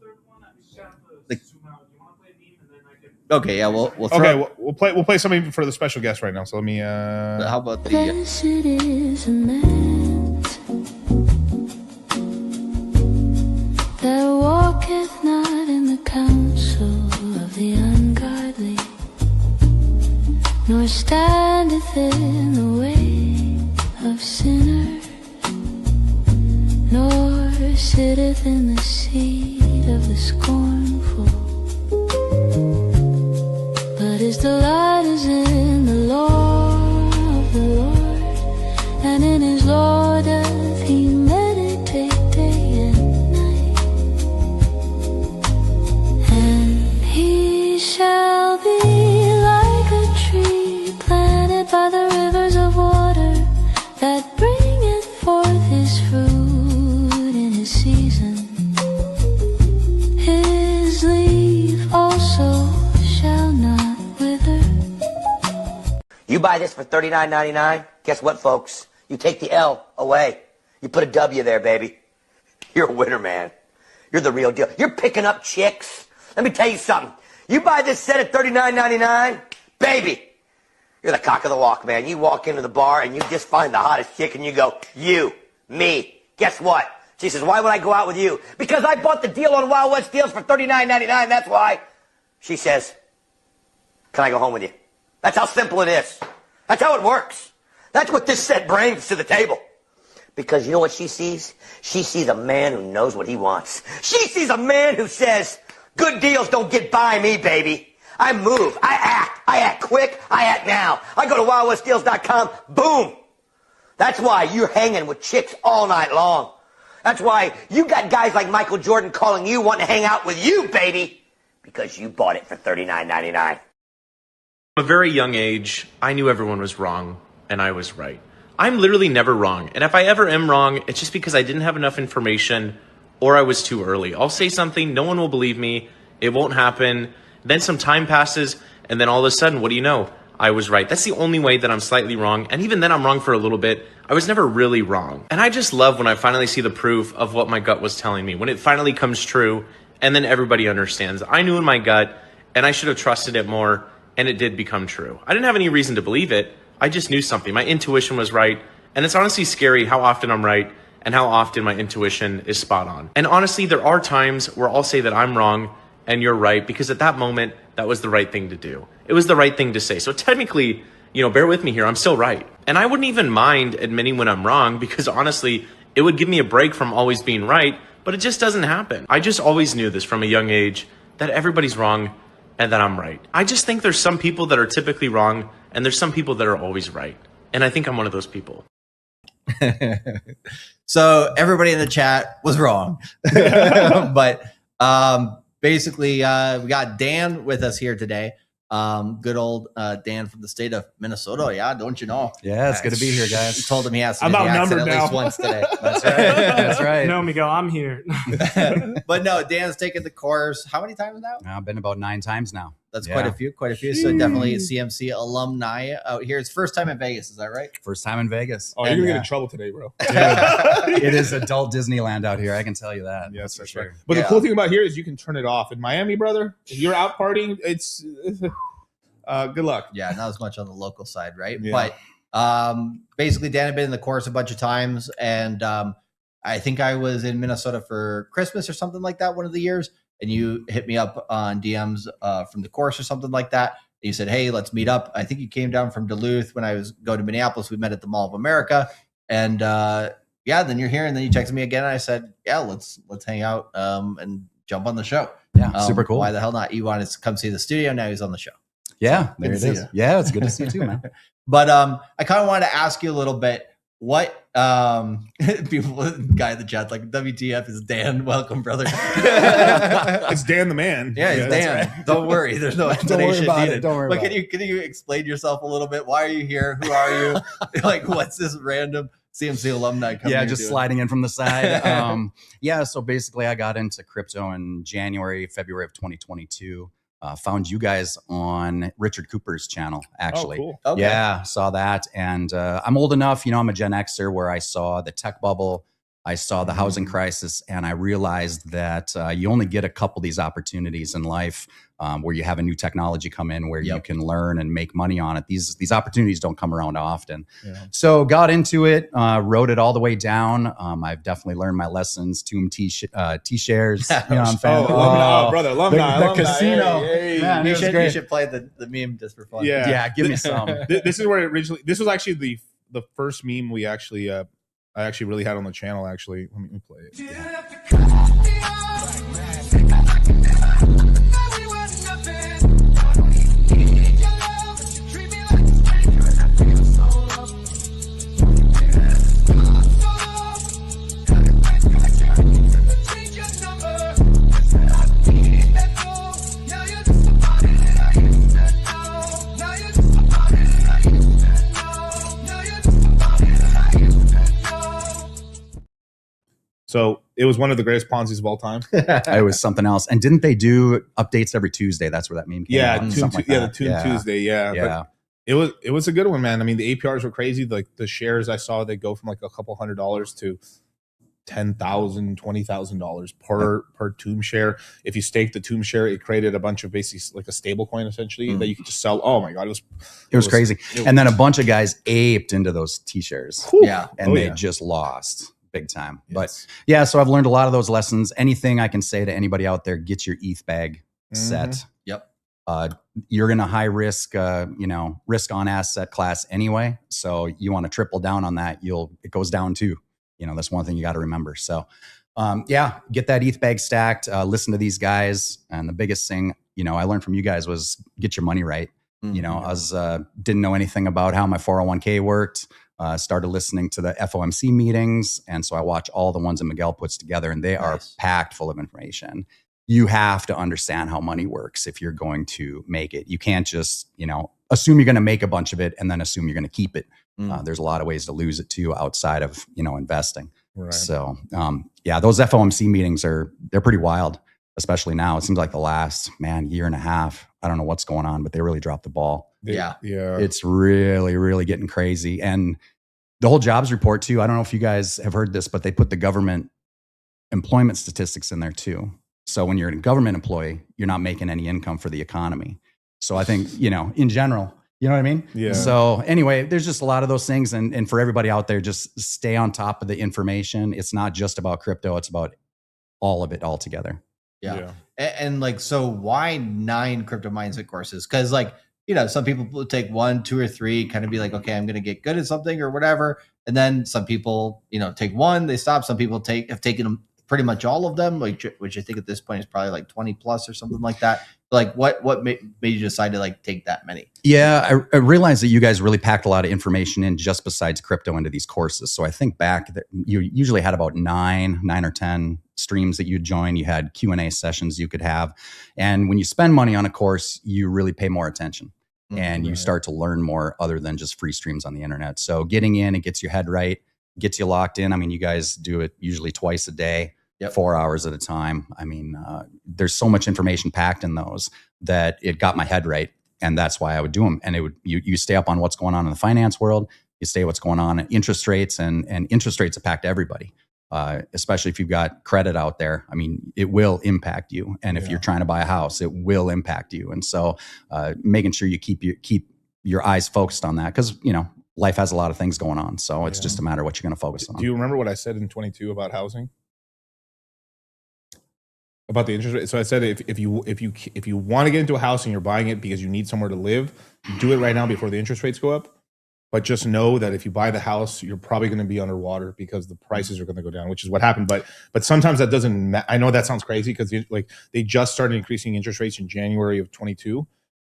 Speaker 4: Okay, yeah, we'll throw
Speaker 18: we'll play something for the special guest right now. So let me.
Speaker 4: How about the?
Speaker 8: That walketh not in the counsel of the ungodly, nor standeth in the way of sinners, nor sitteth in the seat of the scornful. But his delight is in the law of the Lord, and in his law doth he meditate day and night. And he shall be like a tree planted by the rivers of water, that bringeth forth his fruit in his season. His leaf also shall not wither.
Speaker 21: You buy this for $39.99, guess what, folks? You take the L away. You put a W there, baby. You're a winner, man. You're the real deal. You're picking up chicks. Let me tell you something. You buy this set at $39.99, baby, you're the cock of the walk, man. You walk into the bar and you just find the hottest chick and you go, you, me. Guess what? She says, why would I go out with you? Because I bought the deal on Wild West Deals for $39.99, that's why. She says, can I go home with you? That's how simple it is. That's how it works. That's what this set brings to the table. Because you know what she sees? She sees a man who knows what he wants. She sees a man who says, good deals don't get by me, baby. I move, I act quick, I act now. I go to wildwestdeals.com, boom. That's why you're hanging with chicks all night long. That's why you got guys like Michael Jordan calling you, wanting to hang out with you, baby. Because you bought it for $39.99.
Speaker 10: From a very young age, I knew everyone was wrong, and I was right. I'm literally never wrong, and if I ever am wrong, it's just because I didn't have enough information or I was too early. I'll say something, no one will believe me, it won't happen, then some time passes, and then all of a sudden, what do you know? I was right. That's the only way that I'm slightly wrong, and even then I'm wrong for a little bit. I was never really wrong. And I just love when I finally see the proof of what my gut was telling me, when it finally comes true, and then everybody understands. I knew in my gut, and I should have trusted it more, and it did become true. I didn't have any reason to believe it. I just knew something. My intuition was right. And it's honestly scary how often I'm right and how often my intuition is spot on. And honestly, there are times where I'll say that I'm wrong and you're right, because at that moment, that was the right thing to do. It was the right thing to say. So technically, bear with me here, I'm still right. And I wouldn't even mind admitting when I'm wrong, because honestly, it would give me a break from always being right, but it just doesn't happen. I just always knew this from a young age, that everybody's wrong and that I'm right. I just think there's some people that are typically wrong and there's some people that are always right. And I think I'm one of those people.
Speaker 4: So everybody in the chat was wrong. But basically, we got Dan with us here today. Good old Dan from the state of Minnesota. Yeah, don't you know?
Speaker 11: Yeah, it's good to be here, guys.
Speaker 4: You told him he has to
Speaker 18: I'm
Speaker 4: do the
Speaker 18: outnumbered
Speaker 4: accent at
Speaker 18: now.
Speaker 4: least once today.
Speaker 11: That's right. That's right.
Speaker 20: No, Miguel, I'm here.
Speaker 4: But no, Dan's taken the course how many times now?
Speaker 11: I've been about 9 times now.
Speaker 4: That's quite a few. So definitely a CMC alumni out here. It's first time in Vegas, is that right?
Speaker 11: First time in Vegas.
Speaker 18: Oh, you're gonna get in trouble today, bro.
Speaker 11: It is adult Disneyland out here. I can tell you that.
Speaker 18: Yes,
Speaker 11: that's for sure.
Speaker 18: But the cool thing about here is you can turn it off. In Miami, brother, if you're out partying, it's good luck.
Speaker 4: Yeah, not as much on the local side, right?
Speaker 18: Yeah.
Speaker 4: But basically, Dan had been in the course a bunch of times, and I think I was in Minnesota for Christmas or something like that one of the years, and you hit me up on DMs from the course or something like that. And you said, hey, let's meet up. I think you came down from Duluth when I was going to Minneapolis. We met at the Mall of America, and then you're here, and then you texted me again, and I said, yeah, let's hang out and jump on the show.
Speaker 11: Yeah, super cool.
Speaker 4: Why the hell not? You wanted to come see the studio, now he's on the show.
Speaker 11: Yeah, there
Speaker 4: Good
Speaker 11: it
Speaker 4: to
Speaker 11: is.
Speaker 4: see you.
Speaker 11: Yeah, it's good to see you too, man.
Speaker 4: But I kind of wanted to ask you a little bit. What people, guy in the chat like WTF is Dan? Welcome, brother.
Speaker 18: It's Dan the man.
Speaker 4: Yeah, it's Dan. Right. Don't worry, there's no explanation needed.
Speaker 11: Don't worry
Speaker 4: but
Speaker 11: about
Speaker 4: can you explain yourself a little bit? Why are you here? Who are you? Like, what's this random CMC alumni coming?
Speaker 11: Yeah, just sliding in from the side. Yeah, so basically, I got into crypto in February of 2022. Found you guys on Richard Cooper's channel, actually.
Speaker 18: Oh, cool. Okay.
Speaker 11: Yeah, saw that. And I'm old enough, I'm a Gen Xer, where I saw the tech bubble, I saw the housing crisis, and I realized that you only get a couple of these opportunities in life where you have a new technology come in where you can learn and make money on it. These opportunities don't come around often. Yeah. So got into it, wrote it all the way down. I've definitely learned my lessons. Tomb T-shares. I'm fan.
Speaker 18: Brother, alumni.
Speaker 11: The casino.
Speaker 4: Hey, man, you should play the meme just for fun.
Speaker 11: Yeah, give me some.
Speaker 18: This is where this was actually the first meme we actually I actually really had on the channel. Actually, let me play it. So it was one of the greatest Ponzi's of all time.
Speaker 11: It was something else. And didn't they do updates every Tuesday? That's where that meme came out.
Speaker 18: The Tune Tuesday. Yeah. But it was a good one, man. I mean, the APRs were crazy. Like the shares I saw, they go from like a couple $100s to $10,000, $20,000 per Tomb share. If you stake the Tomb share, it created a bunch of basically like a stable coin essentially that you could just sell. Oh my God, it was crazy.
Speaker 11: And then a bunch of guys aped into those T-shares.
Speaker 18: Whew. Yeah.
Speaker 11: And they just lost big time. Yes. But yeah, so I've learned a lot of those lessons. Anything I can say to anybody out there, get your ETH bag set.
Speaker 4: Yep.
Speaker 11: You're in a high risk, risk on asset class anyway. So you want to triple down on that. It goes down too. That's one thing you got to remember. So, get that ETH bag stacked, listen to these guys. And the biggest thing, I learned from you guys was get your money right. I was, didn't know anything about how my 401k worked. Started listening to the FOMC meetings. And so I watch all the ones that Miguel puts together, and they are packed full of information. You have to understand how money works if you're going to make it. You can't just, assume you're going to make a bunch of it and then assume you're going to keep it. There's a lot of ways to lose it too outside of, investing. Right. So, those FOMC meetings they're pretty wild, especially now. It seems like the last, year and a half. I don't know what's going on, but they really dropped the ball.
Speaker 4: Yeah.
Speaker 11: It's really, really getting crazy. And the whole jobs report too. I don't know if you guys have heard this, but they put the government employment statistics in there too. So when you're a government employee, you're not making any income for the economy. So I think, in general, you know what I mean?
Speaker 18: Yeah.
Speaker 11: So anyway, there's just a lot of those things. And for everybody out there, just stay on top of the information. It's not just about crypto. It's about all of it all together.
Speaker 4: Yeah. And like, so why 9 crypto mindset courses? Because some people will take 1, 2, or 3, kind of be like, okay, I'm going to get good at something or whatever. And then some people, take 1, they stop. Some people have taken them pretty much all of them, which I think at this point is probably like 20 plus or something like that. Like what made you decide to take that many?
Speaker 11: Yeah, I realized that you guys really packed a lot of information in just besides crypto into these courses. So I think back that you usually had about 9 or 10 streams that you'd join. You had Q&A sessions you could have. And when you spend money on a course, you really pay more attention. And you start to learn more other than just free streams on the internet. So getting in, it gets your head right, gets you locked in. I mean, you guys do it usually twice a day, 4 hours at a time. I mean, there's so much information packed in those that it got my head right. And that's why I would do them. And you stay up on what's going on in the finance world. You stay what's going on in interest rates, and interest rates impact everybody. Especially if you've got credit out there. I mean, it will impact you. And if you're trying to buy a house, it will impact you. And so making sure you keep your eyes focused on that, because, life has a lot of things going on. So it's just a matter of what you're going to focus on.
Speaker 18: Do you remember what I said in 22 about housing? About the interest rate? So I said, if you want to get into a house and you're buying it because you need somewhere to live, do it right now before the interest rates go up. But just know that if you buy the house, you're probably going to be underwater because the prices are going to go down, which is what happened. But sometimes that doesn't. I know that sounds crazy because they just started increasing interest rates in January of 22,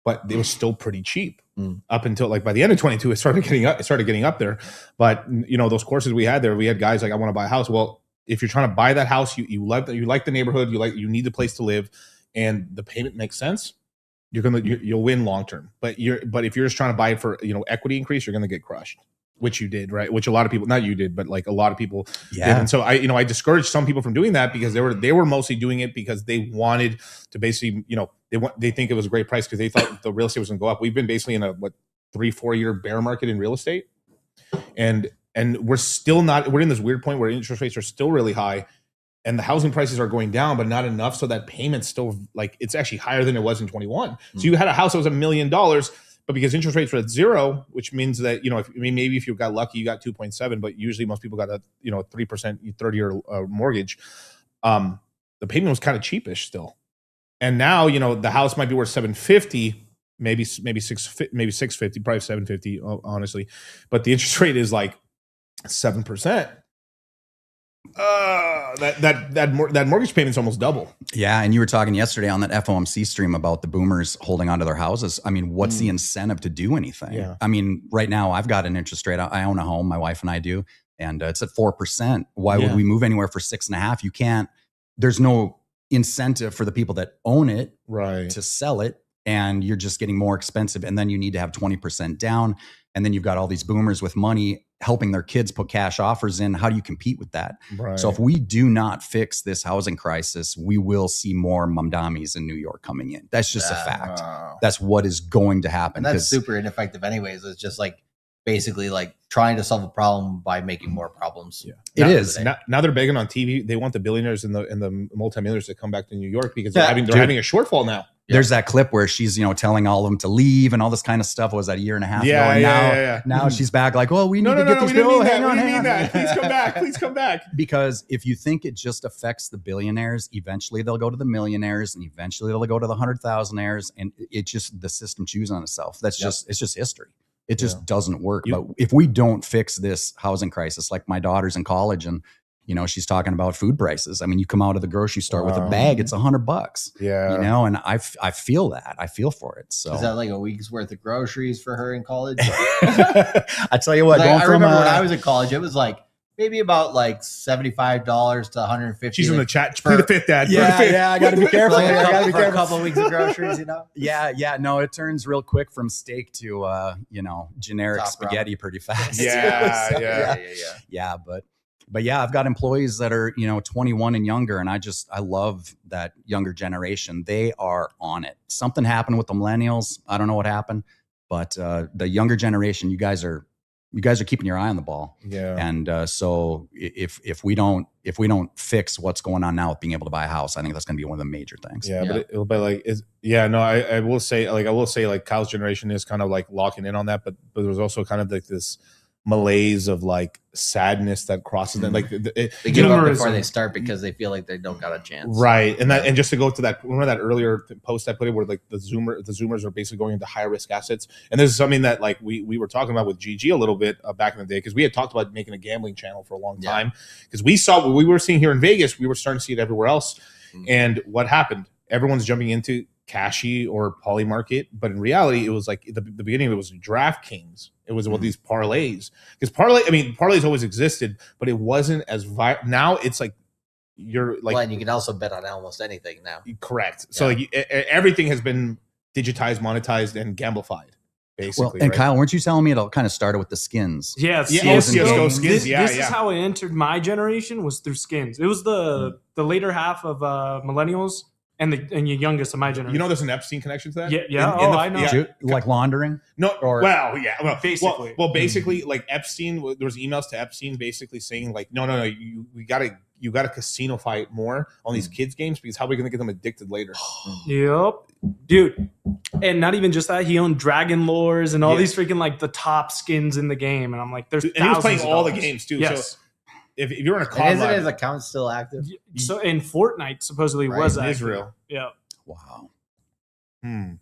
Speaker 18: but it was still pretty cheap up until like by the end of 22. It started getting up there. But you know, those courses we had there, we had guys like, I want to buy a house. Well, if you're trying to buy that house, you like the neighborhood, you need the place to live, and the payment makes sense, you'll win long term. But if you're just trying to buy it for, you know, equity increase, you're gonna get crushed. Which you did, right? Which a lot of people, not you did, but like a lot of people did. And so I discouraged some people from doing that because they were mostly doing it because they wanted to basically, you know, they think it was a great price because they thought the real estate was going to go up. We've been basically in a 3-4 year bear market in real estate, and we're still not. We're in this weird point where interest rates are still really high, and the housing prices are going down, but not enough so that payment's still like it's actually higher than it was in 21. So you had a house that was $1 million. But because interest rates are at 0, which means that, you know, maybe if you got lucky, you got 2.7, but usually most people got a 3% 30-year mortgage. The payment was kind of cheapish still, and now, you know, the house might be worth 750, maybe 650, probably 750, honestly, but the interest rate is like 7%. That mortgage payment's almost double.
Speaker 11: Yeah, and you were talking yesterday on that FOMC stream about the boomers holding onto their houses. I mean, what's the incentive to do anything?
Speaker 18: Yeah.
Speaker 11: I mean, right now I've got an interest rate. I own a home, my wife and I do, and it's at 4%. Why would we move anywhere for 6.5? You can't. There's no incentive for the people that own it to sell it, and you're just getting more expensive. And then you need to have 20% down, and then you've got all these boomers with money helping their kids put cash offers in. How do you compete with that?
Speaker 18: Right.
Speaker 11: So if we do not fix this housing crisis, we will see more mamdamis in New York coming in. That's just a fact. That's what is going to happen.
Speaker 4: And that's super ineffective anyways. It's just like basically like trying to solve a problem by making more problems.
Speaker 11: Yeah.
Speaker 18: Now,
Speaker 11: It is.
Speaker 18: Now they're begging on TV. They want the billionaires and the multimillionaires to come back to New York because they're having a shortfall now.
Speaker 11: There's that clip where she's, telling all of them to leave and all this kind of stuff. Was that a year and a half ago? And now she's back like, oh, we need to get these bills. Hang on.
Speaker 18: Please come back. Please come back.
Speaker 11: Because if you think it just affects the billionaires, eventually they'll go to the millionaires, and eventually they'll go to the 100,000aires, and it just, the system chews on itself. It's just history. It just doesn't work. But if we don't fix this housing crisis, like my daughter's in college and she's talking about food prices. I mean, you come out of the grocery store with a bag, it's $100.
Speaker 18: Yeah.
Speaker 11: And I feel that. I feel for it. So
Speaker 4: is that like a week's worth of groceries for her in college?
Speaker 11: I tell you what,
Speaker 4: I remember when I was in college, it was like maybe about like $75 to $150.
Speaker 18: She's in the chat. Plead the fifth, Dad.
Speaker 11: Yeah, I got to be careful.
Speaker 4: I got to be careful. For a couple of weeks of groceries,
Speaker 11: Yeah. No, it turns real quick from steak to generic
Speaker 4: Top
Speaker 11: spaghetti
Speaker 4: ramen.
Speaker 11: pretty fast.
Speaker 18: Yeah.
Speaker 11: But yeah, I've got employees that are, 21 and younger, and I love that younger generation. They are on it. Something happened with the millennials. I don't know what happened, but the younger generation, you guys are keeping your eye on the ball.
Speaker 18: Yeah.
Speaker 11: And so if we don't fix what's going on now with being able to buy a house, I think that's going to be one of the major things.
Speaker 18: Yeah. But it'll be like, I will say like Kyle's generation is kind of like locking in on that, but there's also kind of like this malaise of like sadness that crosses them. Like
Speaker 4: they give up before they start because they feel like they don't got a chance.
Speaker 18: Right. And just to go to that, remember that earlier post I put in where like the Zoomers are basically going into higher risk assets. And this is something that like we were talking about with GG a little bit back in the day, because we had talked about making a gambling channel for a long time, because we saw what we were seeing here in Vegas, we were starting to see it everywhere else. And what happened? Everyone's jumping into Cashy or Poly Market, but in reality, it was like the beginning. It was DraftKings. It was about these parlays, because parlays always existed, but it wasn't as now. It's like you're like,
Speaker 4: well, and you can also bet on almost anything now.
Speaker 18: Correct. So like everything has been digitized, monetized, and gamblified. Basically,
Speaker 11: well, and Kyle, weren't you telling me it all kind of started with the skins?
Speaker 18: CSGO skins.
Speaker 20: This is how it entered my generation, was through skins. It was the later half of millennials. And your youngest of my generation.
Speaker 18: There's an Epstein connection to that?
Speaker 20: Yeah. I know.
Speaker 11: Yeah. Like laundering?
Speaker 18: No. Basically. Well, basically, like Epstein, there was emails to Epstein basically saying like, no, you gotta casino-fy it more on these kids' games, because how are we gonna get them addicted later?
Speaker 20: Yep. Dude. And not even just that, he owned Dragon Lores and all these freaking like the top skins in the game. And I'm like, there's
Speaker 18: and he was playing all the games too.
Speaker 20: Yes.
Speaker 18: So if you're in a COD,
Speaker 4: isn't his account still active?
Speaker 20: So in Fortnite supposedly was
Speaker 18: in
Speaker 20: active.
Speaker 18: Israel.
Speaker 20: Yeah.
Speaker 11: Wow.
Speaker 4: Yeah,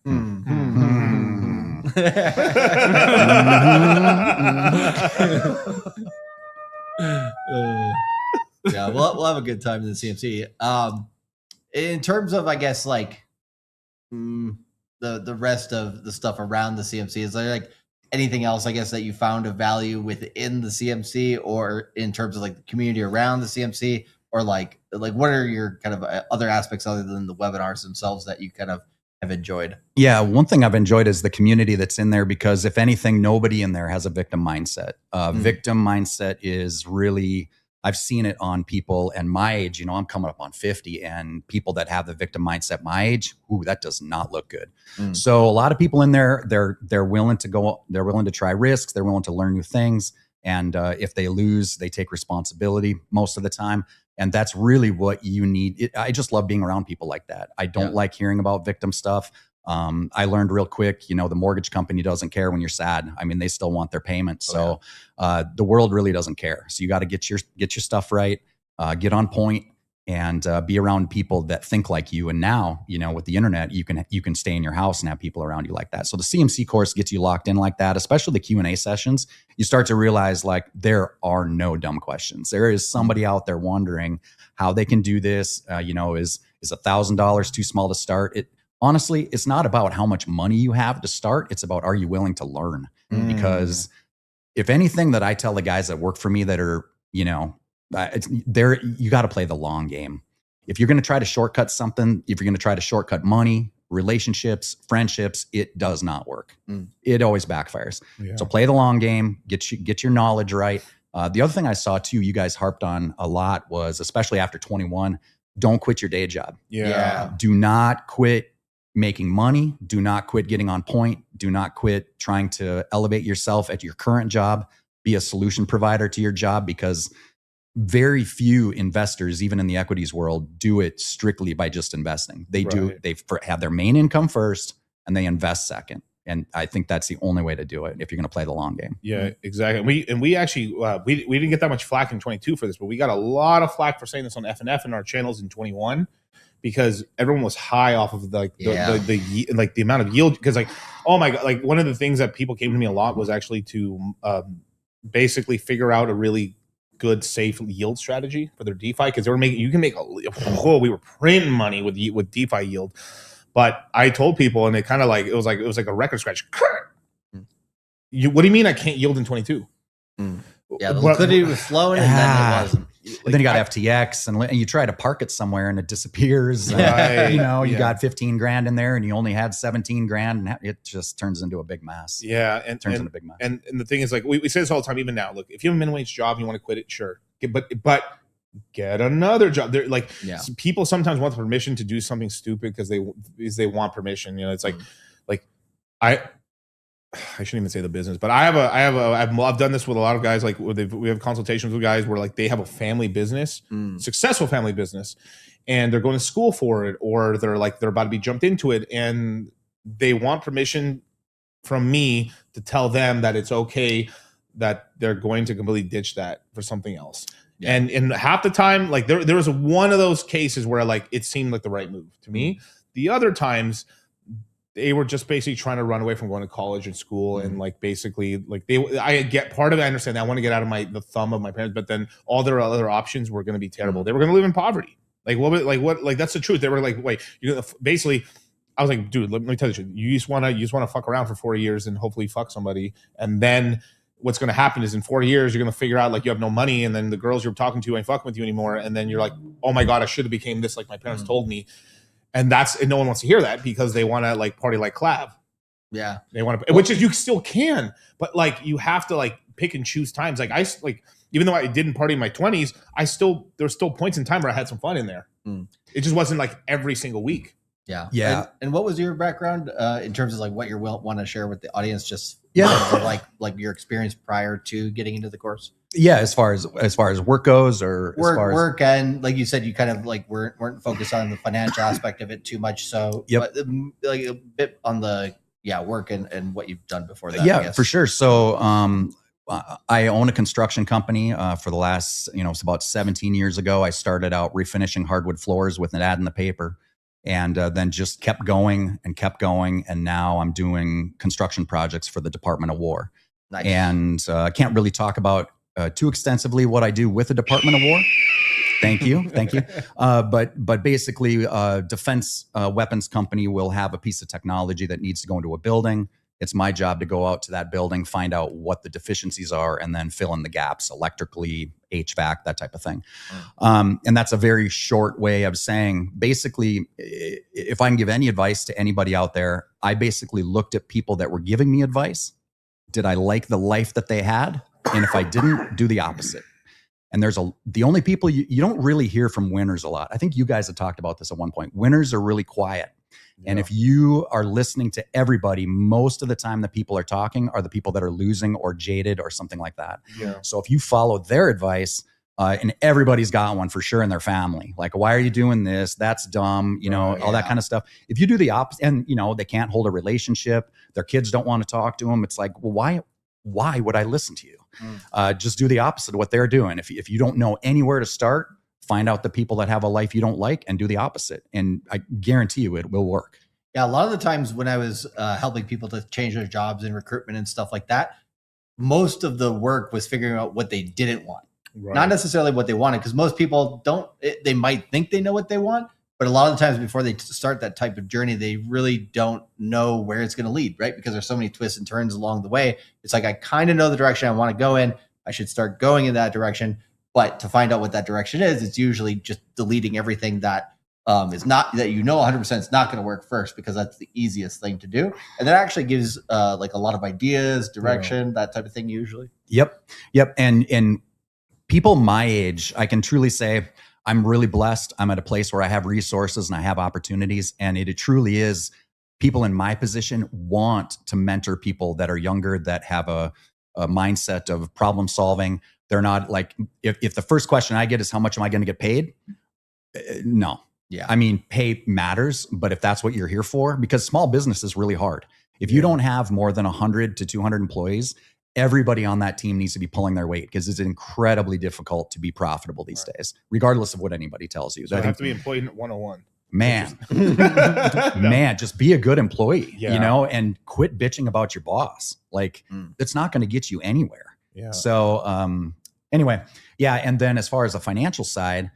Speaker 4: we'll have a good time in the CMC. In terms of, I guess, like the the rest of the stuff around the CMC? Is there like anything else, I guess, that you found of value within the CMC, or in terms of like the community around the CMC, or like what are your kind of other aspects other than the webinars themselves that you kind of have enjoyed?
Speaker 11: Yeah, one thing I've enjoyed is the community that's in there, because if anything, nobody in there has a victim mindset. Victim mindset is really, I've seen it on people and my age. You know, I'm coming up on 50, and people that have the victim mindset my age, ooh, that does not look good. So a lot of people in there, they're willing to go, they're willing to try risks, they're willing to learn new things, and if they lose, they take responsibility most of the time. And that's really what you need. I just love being around people like that. I don't like hearing about victim stuff. I learned real quick, you know, the mortgage company doesn't care when you're sad. I mean, they still want their payment. So the world really doesn't care. So you got to get your stuff right, get on point, and be around people that think like you. And now, you know, with the internet, you can stay in your house and have people around you like that. So the CMC course gets you locked in like that, especially the Q&A sessions. You start to realize like there are no dumb questions. There is somebody out there wondering how they can do this. You know, is $1,000 too small to start? Honestly, it's not about how much money you have to start. It's about, are you willing to learn? Because if anything that I tell the guys that work for me that are, you know, you got to play the long game. If you're going to try to shortcut something, if you're going to try to shortcut money, relationships, friendships, it does not work. It always backfires. So play the long game, get your knowledge right. The other thing I saw too, you guys harped on a lot, was especially after 21, don't quit your day job. Do not quit making money. Do not quit getting on point. Do not quit trying to elevate yourself at your current job. Be a solution provider to your job, because very few investors, even in the equities world, do it strictly by just investing. They have their main income first and they invest second. And I think that's the only way to do it if you're going to play the long game.
Speaker 18: Yeah, exactly. We actually we didn't get that much flack in 22 for this, but we got a lot of flack for saying this on FNF in our channels in 21, because everyone was high off of the amount of yield. Because like, oh my God, like one of the things that people came to me a lot was actually to basically figure out a really good safe yield strategy for their DeFi, because they were making, you can make we were printing money with DeFi yield. But I told people, and they kind of like, it was like a record scratch. What do you mean I can't yield in 22?
Speaker 4: Yeah, the liquidity was flowing, and then it wasn't.
Speaker 11: Then you got FTX, and you try to park it somewhere and it disappears.
Speaker 18: Right.
Speaker 11: You know, you got 15 grand in there and you only had 17 grand, and it just turns into a big mess.
Speaker 18: Yeah. And
Speaker 11: turns into a big mess.
Speaker 18: And the thing is, like, we say this all the time, even now, look, if you have a minimum wage job and you want to quit it, sure. But get another job. They're like, people sometimes want the permission to do something stupid because they want permission. You know, it's like I shouldn't even say the business, but I've done this with a lot of guys. Like we have consultations with guys where like they have a family business, successful family business, and they're going to school for it, or they're about to be jumped into it, and they want permission from me to tell them that it's okay, that they're going to completely ditch that for something else. Yeah. And half the time, like there was one of those cases where like it seemed like the right move to me. The other times, they were just basically trying to run away from going to college and school, and like basically like I get part of it. I understand that. I want to get out of the thumb of my parents, but then all their other options were going to be terrible. They were going to live in poverty. Like that's the truth. They were like, wait, basically. I was like, dude, let me tell you the truth. You just want to fuck around for 4 years and hopefully fuck somebody, and then what's going to happen is in 4 years you're going to figure out like you have no money, and then the girls you're talking to ain't fucking with you anymore, and then you're like, oh my God, I should have became this like my parents told me. And no one wants to hear that, because they want to like party like Clav.
Speaker 4: Yeah.
Speaker 18: They want to, which is, you still can, but like you have to like pick and choose times. Like even though I didn't party in my 20s, there's still points in time where I had some fun in there. It just wasn't like every single week.
Speaker 4: Yeah.
Speaker 11: Yeah.
Speaker 4: And what was your background in terms of like what you want to share with the audience, just like your experience prior to getting into the course?
Speaker 11: Yeah, as far as work goes, or
Speaker 4: work, and like you said, you kind of like weren't focused on the financial aspect of it too much. So but, like a bit on the work and what you've done before that.
Speaker 11: Yeah, for sure. So I own a construction company for the last, it's about 17 years ago. I started out refinishing hardwood floors with an ad in the paper, and then just kept going. And now I'm doing construction projects for the Department of War. Nice. And I can't really talk about too extensively what I do with the Department of War. Thank you. But basically, defense weapons company will have a piece of technology that needs to go into a building. It's my job to go out to that building, find out what the deficiencies are, and then fill in the gaps electrically, HVAC, that type of thing. And that's a very short way of saying, basically, if I can give any advice to anybody out there, I basically looked at people that were giving me advice. Did I like the life that they had? And if I didn't, do the opposite. And the only people you don't really hear from winners a lot. I think you guys have talked about this at one point. Winners are really quiet. Yeah. And if you are listening to everybody, most of the time the people are talking are the people that are losing or jaded or something like that. Yeah. So if you follow their advice, and everybody's got one for sure in their family, like, why are you doing this? That's dumb, all that kind of stuff. If you do the opposite, and they can't hold a relationship, their kids don't want to talk to them. It's like, well, why would I listen to you? Just do the opposite of what they're doing. If you don't know anywhere to start, find out the people that have a life you don't like and do the opposite. And I guarantee you it will work.
Speaker 4: Yeah, a lot of the times when I was helping people to change their jobs and recruitment and stuff like that, most of the work was figuring out what they didn't want. Right. Not necessarily what they wanted, because most people they might think they know what they want, but a lot of the times before they start that type of journey, they really don't know where it's going to lead, right? Because there's so many twists and turns along the way. It's like, I kind of know the direction I want to go in. I should start going in that direction. But to find out what that direction is, it's usually just deleting everything that is not, that 100% is not going to work first, because that's the easiest thing to do. And that actually gives like a lot of ideas, direction, that type of thing usually.
Speaker 11: Yep. And people my age, I can truly say I'm really blessed. I'm at a place where I have resources and I have opportunities. And it truly is, people in my position want to mentor people that are younger, that have a mindset of problem solving. They're not like, if the first question I get is, how much am I going to get paid? No. Yeah. I mean, pay matters, but if that's what you're here for, because small business is really hard. If you don't have more than 100 to 200 employees, everybody on that team needs to be pulling their weight, because it's incredibly difficult to be profitable these days, regardless of what anybody tells you.
Speaker 18: So I have to be employee 101.
Speaker 11: Man, man, just be a good employee, and quit bitching about your boss. Like, it's not going to get you anywhere. Yeah. So anyway, and then as far as the financial side,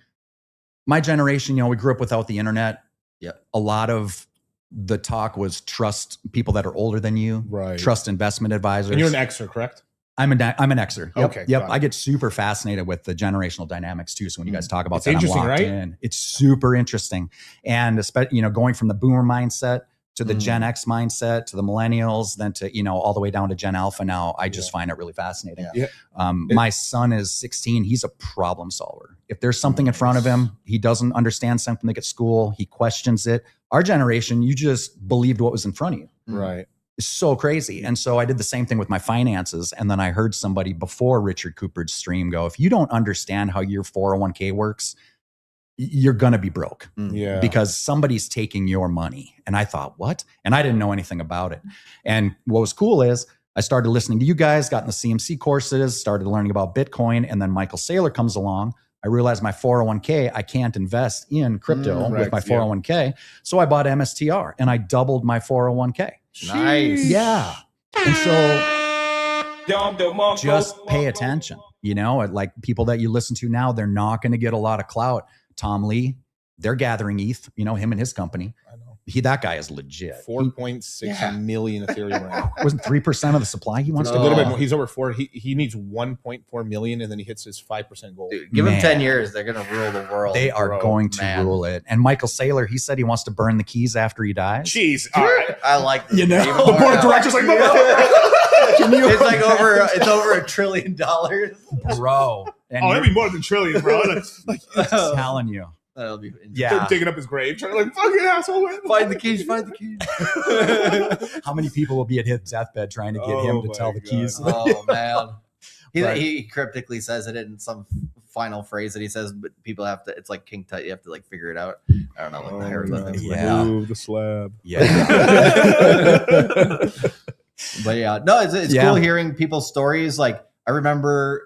Speaker 11: my generation, we grew up without the internet. Yeah. A lot of the talk was trust people that are older than you. Right. Trust investment advisors.
Speaker 18: And you're an Xer, correct?
Speaker 11: I'm an Xer. Yep.
Speaker 18: Okay.
Speaker 11: Yep. I get super fascinated with the generational dynamics too. So when you guys talk about
Speaker 18: it's
Speaker 11: that,
Speaker 18: interesting,
Speaker 11: I'm locked
Speaker 18: right?
Speaker 11: in. It's super interesting. And especially, going from the boomer mindset to the Gen X mindset, to the millennials, then to, all the way down to Gen Alpha now, I just find it really fascinating. Yeah. My son is 16. He's a problem solver. If there's something in front of him, he doesn't understand something at school, he questions it. Our generation, you just believed what was in front of you.
Speaker 18: Right.
Speaker 11: It's so crazy. And so I did the same thing with my finances. And then I heard somebody before Richard Cooper's stream go, if you don't understand how your 401k works, you're going to be broke. Yeah. Because somebody's taking your money. And I thought, what? And I didn't know anything about it. And what was cool is I started listening to you guys, got in the CMC courses, started learning about Bitcoin. And then Michael Saylor comes along. I realized my 401k, I can't invest in crypto with my 401k. Yeah. So I bought MSTR and I doubled my 401k.
Speaker 4: Nice.
Speaker 11: Yeah. And so just pay attention, like people that you listen to now, they're not going to get a lot of clout. Tom Lee, they're gathering ETH, him and his company. I know. That guy is legit.
Speaker 18: 4.6 million Ethereum right now.
Speaker 11: Wasn't 3% of the supply he wants to
Speaker 18: a little
Speaker 11: go?
Speaker 18: bit more. He's over 4. He needs 1.4 million, and then he hits his 5% goal.
Speaker 4: Dude, give him 10 years. They're going to rule the world.
Speaker 11: They are going to rule it. And Michael Saylor, he said he wants to burn the keys after he dies.
Speaker 18: Jeez. All right.
Speaker 4: I like this.
Speaker 18: The board of directors like,
Speaker 4: it's like over $1 trillion.
Speaker 11: Bro. And
Speaker 18: it'd be more than trillions, bro.
Speaker 11: I'm telling you.
Speaker 4: That'll be
Speaker 18: They're digging up his grave, trying to fucking asshole.
Speaker 4: Find the keys.
Speaker 11: How many people will be at his deathbed trying to get him to tell the keys?
Speaker 4: Oh man. He cryptically says it in some final phrase that he says, but people have to, it's like King Tut, you have to figure it out. I don't know, like the hieroglyphics.
Speaker 11: Yeah.
Speaker 18: Move the slab.
Speaker 11: Yeah.
Speaker 4: But yeah, no, it's cool hearing people's stories. Like, I remember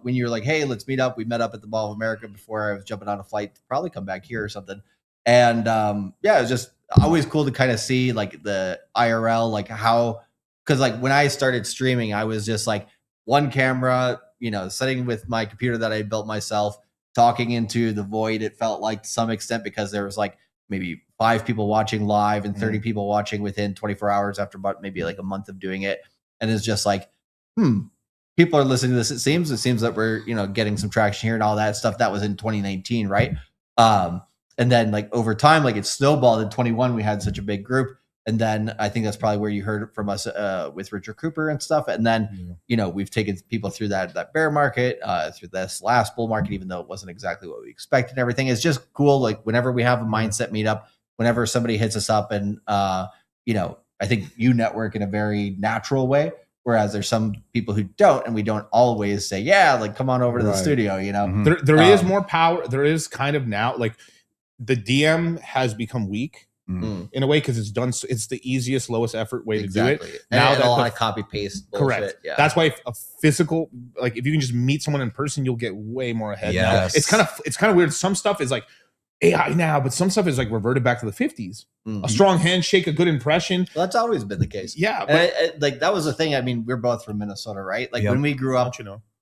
Speaker 4: when you were like, hey, let's meet up. We met up at the Mall of America before I was jumping on a flight to probably come back here or something. And it was just always cool to kind of see like the IRL, like how, because like when I started streaming, I was just like one camera, sitting with my computer that I built myself, talking into the void. It felt like to some extent because there was like maybe 5 people watching live and 30 people watching within 24 hours after about maybe like a month of doing it. And it's just like, people are listening to this. It seems that we're, getting some traction here and all that stuff. That was in 2019. Right. And then like over time, like it snowballed. In 21, we had such a big group. And then I think that's probably where you heard from us with Richard Cooper and stuff. And then, we've taken people through that bear market, through this last bull market, even though it wasn't exactly what we expected and everything. It's just cool. Like whenever we have a mindset meetup, whenever somebody hits us up and, I think you network in a very natural way. Whereas there's some people who don't, and we don't always say, yeah, like come on over to the studio,
Speaker 18: There is more power. There is kind of now like the DM has become weak. In a way, because it's the easiest, lowest effort way to do it.
Speaker 4: Now that a lot of copy paste bullshit.
Speaker 18: Correct. Yeah. That's why a physical, like if you can just meet someone in person, you'll get way more ahead.
Speaker 11: Yes.
Speaker 18: Now, it's kind of weird. Some stuff is like AI now, but some stuff is like reverted back to the 50s. A strong handshake, a good impression.
Speaker 4: Well, that's always been the case.
Speaker 18: Yeah,
Speaker 4: but like that was the thing. I mean, we're both from Minnesota, right? Like when we grew up,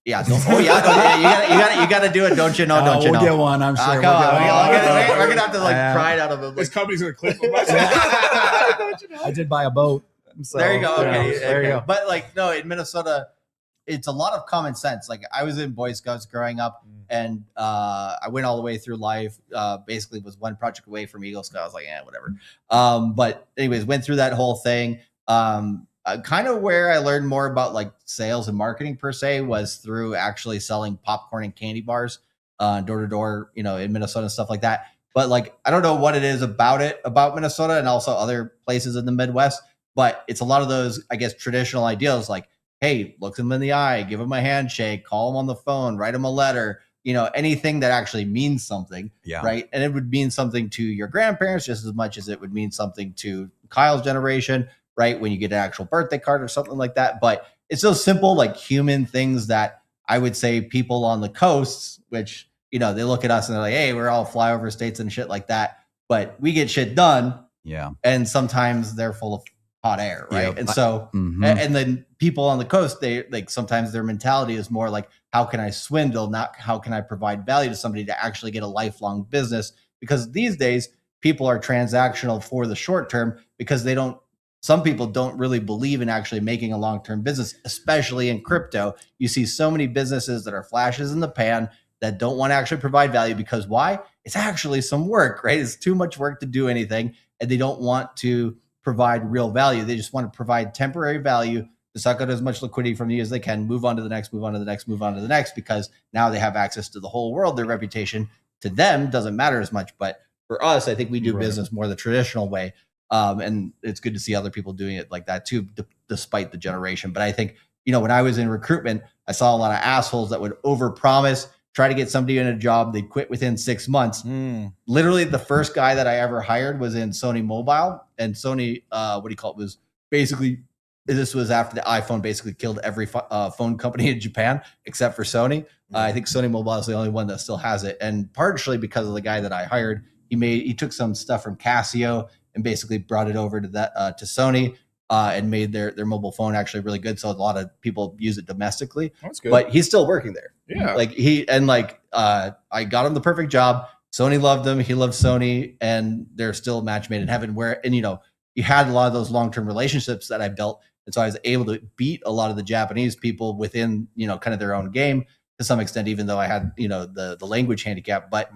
Speaker 4: Yeah.
Speaker 18: You
Speaker 4: got to do it. Don't you know? Don't you know?
Speaker 11: We'll get one. I'm sure.
Speaker 4: We're gonna have to pry it out of him.
Speaker 18: This company's gonna clip him.
Speaker 11: I did buy a boat. So,
Speaker 4: there you go. Okay.
Speaker 11: There you go.
Speaker 4: But like, no, in Minnesota, it's a lot of common sense. Like I was in Boy Scouts growing up, and I went all the way through life. Basically, was one project away from Eagle Scout. I was like, whatever. But anyways, went through that whole thing. Kind of where I learned more about like sales and marketing per se was through actually selling popcorn and candy bars door to door, in Minnesota and stuff like that. But like, I don't know what it is about Minnesota and also other places in the Midwest, but it's a lot of those, I guess, traditional ideals like, hey, look them in the eye, give them a handshake, call them on the phone, write them a letter, anything that actually means something.
Speaker 11: Yeah.
Speaker 4: Right. And it would mean something to your grandparents just as much as it would mean something to Kyle's generation. Right, when you get an actual birthday card or something like that. But it's those simple, like human things that I would say people on the coasts, which, they look at us and they're like, hey, we're all flyover states and shit like that. But we get shit done.
Speaker 11: Yeah.
Speaker 4: And sometimes they're full of hot air. Right.
Speaker 11: Yep.
Speaker 4: And so, and then people on the coast, they like sometimes their mentality is more like, how can I swindle? Not how can I provide value to somebody to actually get a lifelong business? Because these days, people are transactional for the short term because some people don't really believe in actually making a long-term business, especially in crypto. You see so many businesses that are flashes in the pan that don't want to actually provide value because why? It's actually some work, right? It's too much work to do anything, and they don't want to provide real value. They just want to provide temporary value to suck out as much liquidity from you as they can, move on to the next, move on to the next, move on to the next, because now they have access to the whole world. Their reputation to them doesn't matter as much. But for us, I think we do business more the traditional way. And it's good to see other people doing it like that too, despite the generation. But I think, when I was in recruitment, I saw a lot of assholes that would overpromise, try to get somebody in a job. They'd quit within 6 months. Literally the first guy that I ever hired was in Sony Mobile, and Sony, was basically, this was after the iPhone basically killed every phone company in Japan, except for Sony. I think Sony Mobile is the only one that still has it. And partially because of the guy that I hired, he took some stuff from Casio and basically brought it over to to Sony and made their mobile phone actually really good. So a lot of people use it domestically.
Speaker 18: That's good.
Speaker 4: But he's still working there.
Speaker 18: Yeah.
Speaker 4: I got him the perfect job. Sony loved him. He loved Sony, and they're still a match made in heaven. You had a lot of those long-term relationships that I built. And so I was able to beat a lot of the Japanese people within, kind of their own game to some extent, even though I had, the language handicap. But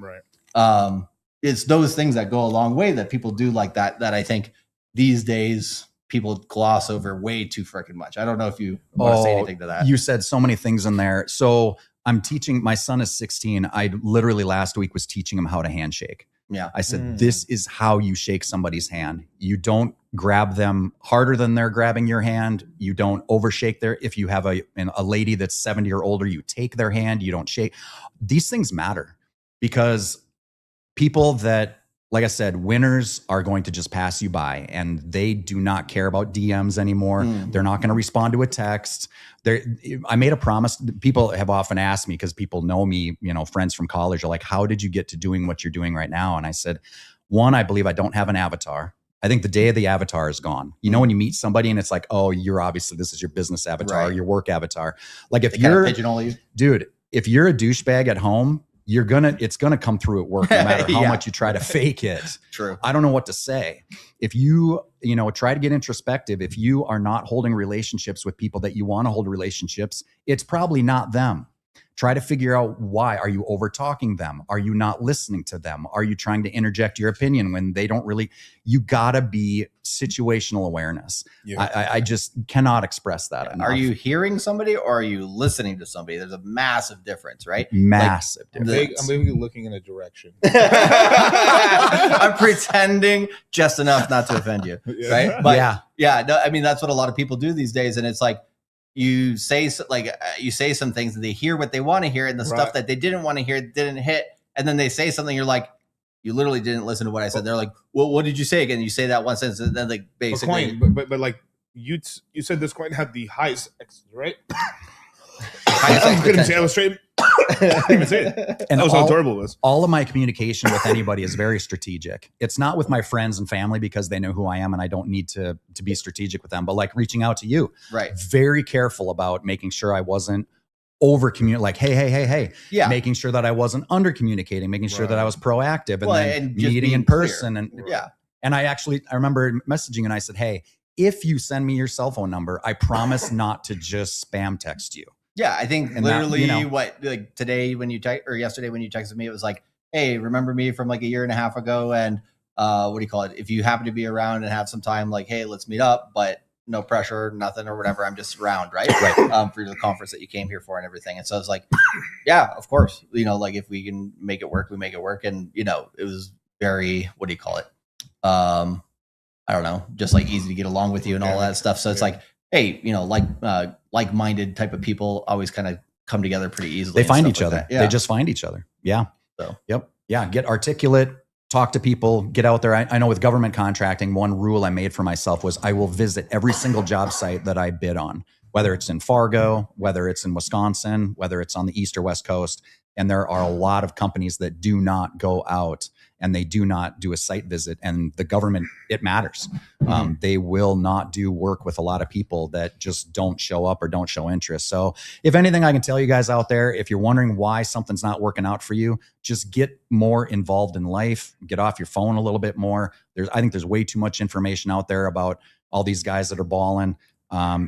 Speaker 4: it's those things that go a long way that people do like that I think these days people gloss over way too freaking much. I don't know if you want to say anything to that.
Speaker 11: You said so many things in there. So I'm teaching, my son is 16. I literally last week was teaching him how to handshake.
Speaker 4: Yeah.
Speaker 11: I said, this is how you shake somebody's hand. You don't grab them harder than they're grabbing your hand. You don't overshake if you have a lady that's 70 or older, you take their hand, you don't shake. These things matter because people that, like I said, winners are going to just pass you by, and they do not care about DMs anymore. They're not going to respond to a text. I made a promise. People have often asked me, because people know me, friends from college are like, how did you get to doing what you're doing right now? And I said, one, I believe I don't have an avatar. I think the day of the avatar is gone. When you meet somebody and it's like, oh, this is your business avatar, your work avatar. Like if you're,
Speaker 4: pigeonhole you.
Speaker 11: Dude, if you're a douchebag at home, it's gonna come through at work no matter how much you try to fake it.
Speaker 4: True.
Speaker 11: I don't know what to say. If you try to get introspective, if you are not holding relationships with people that you want to hold relationships, it's probably not them. Try to figure out why. Are you over talking them? Are you not listening to them? Are you trying to interject your opinion when they don't really? You gotta be situational awareness.
Speaker 18: Yeah.
Speaker 11: I just cannot express that enough.
Speaker 4: Are you hearing somebody or are you listening to somebody? There's a massive difference, right?
Speaker 11: Massive
Speaker 18: I'm maybe looking in a direction.
Speaker 4: I'm pretending just enough not to offend you, right? But no, I mean, that's what a lot of people do these days, and it's like you say some things and they hear what they want to hear, and the stuff that they didn't want to hear didn't hit, and then they say something, you're like, you literally didn't listen to what I said. They're like, well, what did you say again? You say that one sentence, and then like basically,
Speaker 18: but like you said, this coin had the highest X, right?
Speaker 11: I
Speaker 18: couldn't say I was straight. I didn't even say it.
Speaker 11: And
Speaker 18: that was how adorable it was.
Speaker 11: All of my communication with anybody is very strategic. It's not with my friends and family because they know who I am and I don't need to be strategic with them, but like reaching out to you.
Speaker 4: Right.
Speaker 11: Very careful about making sure I wasn't over communicate, like, hey.
Speaker 4: Yeah.
Speaker 11: Making sure that I wasn't under communicating, making sure that I was proactive, and then
Speaker 4: just
Speaker 11: meeting in
Speaker 4: being clear.
Speaker 11: person. And and I remember messaging and I said, hey, if you send me your cell phone number, I promise not to just spam text you.
Speaker 4: Yeah, I think
Speaker 11: And
Speaker 4: literally
Speaker 11: that,
Speaker 4: what, like today when you or yesterday when you texted me, it was like, hey, remember me from like a year and a half ago? And what do you call it? If you happen to be around and have some time, like, hey, let's meet up, but no pressure, nothing or whatever. I'm just around, right? For the conference that you came here for and everything. And so I was like, yeah, of course. Like if we can make it work, we make it work. And it was very, what do you call it? I don't know, just like easy to get along with you and all that stuff. So it's like, hey, like-minded type of people always kind of come together pretty easily.
Speaker 11: They find each other.
Speaker 4: Yeah.
Speaker 11: They just find each other. Yeah.
Speaker 4: So,
Speaker 11: Yeah. Get articulate, talk to people, get out there. I know with government contracting, one rule I made for myself was I will visit every single job site that I bid on, whether it's in Fargo, whether it's in Wisconsin, whether it's on the East or West Coast. And there are a lot of companies that do not go out and they do not do a site visit, and the government, it matters. They will not do work with a lot of people that just don't show up or don't show interest. So if anything I can tell you guys out there, if you're wondering why something's not working out for you, just get more involved in life, get off your phone a little bit more. I think there's way too much information out there about all these guys that are balling.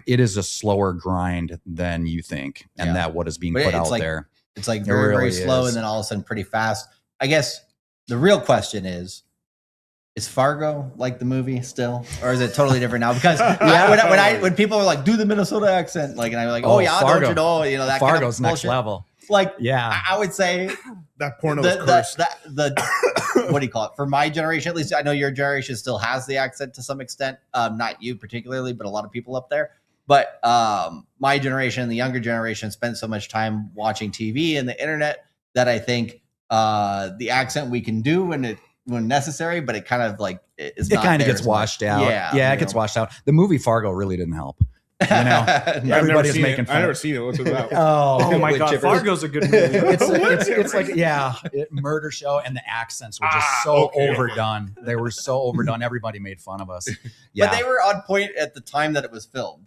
Speaker 11: It is a slower grind than you think, and that what is being put out there.
Speaker 4: It's like very, very slow
Speaker 11: is.
Speaker 4: and then all of a sudden pretty fast. I guess the real question is Fargo like the movie still? Or is it totally different now? Because when people are like, do the Minnesota accent, like, and I'm like,
Speaker 11: Fargo.
Speaker 4: don't you know, that
Speaker 11: Fargo's
Speaker 4: kind of
Speaker 11: next level.
Speaker 4: Like,
Speaker 11: yeah,
Speaker 4: I would say
Speaker 18: that porno is cursed.
Speaker 4: What do you call it? For my generation, at least, I know your generation still has the accent to some extent. Not you particularly, but a lot of people up there. But my generation, the younger generation, spent so much time watching TV and the internet that I think the accent we can do when necessary, but it kind of like it kind of
Speaker 11: gets washed out. Yeah, it gets washed out. The movie Fargo really didn't help. Everybody's making fun.
Speaker 18: I've never seen it. What's it about?
Speaker 20: Oh my God, Fargo's a good movie.
Speaker 11: it's like murder show, and the accents were just so overdone. They were so overdone. Everybody made fun of us. Yeah,
Speaker 4: but they were on point at the time that it was filmed.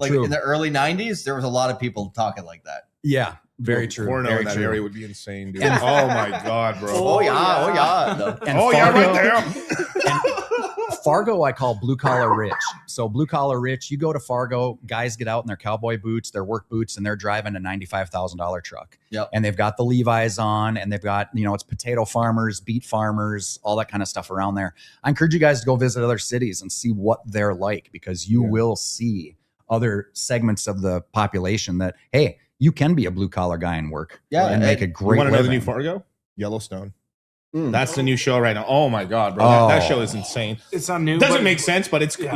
Speaker 4: Like in the early 90s, there was a lot of people talking like that.
Speaker 11: Yeah, very true.
Speaker 18: Porno
Speaker 11: very
Speaker 18: in that
Speaker 11: true.
Speaker 18: area would be insane, dude. Oh my God, bro.
Speaker 4: Oh yeah.
Speaker 11: And
Speaker 18: right there.
Speaker 11: And Fargo, I call blue collar rich. So blue collar rich, you go to Fargo, guys get out in their cowboy boots, their work boots, and they're driving a $95,000 truck.
Speaker 4: Yep.
Speaker 11: And they've got the Levi's on, and they've got, it's potato farmers, beet farmers, all that kind of stuff around there. I encourage you guys to go visit other cities and see what they're like, because you will see other segments of the population that, hey, you can be a blue collar guy and work and make a great
Speaker 18: You want to know the
Speaker 11: living.
Speaker 18: new Fargo? Yellowstone. That's the new show right now. Oh my God, bro. That show is insane.
Speaker 20: It's not new.
Speaker 18: Doesn't
Speaker 20: but
Speaker 18: make sense, but it's, but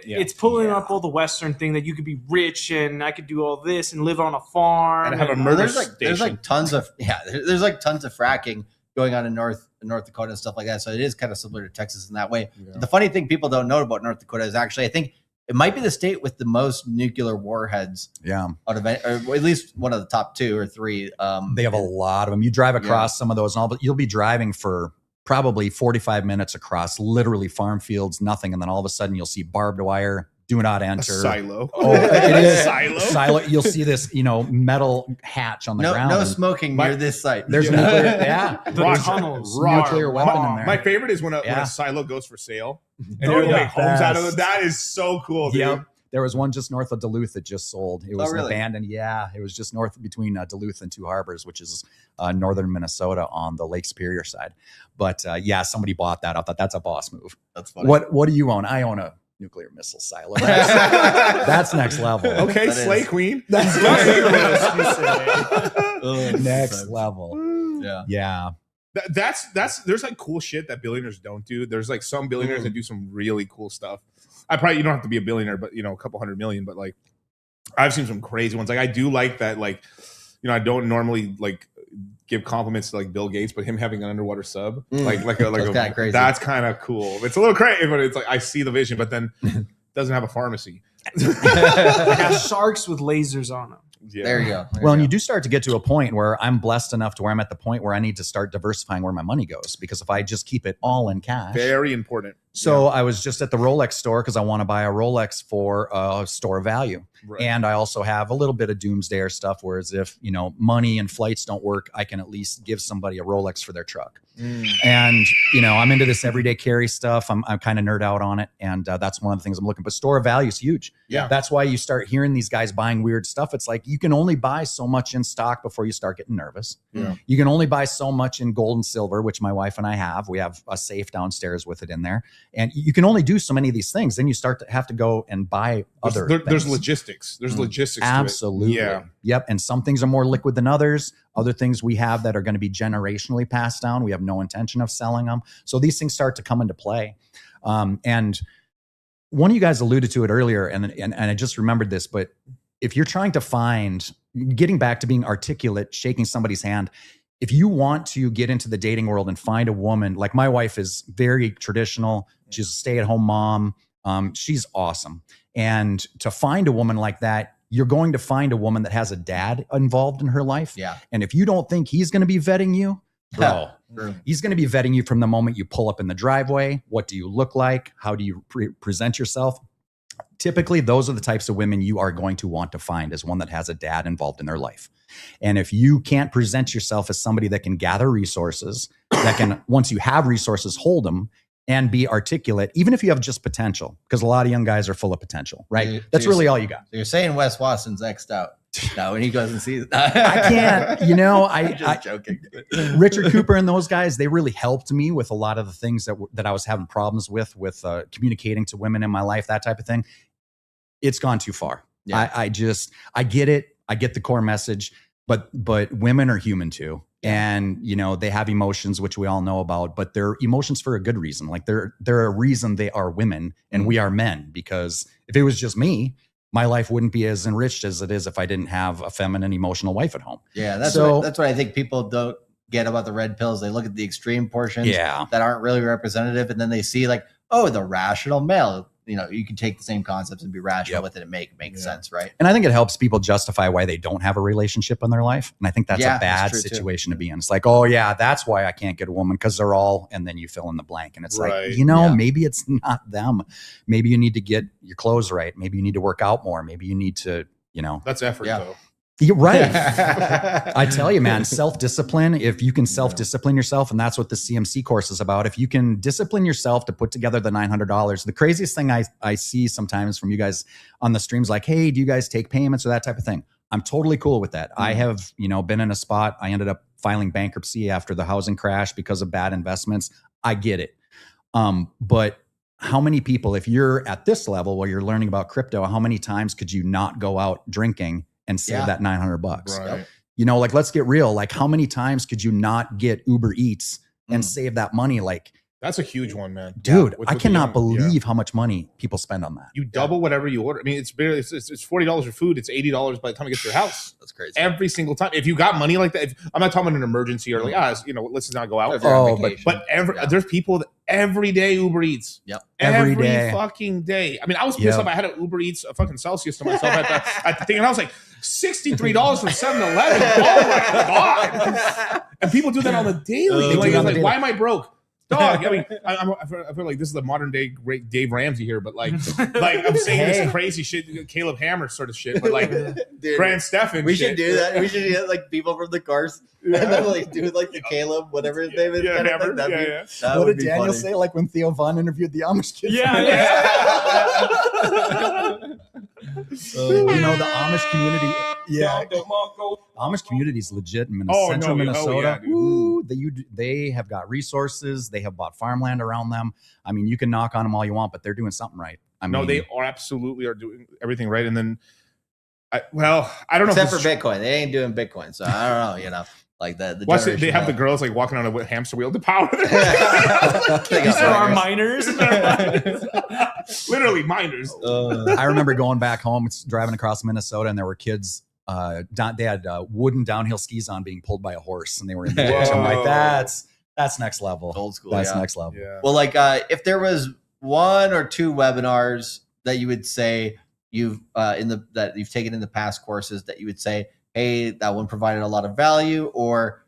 Speaker 20: it's pulling up all the Western thing that you could be rich and I could do all this and live on a farm.
Speaker 18: And have a murder
Speaker 4: there's like tons of fracking going on in North Dakota and stuff like that. So it is kind of similar to Texas in that way.
Speaker 18: Yeah.
Speaker 4: The funny thing people don't know about North Dakota is actually, I think it might be the state with the most nuclear warheads.
Speaker 11: Yeah.
Speaker 4: Out of it, or at least one of the top 2 or 3.
Speaker 11: They have a lot of them. You drive across some of those and all, but you'll be driving for probably 45 minutes across literally farm fields, nothing. And then all of a sudden you'll see barbed wire, do not
Speaker 18: A
Speaker 11: enter.
Speaker 18: silo.
Speaker 11: Oh, it is
Speaker 18: Silo.
Speaker 11: silo. You'll see this, metal hatch on the ground.
Speaker 4: No
Speaker 11: and
Speaker 4: smoking near this site.
Speaker 11: There's a nuclear, yeah.
Speaker 18: Roger.
Speaker 20: tunnels.
Speaker 11: Nuclear weapon in there.
Speaker 18: My favorite is when
Speaker 11: Yeah.
Speaker 18: a silo goes for sale and
Speaker 11: Oh,
Speaker 18: they
Speaker 11: yeah.
Speaker 18: make homes out of
Speaker 11: Best.
Speaker 18: it. That is so cool, dude.
Speaker 11: Yep. There was one just north of Duluth that just sold. It was
Speaker 4: really?
Speaker 11: abandoned. Yeah, it was just north between Duluth and Two Harbors, which is northern Minnesota on the Lake Superior side. But yeah, somebody bought that. I thought that's a boss move.
Speaker 4: That's funny.
Speaker 11: What do you own? I own a nuclear missile silo. That's next level.
Speaker 18: Okay,
Speaker 4: That
Speaker 18: Slay
Speaker 4: is.
Speaker 18: Queen.
Speaker 11: That's
Speaker 4: Oh,
Speaker 11: next level.
Speaker 4: Yeah.
Speaker 11: Yeah.
Speaker 18: That's there's like cool shit that billionaires don't do. There's like some billionaires that do some really cool stuff. You don't have to be a billionaire, but a couple $100 million. But like, I've seen some crazy ones. Like I do like that. Like, I don't normally like give compliments to like Bill Gates, but him having an underwater sub,
Speaker 4: That's kinda crazy.
Speaker 18: that's kind of cool. It's a little crazy, but it's like I see the vision, but then doesn't have a pharmacy.
Speaker 20: I got sharks with lasers on them.
Speaker 18: Yeah.
Speaker 4: There you go.
Speaker 11: Well, and you do start to get to a point where I'm blessed enough to where I'm at the point where I need to start diversifying where my money goes, because if I just keep it all in cash.
Speaker 18: Very important.
Speaker 11: So I was just at the Rolex store because I want to buy a Rolex for a store value.
Speaker 18: Right.
Speaker 11: And I also have a little bit of doomsday stuff, whereas if, money and flights don't work, I can at least give somebody a Rolex for their truck. And, I'm into this everyday carry stuff. I'm kind of nerd out on it. And that's one of the things I'm looking, but store value is huge.
Speaker 18: Yeah.
Speaker 11: That's why you start hearing these guys buying weird stuff. It's like, you can only buy so much in stock before you start getting nervous.
Speaker 18: Yeah.
Speaker 11: You can only buy so much in gold and silver, which my wife and I have. We have a safe downstairs with it in there. And you can only do so many of these things. Then you start to have to go and buy other
Speaker 18: There's
Speaker 11: things.
Speaker 18: logistics. There's logistics.
Speaker 11: Absolutely.
Speaker 18: To it. Yeah.
Speaker 11: Yep. And some things are more liquid than others. Other things we have that are going to be generationally passed down. We have no intention of selling them. So these things start to come into play. And one of you guys alluded to it earlier, and I just remembered this, but if you're trying to getting back to being articulate, shaking somebody's hand, if you want to get into the dating world and find a woman, like my wife is very traditional. She's a stay-at-home mom. She's awesome. And to find a woman like that, you're going to find a woman that has a dad involved in her life.
Speaker 4: Yeah.
Speaker 11: And if you don't think he's going to be vetting you, bro, he's going to be vetting you from the moment you pull up in the driveway. What do you look like? How do you present yourself? Typically, those are the types of women you are going to want to find, as one that has a dad involved in their life. And if you can't present yourself as somebody that can gather resources, that can, once you have resources, hold them and be articulate, even if you have just potential, because a lot of young guys are full of potential, right? That's really all you got.
Speaker 4: So you're saying Wes Watson's X'd out now when he goes and sees
Speaker 11: I can't,
Speaker 4: I'm just joking.
Speaker 11: Richard Cooper and those guys, they really helped me with a lot of the things that I was having problems with communicating to women in my life, that type of thing. It's gone too far.
Speaker 4: Yeah.
Speaker 11: I get it. I get the core message, but women are human too. And, they have emotions, which we all know about, but they're emotions for a good reason. Like they're a reason they are women and we are men, because if it was just me, my life wouldn't be as enriched as it is if I didn't have a feminine, emotional wife at home.
Speaker 4: Yeah. That's what I think people don't get about the red pills. They look at the extreme portions that aren't really representative. And then they see like, oh, the rational male, you can take the same concepts and be rational with it and make sense. Right.
Speaker 11: And I think it helps people justify why they don't have a relationship in their life. And I think that's a bad situation to be in. It's like, oh yeah, that's why I can't get a woman, because they're all, and then you fill in the blank. And it's like, maybe it's not them. Maybe you need to get your clothes right. Maybe you need to work out more. Maybe you need to,
Speaker 18: That's effort though.
Speaker 11: You're right. I tell you, man, self-discipline, if you can self-discipline yourself, and that's what the CMC course is about. If you can discipline yourself to put together the $900, the craziest thing I see sometimes from you guys on the streams, like, hey, do you guys take payments or that type of thing? I'm totally cool with that. I have, been in a spot. I ended up filing bankruptcy after the housing crash because of bad investments. I get it. But how many people, if you're at this level where you're learning about crypto, how many times could you not go out drinking and save that $900?
Speaker 18: Right.
Speaker 11: Like, let's get real. Like, how many times could you not get Uber Eats and save that money? Like,
Speaker 18: that's a huge one, man.
Speaker 11: Dude, I cannot believe how much money people spend on that.
Speaker 18: You double whatever you order. I mean, it's $40 for food. It's $80 by the time it gets to your house.
Speaker 4: That's crazy.
Speaker 18: Every single time. If you got money like that, I'm not talking about an emergency or like, let's just not go out. But there's people that every day Uber Eats.
Speaker 4: Yep.
Speaker 18: Every
Speaker 11: day.
Speaker 18: Fucking day. I mean, I was pissed off. I had an Uber Eats, a fucking Celsius to myself at the thing, and I was like, $63 from 7-Eleven. Oh my God. And people do that on the daily. Why am I broke? Dog, I mean, I feel like this is the modern day great Dave Ramsey here, but like I'm saying this crazy shit, Caleb Hammer sort of shit, but like
Speaker 4: Dude,
Speaker 18: Grant Stephan.
Speaker 4: We
Speaker 18: shit.
Speaker 4: should do that. We should get like people from the course and then like do like the Caleb, whatever his name is.
Speaker 18: Yeah,
Speaker 4: kind of
Speaker 18: Hammer.
Speaker 4: thing. That'd be-
Speaker 18: Yeah.
Speaker 4: that
Speaker 11: What
Speaker 4: would
Speaker 11: did
Speaker 4: be
Speaker 11: Daniel
Speaker 4: funny.
Speaker 11: say? Like when Theo Vaughn interviewed the Amish kids. You know, the Amish community. Yeah, Amish community is legit in central Minnesota.
Speaker 18: Yeah,
Speaker 11: Ooh, they have got resources. They have bought farmland around them. I mean, you can knock on them all you want, but they're doing something right. I mean,
Speaker 18: No, they are absolutely are doing everything right. And then, I don't know.
Speaker 4: Except for Bitcoin, they ain't doing Bitcoin, so I don't know. You know, like the
Speaker 18: What's it,
Speaker 4: generation
Speaker 18: they have the
Speaker 4: of-
Speaker 18: girls like walking on a hamster wheel to power.
Speaker 4: They got
Speaker 20: These are our
Speaker 4: miners.
Speaker 20: miners.
Speaker 18: Literally miners.
Speaker 11: I remember going back home, driving across Minnesota, and there were kids. They had wooden downhill skis on, being pulled by a horse, and they were in the ditch. I'm like, that's next level,
Speaker 4: old school.
Speaker 11: That's
Speaker 4: yeah.
Speaker 11: next level.
Speaker 18: Yeah.
Speaker 4: Well, like if there was one or two webinars that you would say that you've taken in the past courses that you would say, hey, that one provided a lot of value, or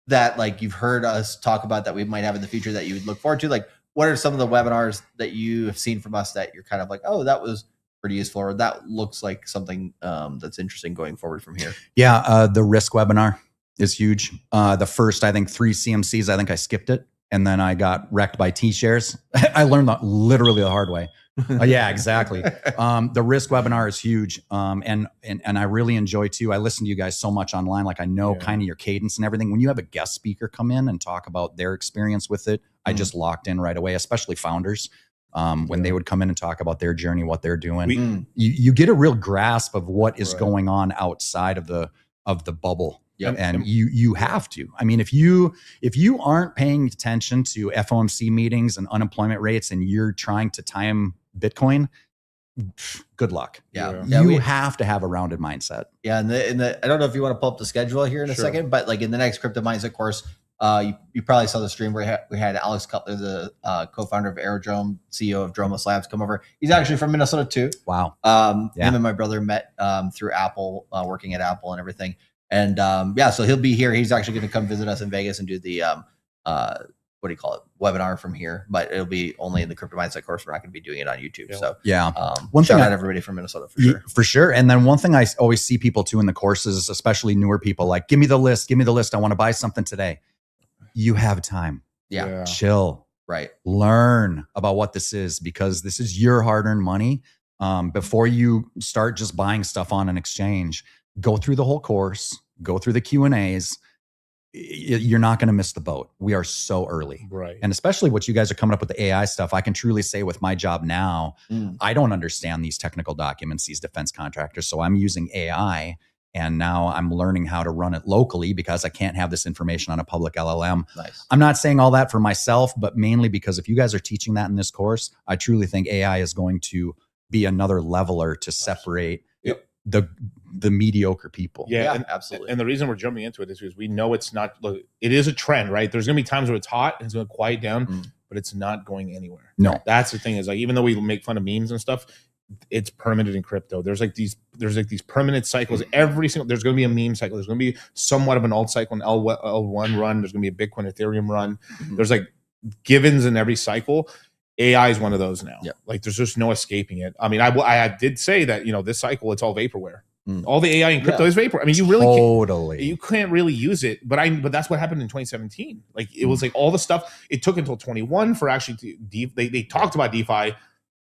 Speaker 4: that like you've heard us talk about that we might have in the future that you would look forward to, like what are some of the webinars that you have seen from us that you're kind of like, oh, that was pretty useful, or that looks like something that's interesting going forward from here?
Speaker 11: Yeah, the risk webinar is huge. The first, I think, 3 CMCs, I think I skipped it, and then I got wrecked by T-shares. I learned that literally the hard way. Yeah, exactly. The risk webinar is huge, and I really enjoy too. I listen to you guys so much online, like I know kind of your cadence and everything. When you have a guest speaker come in and talk about their experience with it, I just locked in right away, especially founders. When they would come in and talk about their journey, what they're doing, you get a real grasp of what is going on outside of the bubble.
Speaker 4: Yep.
Speaker 11: And you have to. I mean, if you aren't paying attention to FOMC meetings and unemployment rates, and you're trying to time Bitcoin, good luck.
Speaker 4: Yeah.
Speaker 11: You have to have a rounded mindset.
Speaker 4: Yeah, and I don't know if you want to pull up the schedule here in a second, but like in the next Crypto Mindset course, you probably saw the stream where we had Alex Cutler, the co-founder of Aerodrome, CEO of Dromos Labs, come over. He's actually from Minnesota too.
Speaker 11: Wow.
Speaker 4: Him and my brother met through Apple, working at Apple and everything. And so he'll be here. He's actually going to come visit us in Vegas and do the what do you call it, webinar from here, but it'll be only in the Crypto Mindset course. We're not going to be doing it on YouTube. So
Speaker 11: one
Speaker 4: shout
Speaker 11: thing
Speaker 4: out everybody from Minnesota for sure.
Speaker 11: For sure. And then one thing I always see people too in the courses, especially newer people, like, give me the list. I want to buy something today. You have time.
Speaker 4: Yeah.
Speaker 11: Chill.
Speaker 4: Right.
Speaker 11: Learn about what this is, because this is your hard-earned money. Before you start just buying stuff on an exchange, go through the whole course, go through the Q&As. You're not going to miss the boat. We are so early.
Speaker 18: Right.
Speaker 11: And especially what you guys are coming up with the AI stuff, I can truly say with my job now, I don't understand these technical documents, these defense contractors. So I'm using AI, and now I'm learning how to run it locally because I can't have this information on a public LLM.
Speaker 4: Nice.
Speaker 11: I'm not saying all that for myself, but mainly because if you guys are teaching that in this course, I truly think AI is going to be another leveler to separate the mediocre people.
Speaker 18: Yeah,
Speaker 4: absolutely.
Speaker 18: And the reason we're jumping into it is because we know it's not. Look, it is a trend, right? There's going to be times where it's hot and it's going to quiet down, but it's not going anywhere.
Speaker 11: No,
Speaker 18: that's the thing. Is like, even though we make fun of memes and stuff, it's permanent in crypto. There's like these permanent cycles. There's going to be a meme cycle. There's going to be somewhat of an alt cycle, an L1 run. There's going to be a Bitcoin, Ethereum run. There's like givens in every cycle. AI is one of those now.
Speaker 4: Yep.
Speaker 18: Like there's just no escaping it. I mean, I did say that, this cycle, it's all vaporware. All the AI in crypto is vapor. I mean, you really you can't really use it. But that's what happened in 2017. Like it was like all the stuff. It took until 21 for actually they talked about DeFi,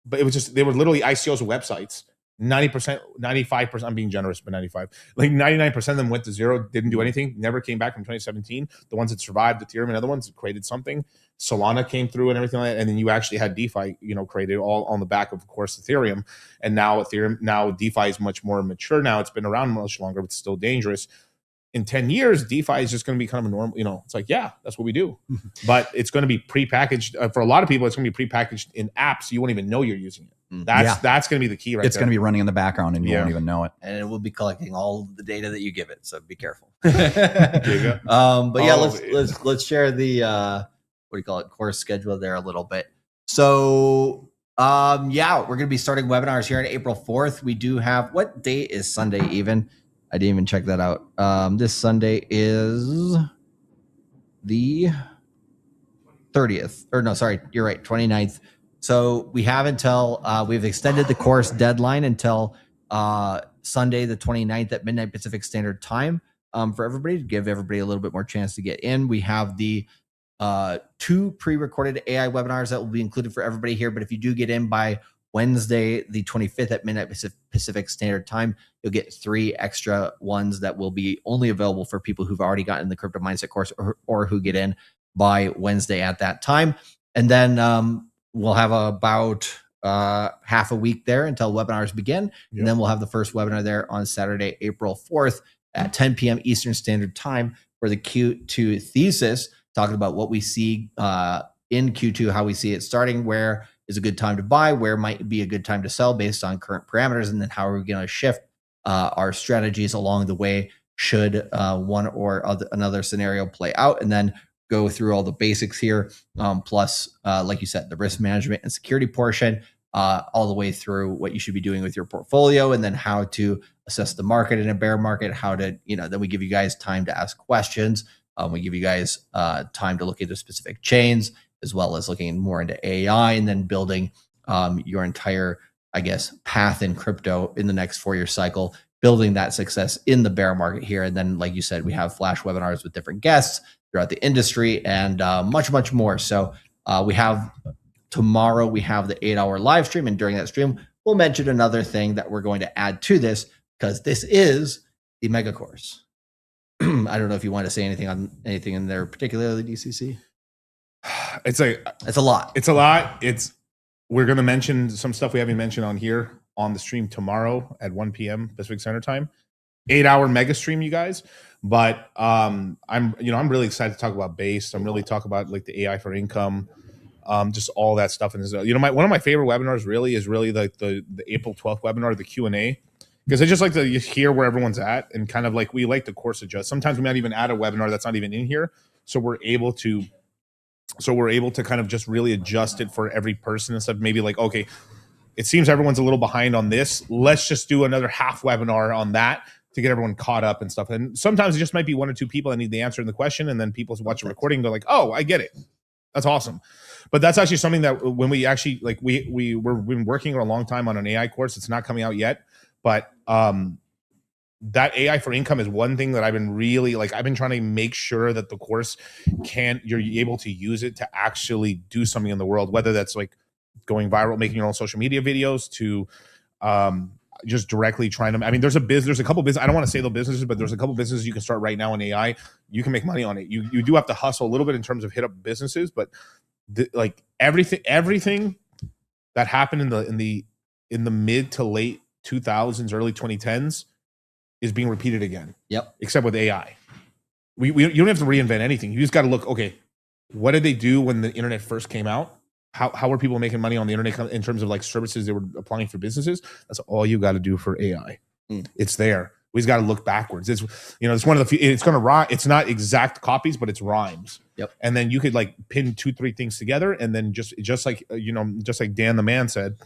Speaker 18: but it was just, they were literally ICOs of websites. 90%, 95%, I'm being generous, but 95, like 99% of them went to zero, didn't do anything, never came back from 2017. The ones that survived, Ethereum and other ones that created something. Solana came through and everything like that. And then you actually had DeFi, created all on the back of course, Ethereum. And now DeFi is much more mature now. It's been around much longer, but it's still dangerous. In 10 years, DeFi is just going to be kind of a normal, it's like, yeah, that's what we do. But it's going to be prepackaged. For a lot of people, it's going to be prepackaged in apps. You won't even know you're using it. That's going to be the key, right?
Speaker 11: It's going to be running in the background and you won't even know it.
Speaker 4: And it will be collecting all the data that you give it. So be careful.
Speaker 18: There you go.
Speaker 4: But yeah, let's share the what do you call it, course schedule there a little bit. So we're going to be starting webinars here on April 4th. We do have, what date is Sunday even? I didn't even check that out. This Sunday is the 30th, or no, sorry, you're right, 29th. So we have until we've extended the course deadline until Sunday the 29th at midnight Pacific Standard Time for everybody, to give everybody a little bit more chance to get in. We have the 2 pre-recorded AI webinars that will be included for everybody here. But if you do get in by Wednesday, the 25th at midnight Pacific Standard Time, you'll get 3 extra ones that will be only available for people who've already gotten the Crypto Mindset course or who get in by Wednesday at that time. And then we'll have about half a week there until webinars begin. And then we'll have the first webinar there on Saturday, April 4th at 10 p.m. Eastern Standard Time for the Q2 thesis, talking about what we see in Q2, how we see it starting, where is a good time to buy, where might be a good time to sell based on current parameters, and then how are we going to shift our strategies along the way should one or another scenario play out, and then go through all the basics here, plus, like you said, the risk management and security portion, all the way through what you should be doing with your portfolio, and then how to assess the market in a bear market, how to, then we give you guys time to ask questions. We give you guys time to look into specific chains, as well as looking more into AI, and then building your entire, I guess, path in crypto in the next 4-year cycle, building that success in the bear market here. And then, like you said, we have flash webinars with different guests throughout the industry and much, much more. So we have tomorrow, we have the 8-hour live stream. And during that stream, we'll mention another thing that we're going to add to this, because this is the mega course. I don't know if you want to say anything on anything in there, particularly DCC.
Speaker 18: It's a lot. It's a lot. We're going to mention some stuff we haven't mentioned on here on the stream tomorrow at 1 p.m. Pacific Standard Time. 8-hour mega stream, you guys. But I'm really excited to talk about base. I'm really talking about like the AI for income, just all that stuff. And one of my favorite webinars really is the April 12th webinar, the Q&A. Because I just like to hear where everyone's at, and kind of like we like to course adjust. Sometimes we might even add a webinar that's not even in here, so we're able to kind of just really adjust it for every person instead of maybe like, okay, it seems everyone's a little behind on this. Let's just do another half webinar on that to get everyone caught up and stuff. And sometimes it just might be 1 or 2 people that need the answer in the question, and then people watch a recording and go like, oh, I get it. That's awesome. But that's actually something that when we actually like we've been working for a long time on an AI course. It's not coming out yet. But that AI for income is one thing that I've been really I've been trying to make sure that the course you're able to use it to actually do something in the world, whether that's like going viral, making your own social media videos, to just directly trying to, there's a couple business, I don't want to say the businesses, but there's a couple businesses you can start right now in AI. You can make money on it. You do have to hustle a little bit in terms of hit up businesses, but everything that happened in the mid to late 2000s, early 2010s is being repeated again.
Speaker 4: Yep.
Speaker 18: Except with AI. You don't have to reinvent anything. You just got to look, okay, what did they do when the internet first came out? How were people making money on the internet in terms of like services they were applying for businesses? That's all you got to do for AI. It's there. We just got to look backwards. It's one of the few, it's going to rhyme. It's not exact copies, but it's rhymes.
Speaker 4: Yep. And
Speaker 18: then you could like pin 2-3 things together, and then just like Dan the man said,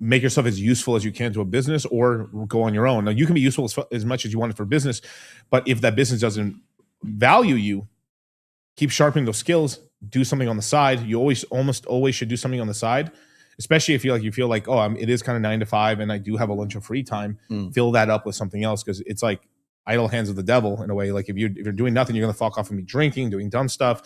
Speaker 18: make yourself as useful as you can to a business, or go on your own. Now you can be useful as much as you want it for business, but if that business doesn't value you, keep sharpening those skills. Do something on the side. You almost always should do something on the side, especially if you feel like it is kind of 9 to 5, and I do have a lunch of free time. Fill that up with something else, because it's like idle hands of the devil in a way. Like if you're doing nothing, you're gonna fuck off and be drinking, doing dumb stuff.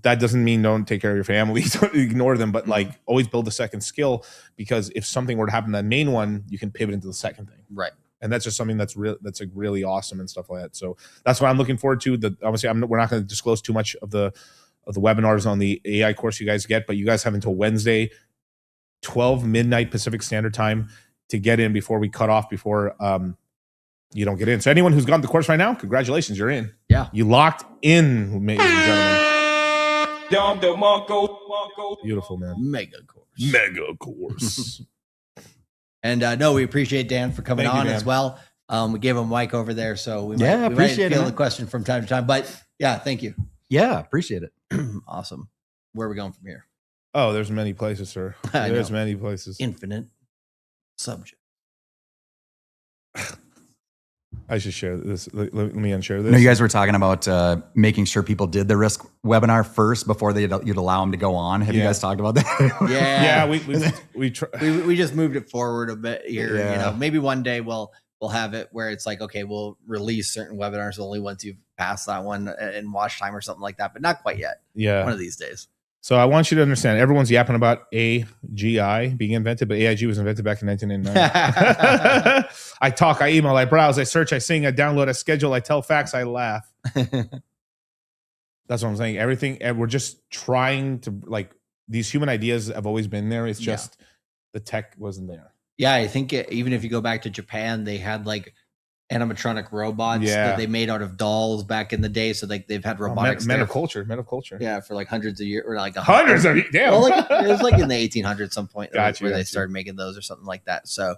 Speaker 18: That doesn't mean don't take care of your family, don't ignore them, but like always build a second skill, because if something were to happen to that main one, you can pivot into the second thing.
Speaker 4: Right.
Speaker 18: And that's just something that's like really awesome and stuff like that. So that's what I'm looking forward to. Obviously we're not going to disclose too much of the webinars on the AI course you guys get, but you guys have until Wednesday, 12 midnight Pacific Standard Time to get in before we cut off, before you don't get in. So anyone who's gotten the course right now, congratulations, you're in.
Speaker 4: Yeah.
Speaker 18: You locked in, ladies and gentlemen. Beautiful, man.
Speaker 4: Mega course. And
Speaker 18: And
Speaker 4: we appreciate Dan for coming
Speaker 18: Thank you,
Speaker 4: on
Speaker 18: Dan.
Speaker 4: as well. We gave him a mic over there, so we
Speaker 11: Yeah,
Speaker 4: might
Speaker 11: appreciate it,
Speaker 4: feel
Speaker 11: man.
Speaker 4: a question from time to time. But yeah, thank you.
Speaker 11: Yeah, appreciate it.
Speaker 4: Awesome. Where are we going from here?
Speaker 18: Oh, there's many places, sir.
Speaker 4: I
Speaker 18: There's
Speaker 4: know.
Speaker 18: many places.
Speaker 4: Infinite subject.
Speaker 18: I should share this. Let me unshare this.
Speaker 11: No, you guys were talking about making sure people did the risk webinar first before you'd allow them to go on. Have you guys talked about that?
Speaker 18: Yeah, we
Speaker 4: just moved it forward a bit here.
Speaker 11: Yeah.
Speaker 4: You know, maybe one day we'll have it where it's like, okay, we'll release certain webinars only once you've passed that one in watch time or something like that, but not quite yet.
Speaker 18: Yeah,
Speaker 4: one of these days.
Speaker 18: So I want you to understand, everyone's yapping about AGI being invented, but AIG was invented back in 1999. I talk, I email, I browse, I search, I sing, I download, I schedule, I tell facts, I laugh. That's what I'm saying. Everything, we're just trying to, like, these human ideas have always been there. It's just the tech wasn't there.
Speaker 4: Yeah, I think even if you go back to Japan, they had like animatronic robots that they made out of dolls back in the day. So like they've had robotics.
Speaker 18: Men of culture.
Speaker 4: Yeah, for like hundreds of years, or like
Speaker 18: hundreds of years. Damn.
Speaker 4: Well, like, it was like in the 1800s, some point where they
Speaker 18: you.
Speaker 4: started making those or something like that. So,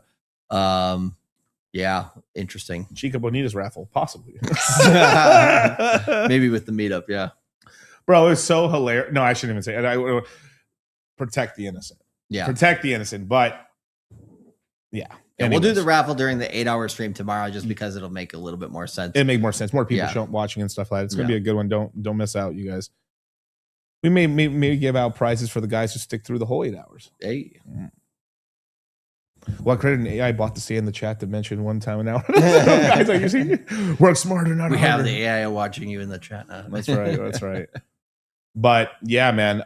Speaker 4: yeah, interesting.
Speaker 18: Chica Bonita's raffle, possibly.
Speaker 4: Maybe with the meetup, yeah.
Speaker 18: Bro, it was so hilarious. No, I shouldn't even say it. I protect the innocent.
Speaker 4: Yeah,
Speaker 18: protect the innocent. But yeah.
Speaker 4: Yeah, we'll do the raffle during the 8-hour stream tomorrow, just because it'll make a little bit more sense.
Speaker 18: It'll make more sense. More people watching and stuff like that. It's gonna be a good one. Don't miss out, you guys. We may give out prizes for the guys who stick through the whole 8 hours.
Speaker 4: Hey.
Speaker 18: Well, I created an AI bot to say in the chat to mention one time an hour. Guys, like, you see, work smarter, not
Speaker 4: we
Speaker 18: harder.
Speaker 4: have the AI watching you in the chat now.
Speaker 18: That's right. That's right. But yeah, man.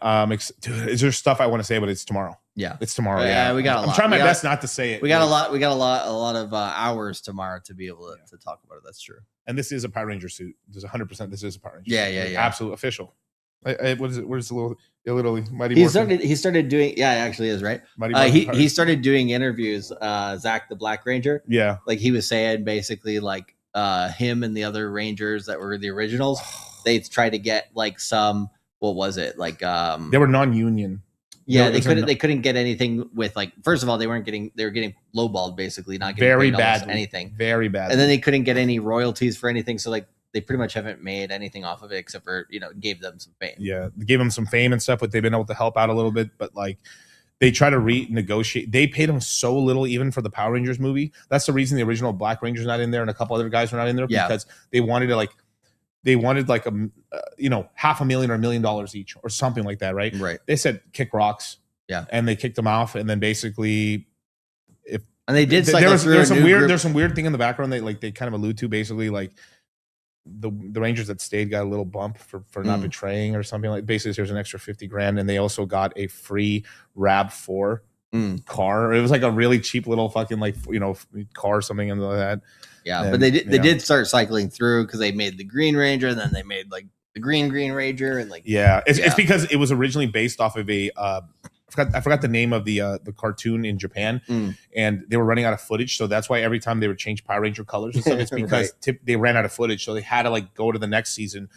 Speaker 18: Dude, is there stuff I want to say? But it's tomorrow.
Speaker 4: Yeah,
Speaker 18: it's tomorrow.
Speaker 4: Yeah, we got a lot.
Speaker 18: I'm trying my best not to say it.
Speaker 4: We got a lot. We got a lot of hours tomorrow to be able to talk about it. That's true.
Speaker 18: And this is a Power Ranger suit. There's 100%. This is a Power Ranger.
Speaker 4: Yeah,
Speaker 18: suit.
Speaker 4: yeah.
Speaker 18: Absolute official. What is it? Where's the little Mighty
Speaker 4: He
Speaker 18: Morphin?
Speaker 4: started doing. Yeah, it actually is right.
Speaker 18: Mighty Morphin
Speaker 4: He started doing interviews. Zach the Black Ranger.
Speaker 18: Yeah,
Speaker 4: like he was saying basically like him and the other Rangers that were the originals. They tried to get like some. What was it like?
Speaker 18: They were non-union.
Speaker 4: Yeah, they couldn't get anything with like. First of all, they were getting lowballed basically, not getting
Speaker 18: very
Speaker 4: paid
Speaker 18: bad
Speaker 4: anything.
Speaker 18: Very bad.
Speaker 4: And then they couldn't get any royalties for anything. So like they pretty much haven't made anything off of it except for gave them some fame.
Speaker 18: Yeah, they gave them some fame and stuff, but they've been able to help out a little bit. But like they try to renegotiate. They paid them so little even for the Power Rangers movie. That's the reason the original Black Ranger's not in there and a couple other guys were not in there because they wanted to like. They wanted like $500,000 or $1 million each or something like that, right?
Speaker 4: Right.
Speaker 18: They said kick rocks,
Speaker 4: yeah,
Speaker 18: and they kicked them off, and then basically,
Speaker 4: they did.
Speaker 18: There's some weird thing in the background they kind of allude to, basically like the Rangers that stayed got a little bump for not betraying or something like. Basically, there's an extra $50,000, and they also got a free RAV4 car. It was like a really cheap little fucking car or something and like that.
Speaker 4: Yeah,
Speaker 18: and,
Speaker 4: but they did start cycling through because they made the Green Ranger, and then they made like the Green Ranger, and like
Speaker 18: it's because it was originally based off of a I forgot the name of the cartoon in Japan, and they were running out of footage, so that's why every time they would change Power Ranger colors and stuff, it's because they ran out of footage, so they had to like go to the next season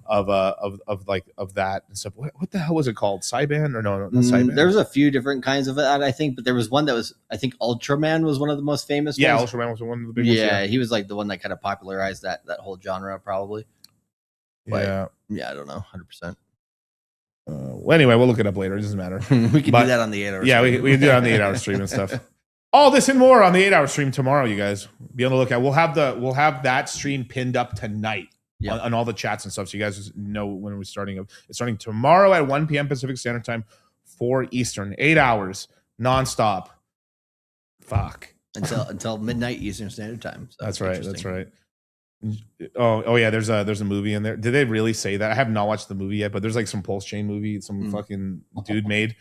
Speaker 18: of that and stuff. What the hell was it called? Cyban or no, not Cyban?
Speaker 4: There was a few different kinds of that, I think, but there was one that was, I think Ultraman was one of the most famous.
Speaker 18: Yeah,
Speaker 4: ones.
Speaker 18: Ultraman was one of the big ones.
Speaker 4: Yeah, he was like the one that kind of popularized that whole genre, probably. But, yeah, I don't know, 100%.
Speaker 18: Well, anyway, we'll look it up later. It doesn't matter.
Speaker 4: We can do that on the 8 hour.
Speaker 18: Yeah, we can do that on the 8 hour stream and stuff. All this and more on the 8 hour stream tomorrow. You guys be on the lookout. We'll have that stream pinned up tonight on all the chats and stuff, so you guys know when we're starting. It's starting tomorrow at 1 p.m. Pacific Standard Time, 4 Eastern, 8 hours nonstop. Fuck
Speaker 4: until midnight Eastern Standard Time. So
Speaker 18: that's right. That's right. Oh yeah, there's a movie in there. Did they really say that? I have not watched the movie yet, but there's like some Pulse Chain movie some fucking dude made,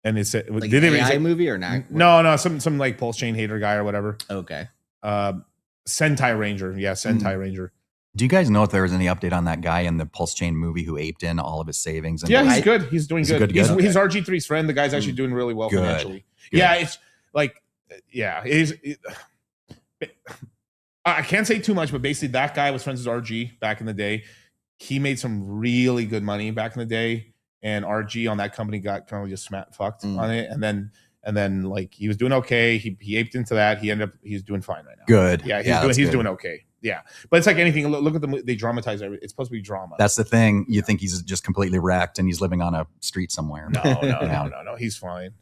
Speaker 18: and it's
Speaker 4: like
Speaker 18: did they
Speaker 4: AI movie or not?
Speaker 18: No, some like Pulse Chain hater guy or whatever.
Speaker 4: Okay.
Speaker 18: Sentai Ranger, Sentai Ranger.
Speaker 11: Do you guys know if there was any update on that guy in the Pulse Chain movie who aped in all of his savings? And
Speaker 18: he's good. He's doing good. He's RG3's friend. The guy's actually doing really well financially. Good. Yeah, it's like I can't say too much, but basically that guy was friends with RG back in the day. He made some really good money back in the day, and RG on that company got kind of just fucked on it. And then like he was doing okay. He aped into that. He's doing fine right now.
Speaker 11: Good.
Speaker 18: Yeah, he's doing okay. Yeah, but it's like anything. Look at they dramatize everything. It's supposed to be drama.
Speaker 11: That's the thing. You think he's just completely wrecked and he's living on a street somewhere.
Speaker 18: No. He's fine.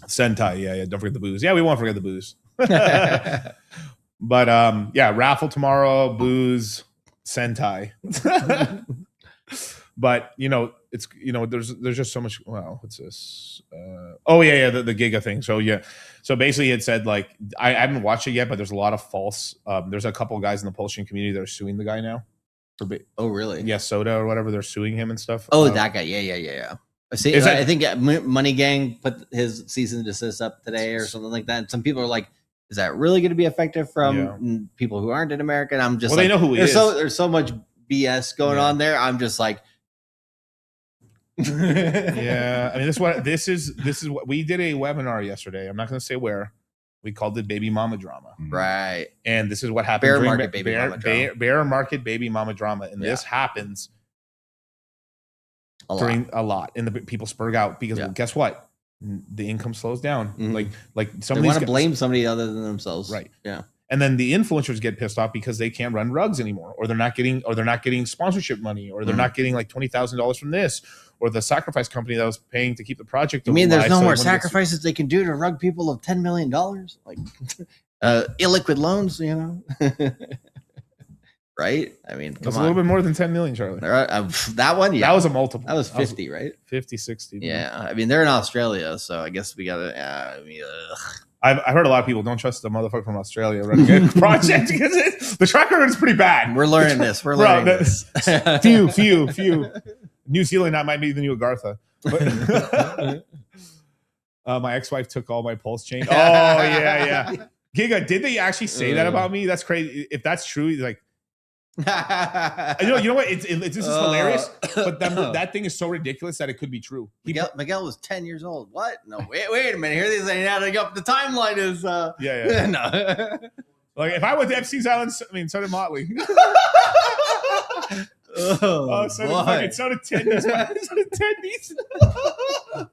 Speaker 18: Sentai. Yeah. Don't forget the booze. Yeah, we won't forget the booze. But yeah, raffle tomorrow, booze, Sentai. But it's there's just so much. Wow, what's this? The Giga thing. So yeah, so basically it said like I haven't watched it yet, but there's a lot of false. There's a couple of guys in the publishing community that are suing the guy now.
Speaker 4: Oh really?
Speaker 18: Yeah, Soda or whatever. They're suing him and stuff.
Speaker 4: Oh, that guy. Yeah. See, I think Money Gang put his cease and desist up today or something like that. And some people are like, "Is that really going to be effective from people who aren't in America?" And I'm just
Speaker 18: they know who he is.
Speaker 4: There's so much BS going on there. I'm just like.
Speaker 18: Yeah, I mean this is what we did a webinar yesterday. I'm not going to say where. We called it baby mama drama.
Speaker 4: Right.
Speaker 18: And this is what happens
Speaker 4: bear market baby mama drama.
Speaker 18: Bear market baby mama drama. And this happens a lot. And the people spurg out because well, guess what? The income slows down. Like
Speaker 4: they want to blame somebody other than themselves.
Speaker 18: Right.
Speaker 4: Yeah.
Speaker 18: And then the influencers get pissed off because they can't run rugs anymore, or they're not getting sponsorship money, or they're not getting like $20,000 from this, or the sacrifice company that was paying to keep the project.
Speaker 4: You mean there's no more sacrifices they can do to rug people of $10 million, like illiquid loans, right? I mean,
Speaker 18: it's a little bit more than 10 million, Charlie.
Speaker 4: That one, yeah,
Speaker 18: that was a multiple.
Speaker 4: That was 50, right?
Speaker 18: 50, 60.
Speaker 4: Yeah, I mean they're in Australia, so I guess we gotta.
Speaker 18: I've heard a lot of people don't trust the motherfucker from Australia running a project because the track record is pretty bad.
Speaker 4: We're learning this. We're learning this.
Speaker 18: Few. New Zealand, that might be the new Agartha. But, my ex-wife took all my pulse chain. Oh yeah. Giga, did they actually say that about me? That's crazy. If that's true, like, you know what? This is hilarious. But that thing is so ridiculous that it could be true.
Speaker 4: Miguel was 10 years old. What? No, wait a minute. Here they're saying adding up. The timeline is.
Speaker 18: Yeah.
Speaker 4: No.
Speaker 18: Like if I went to Epstein's Island, I mean, so did Motley. So did Tendies.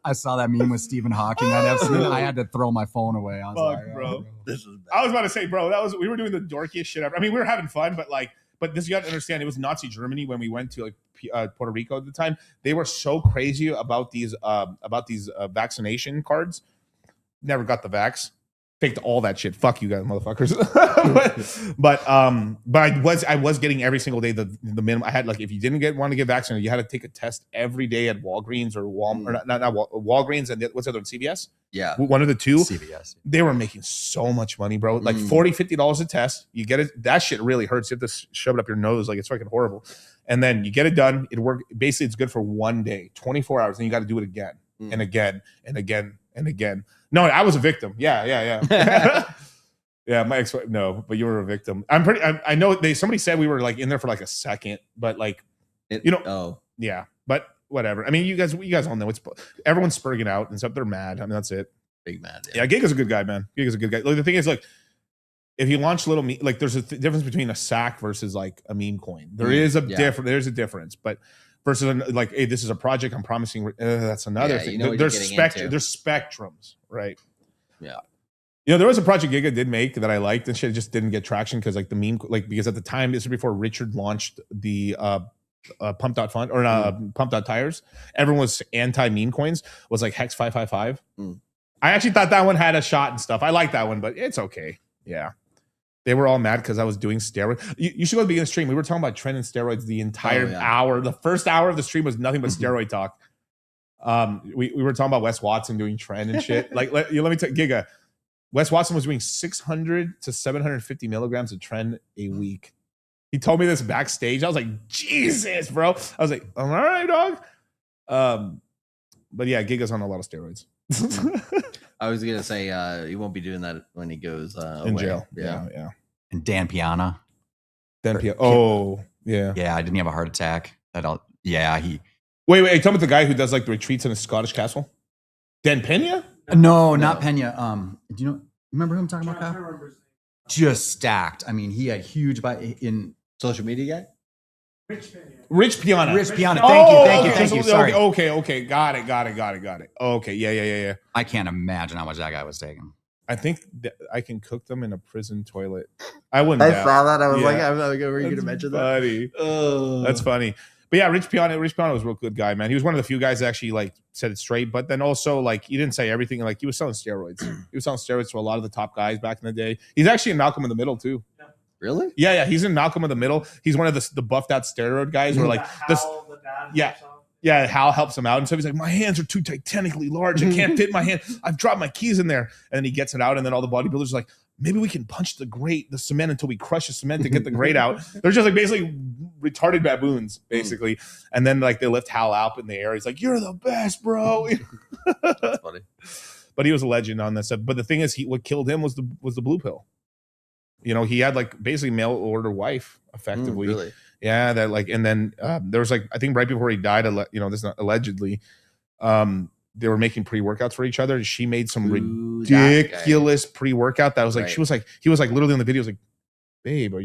Speaker 1: I saw that meme with Stephen Hawking on Epstein. I had to throw my phone away. I was like,
Speaker 18: bro. I was about to say, bro, we were doing the dorkiest shit ever. I mean, we were having fun, but this, you got to understand, it was Nazi Germany when we went to like Puerto Rico at the time. They were so crazy about these vaccination cards. Never got the vax. Faked all that shit. Fuck you guys, motherfuckers. but I was getting every single day the minimum. I had like, if you didn't want to get vaccinated, you had to take a test every day at Walgreens or Walmart, or not Walgreens and what's the other one, CVS?
Speaker 4: Yeah,
Speaker 18: one of the two.
Speaker 1: CVS.
Speaker 18: They were making so much money, bro. Like $40-$50 a test. You get it. That shit really hurts. You have to shove it up your nose, like it's fucking horrible. And then you get it done. It worked. Basically, it's good for one day, 24 hours. Then you got to do it again and again and again and again. No, I was a victim. Yeah. Yeah, my ex-wife. No, but you were a victim. I know somebody said we were like in there for like a second, but like, yeah, but whatever. I mean, you guys all know everyone's spurging out and stuff. They're mad. I mean, that's it.
Speaker 4: Big mad.
Speaker 18: Yeah, Giga's a good guy, man. Giga's a good guy. Like the thing is, like, if you launch little like, there's a difference between a sack versus like a meme coin. There's a difference, but. Versus like, hey, this is a project I'm promising. That's another thing. There's spectrums, right?
Speaker 4: Yeah.
Speaker 18: There was a project Giga did make that I liked, and shit just didn't get traction because like the meme, like because at the time this was before Richard launched the Pumped Out Fund or Pumped Out Tires. Everyone was anti meme coins. Was like Hex 555. I actually thought that one had a shot and stuff. I like that one, but it's okay. Yeah. They were all mad because I was doing steroids. You should go to the beginning of the stream. We were talking about trend and steroids the entire hour. The first hour of the stream was nothing but steroid talk. We were talking about Wes Watson doing trend and shit. Like, let me tell Giga. Wes Watson was doing 600 to 750 milligrams of trend a week. He told me this backstage. I was like, Jesus, bro. I was like, all right, dog. But yeah, Giga's on a lot of steroids.
Speaker 4: I was gonna say he won't be doing that when he goes
Speaker 18: in
Speaker 4: away.
Speaker 18: jail. Yeah.
Speaker 11: And Dan Piana.
Speaker 18: Oh, yeah.
Speaker 11: Yeah, didn't he have a heart attack? He.
Speaker 18: Wait. Tell me the guy who does like the retreats in a Scottish castle. Dan Pena?
Speaker 11: No, not Pena. Do you remember who I'm talking about, Kyle? Just stacked. I mean, he had huge in
Speaker 4: social media guy.
Speaker 18: Rich Piana.
Speaker 11: Thank you. Sorry.
Speaker 18: Okay. Got it. Okay. Yeah.
Speaker 11: I can't imagine how much that guy was taking.
Speaker 18: I think that I can cook them in a prison toilet. I wouldn't.
Speaker 4: I saw that. I was like, were you going to mention
Speaker 18: that? That's funny. But yeah, Rich Piano was a real good guy, man. He was one of the few guys that actually like said it straight, but then also like he didn't say everything. Like he was selling steroids. He was selling steroids to a lot of the top guys back in the day. He's actually in Malcolm in the Middle too.
Speaker 4: Really?
Speaker 18: Yeah. He's in Malcolm in the Middle. He's one of the buffed out steroid guys where like this. Yeah, Hal helps him out. And so he's like, my hands are too titanically large. I can't fit my hand. I've dropped my keys in there. And then he gets it out. And then all the bodybuilders are like, maybe we can punch the cement until we crush the cement to get the grate out. They're just like basically retarded baboons, basically. And then like they lift Hal up in the air. He's like, you're the best, bro.
Speaker 4: That's funny.
Speaker 18: But he was a legend on this stuff. But the thing is, what killed him was the blue pill. You know, he had like basically mail order wife effectively.
Speaker 4: Really?
Speaker 18: Yeah, that like, and then there was like, I think right before he died, you know, this is not allegedly, they were making pre-workouts for each other. She made some ridiculous pre-workout that was like, he was like literally in the video, was like, babe,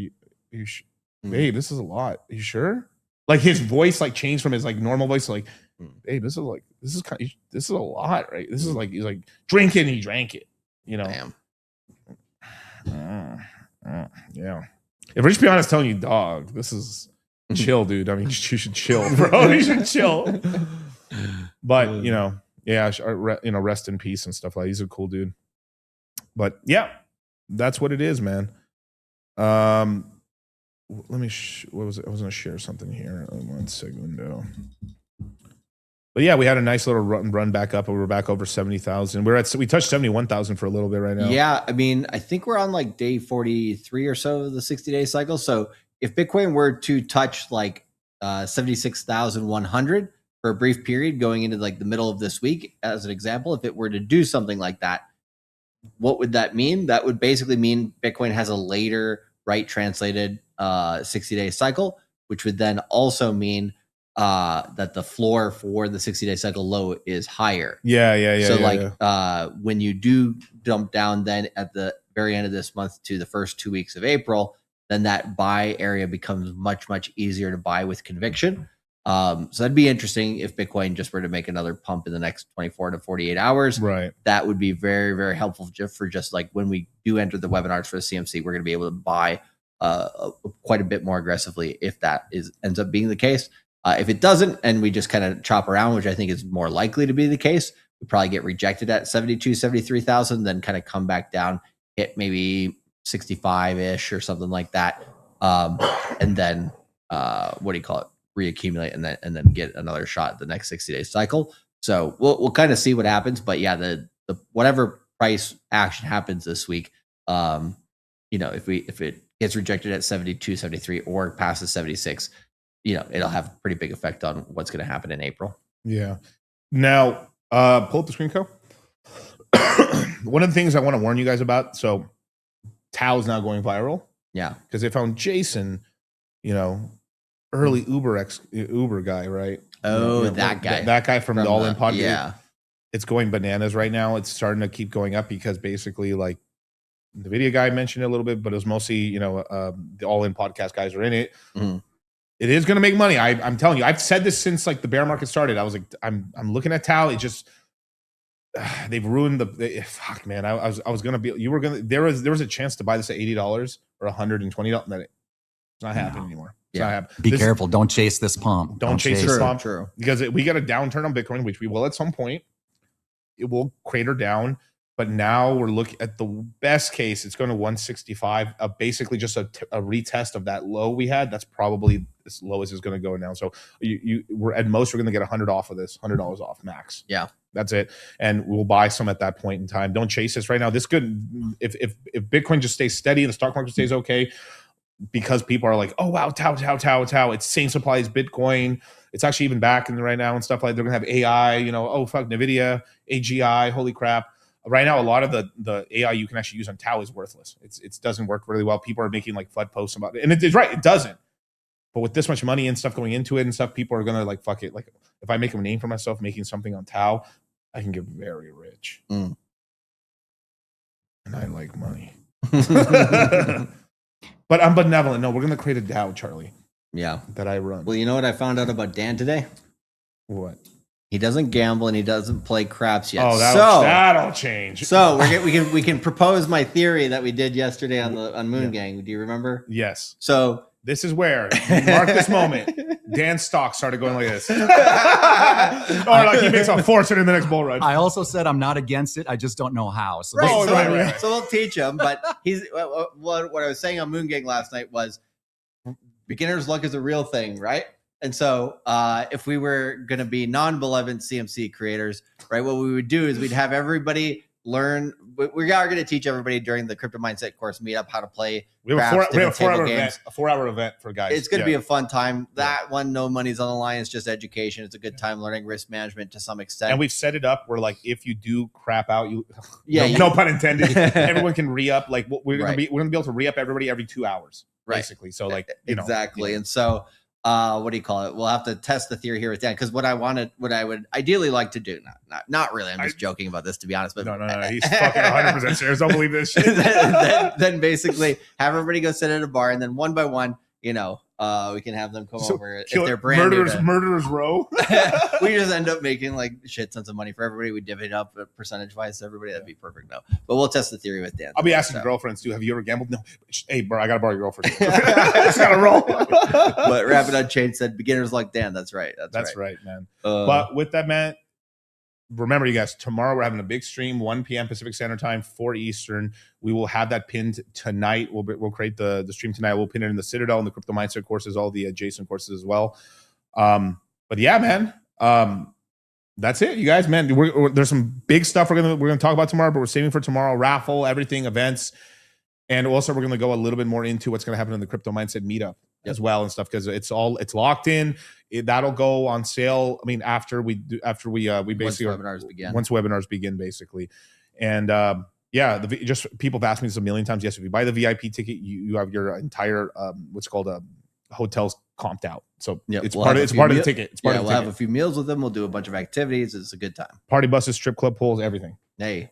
Speaker 18: babe, this is a lot. Are you sure? Like his voice like changed from his like normal voice to like, babe, this is a lot, right? This is like, he's like, drink it, and he drank it, you know? Damn. Yeah. If Rich Piana's telling you, dog, this is chill, dude. I mean, you should chill, bro. You should chill. But you know, yeah, you know, rest in peace and stuff like that. He's a cool dude. But yeah, that's what it is, man. Let me. What was it? I was gonna share something here. 1 segundo. But yeah, we had a nice little run back up, and we're back over 70,000. We touched 71,000 for a little bit right now.
Speaker 4: Yeah, I mean, I think we're on like day 43 or so of the 60-day cycle. So if Bitcoin were to touch like 76,100 for a brief period going into like the middle of this week, as an example, if it were to do something like that, what would that mean? That would basically mean Bitcoin has a later right translated 60-day cycle, which would then also mean that the floor for the 60-day cycle low is higher.
Speaker 18: Yeah.
Speaker 4: So when you do dump down then at the very end of this month to the first 2 weeks of April, then that buy area becomes much, much easier to buy with conviction. So that'd be interesting if Bitcoin just were to make another pump in the next 24 to 48 hours.
Speaker 18: Right.
Speaker 4: That would be very, very helpful for just like when we do enter the webinars for the CMC, we're going to be able to buy quite a bit more aggressively if that ends up being the case. If it doesn't, and we just kind of chop around, which I think is more likely to be the case, we probably get rejected at 72, 73,000, then kind of come back down, hit maybe 65-ish or something like that. And then, reaccumulate and then get another shot at the next 60-day cycle. So we'll kind of see what happens. But yeah, the whatever price action happens this week, if it gets rejected at 72, 73 or passes 76, it'll have a pretty big effect on what's going to happen in April.
Speaker 18: Yeah. Now, pull up the screen, Co. One of the things I want to warn you guys about. So Tao's now going viral.
Speaker 4: Yeah.
Speaker 18: Because they found Jason, early Uber guy, right?
Speaker 4: Oh, that guy.
Speaker 18: That guy from the All In Podcast.
Speaker 4: Yeah.
Speaker 18: It's going bananas right now. It's starting to keep going up because basically, like, the video guy mentioned it a little bit, but it was mostly, the All In Podcast guys are in it.
Speaker 4: Mm-hmm.
Speaker 18: It is going to make money. I'm telling you. I've said this since like the bear market started. I was like, I'm looking at Tao. It just they've ruined fuck, man. I was gonna be. You were gonna. There was a chance to buy this at $80 or $120. That it's not happening anymore. It's not happening.
Speaker 1: Be careful. Don't chase this pump.
Speaker 18: Don't chase this pump.
Speaker 4: True.
Speaker 18: Because we got a downturn on Bitcoin, which we will at some point. It will crater down. But now we're looking at the best case. It's going to 165. Basically, just a retest of that low we had. That's probably as low as it's going to go now. So we're at most we're going to get $100 off of this, $100 off max.
Speaker 4: Yeah,
Speaker 18: that's it. And we'll buy some at that point in time. Don't chase this right now. This could if Bitcoin just stays steady, the stock market stays okay, because people are like, oh wow, Tao. It's same supply as Bitcoin. It's actually even back in right now and stuff like that. They're going to have AI. Oh fuck, Nvidia, AGI. Holy crap. Right now, a lot of the AI you can actually use on Tao is worthless. It doesn't work really well. People are making like FUD posts about it. And it's right, it doesn't. But with this much money and stuff going into it and stuff, people are going to like, fuck it. Like if I make a name for myself making something on Tao, I can get very rich.
Speaker 4: Mm.
Speaker 18: And I like money. But I'm benevolent. No, we're going to create a DAO, Charlie.
Speaker 4: Yeah.
Speaker 18: That I run.
Speaker 4: Well, you know what I found out about Dan today?
Speaker 18: What?
Speaker 4: He doesn't gamble and he doesn't play craps yet.
Speaker 18: Oh, that'll change.
Speaker 4: So we can propose my theory that we did yesterday on Moon Gang. Do you remember?
Speaker 18: Yes.
Speaker 4: So
Speaker 18: This is where, mark this moment, Dan's stock started going like this. Or like he makes a fortune in the next bull run.
Speaker 1: I also said I'm not against it. I just don't know how. So
Speaker 4: Right. So we'll teach him. But what I was saying on Moon Gang last night was beginner's luck is a real thing, right? And so if we were going to be non-benevolent CMC creators, right, what we would do is we'd have everybody learn. We are going to teach everybody during the Crypto Mindset course meetup how to play.
Speaker 18: We have a 4-hour event for guys.
Speaker 4: It's going to be a fun time. That one, no money's on the line. It's just education. It's a good time learning risk management to some extent.
Speaker 18: And we've set it up where, like, if you do crap out, no pun intended, everyone can re-up. Like, we're going to be able to re-up everybody every 2 hours, basically. So, like,
Speaker 4: exactly. And so, what do you call it? We'll have to test the theory here with Dan, because what I would ideally like to do, not really. I'm just joking about this, to be honest. But
Speaker 18: no, he's fucking 100% serious. Don't believe this shit.
Speaker 4: then basically have everybody go sit at a bar, and then one by one, we can have them come over if they're brand new.
Speaker 18: Murderers row.
Speaker 4: We just end up making like shit tons of money for everybody. We divvy it up percentage wise to everybody. That'd be perfect. No, but we'll test the theory with Dan.
Speaker 18: I'll be asking girlfriends too. Have you ever gambled? No. Hey, bro, I gotta borrow your girlfriend. It's gotta roll.
Speaker 4: But Rapid Unchained said beginners like Dan. That's right.
Speaker 18: That's right, man. But with that, man, remember, you guys, tomorrow we're having a big stream, 1 p.m. Pacific Standard Time, 4 Eastern. We will have that pinned tonight. We'll create the stream tonight. We'll pin it in the Citadel and the Crypto Mindset courses, all the adjacent courses as well. But yeah, man, that's it, you guys. Man, there's some big stuff we're gonna talk about tomorrow, but we're saving for tomorrow. Raffle, everything, events, and also we're gonna go a little bit more into what's gonna happen in the Crypto Mindset meetup as well and stuff, because it's locked in. That'll go on sale. I mean, after we basically once webinars begin, basically. And just people have asked me this a million times. Yes, if you buy the VIP ticket, you have your entire what's called hotels comped out. So it's part of the ticket. It's part of the ticket.
Speaker 4: We'll have a few meals with them. We'll do a bunch of activities. It's a good time.
Speaker 18: Party buses, strip club pools, everything.
Speaker 4: Hey.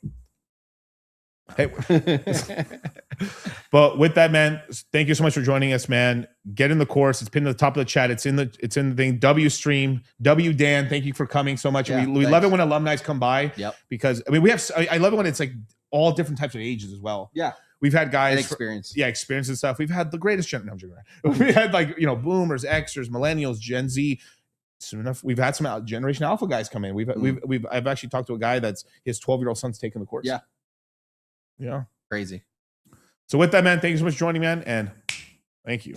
Speaker 18: But with that, man, thank you so much for joining us, man. Get in the course. It's pinned to the top of the chat. It's in the thing. W stream. W Dan, thank you for coming so much. We love it when alumni come by.
Speaker 4: Yep.
Speaker 18: Because I love it when it's like all different types of ages as well.
Speaker 4: Yeah.
Speaker 18: We've had guys
Speaker 4: experience
Speaker 18: and stuff. We've had the greatest we had boomers, Xers, millennials, Gen Z. Soon enough, we've had some Generation Alpha guys come in. I've actually talked to a guy that's his 12-year-old son's taking the course.
Speaker 4: Yeah.
Speaker 18: Crazy.
Speaker 4: So
Speaker 18: with that, man, thank you so much for joining, man, and thank you.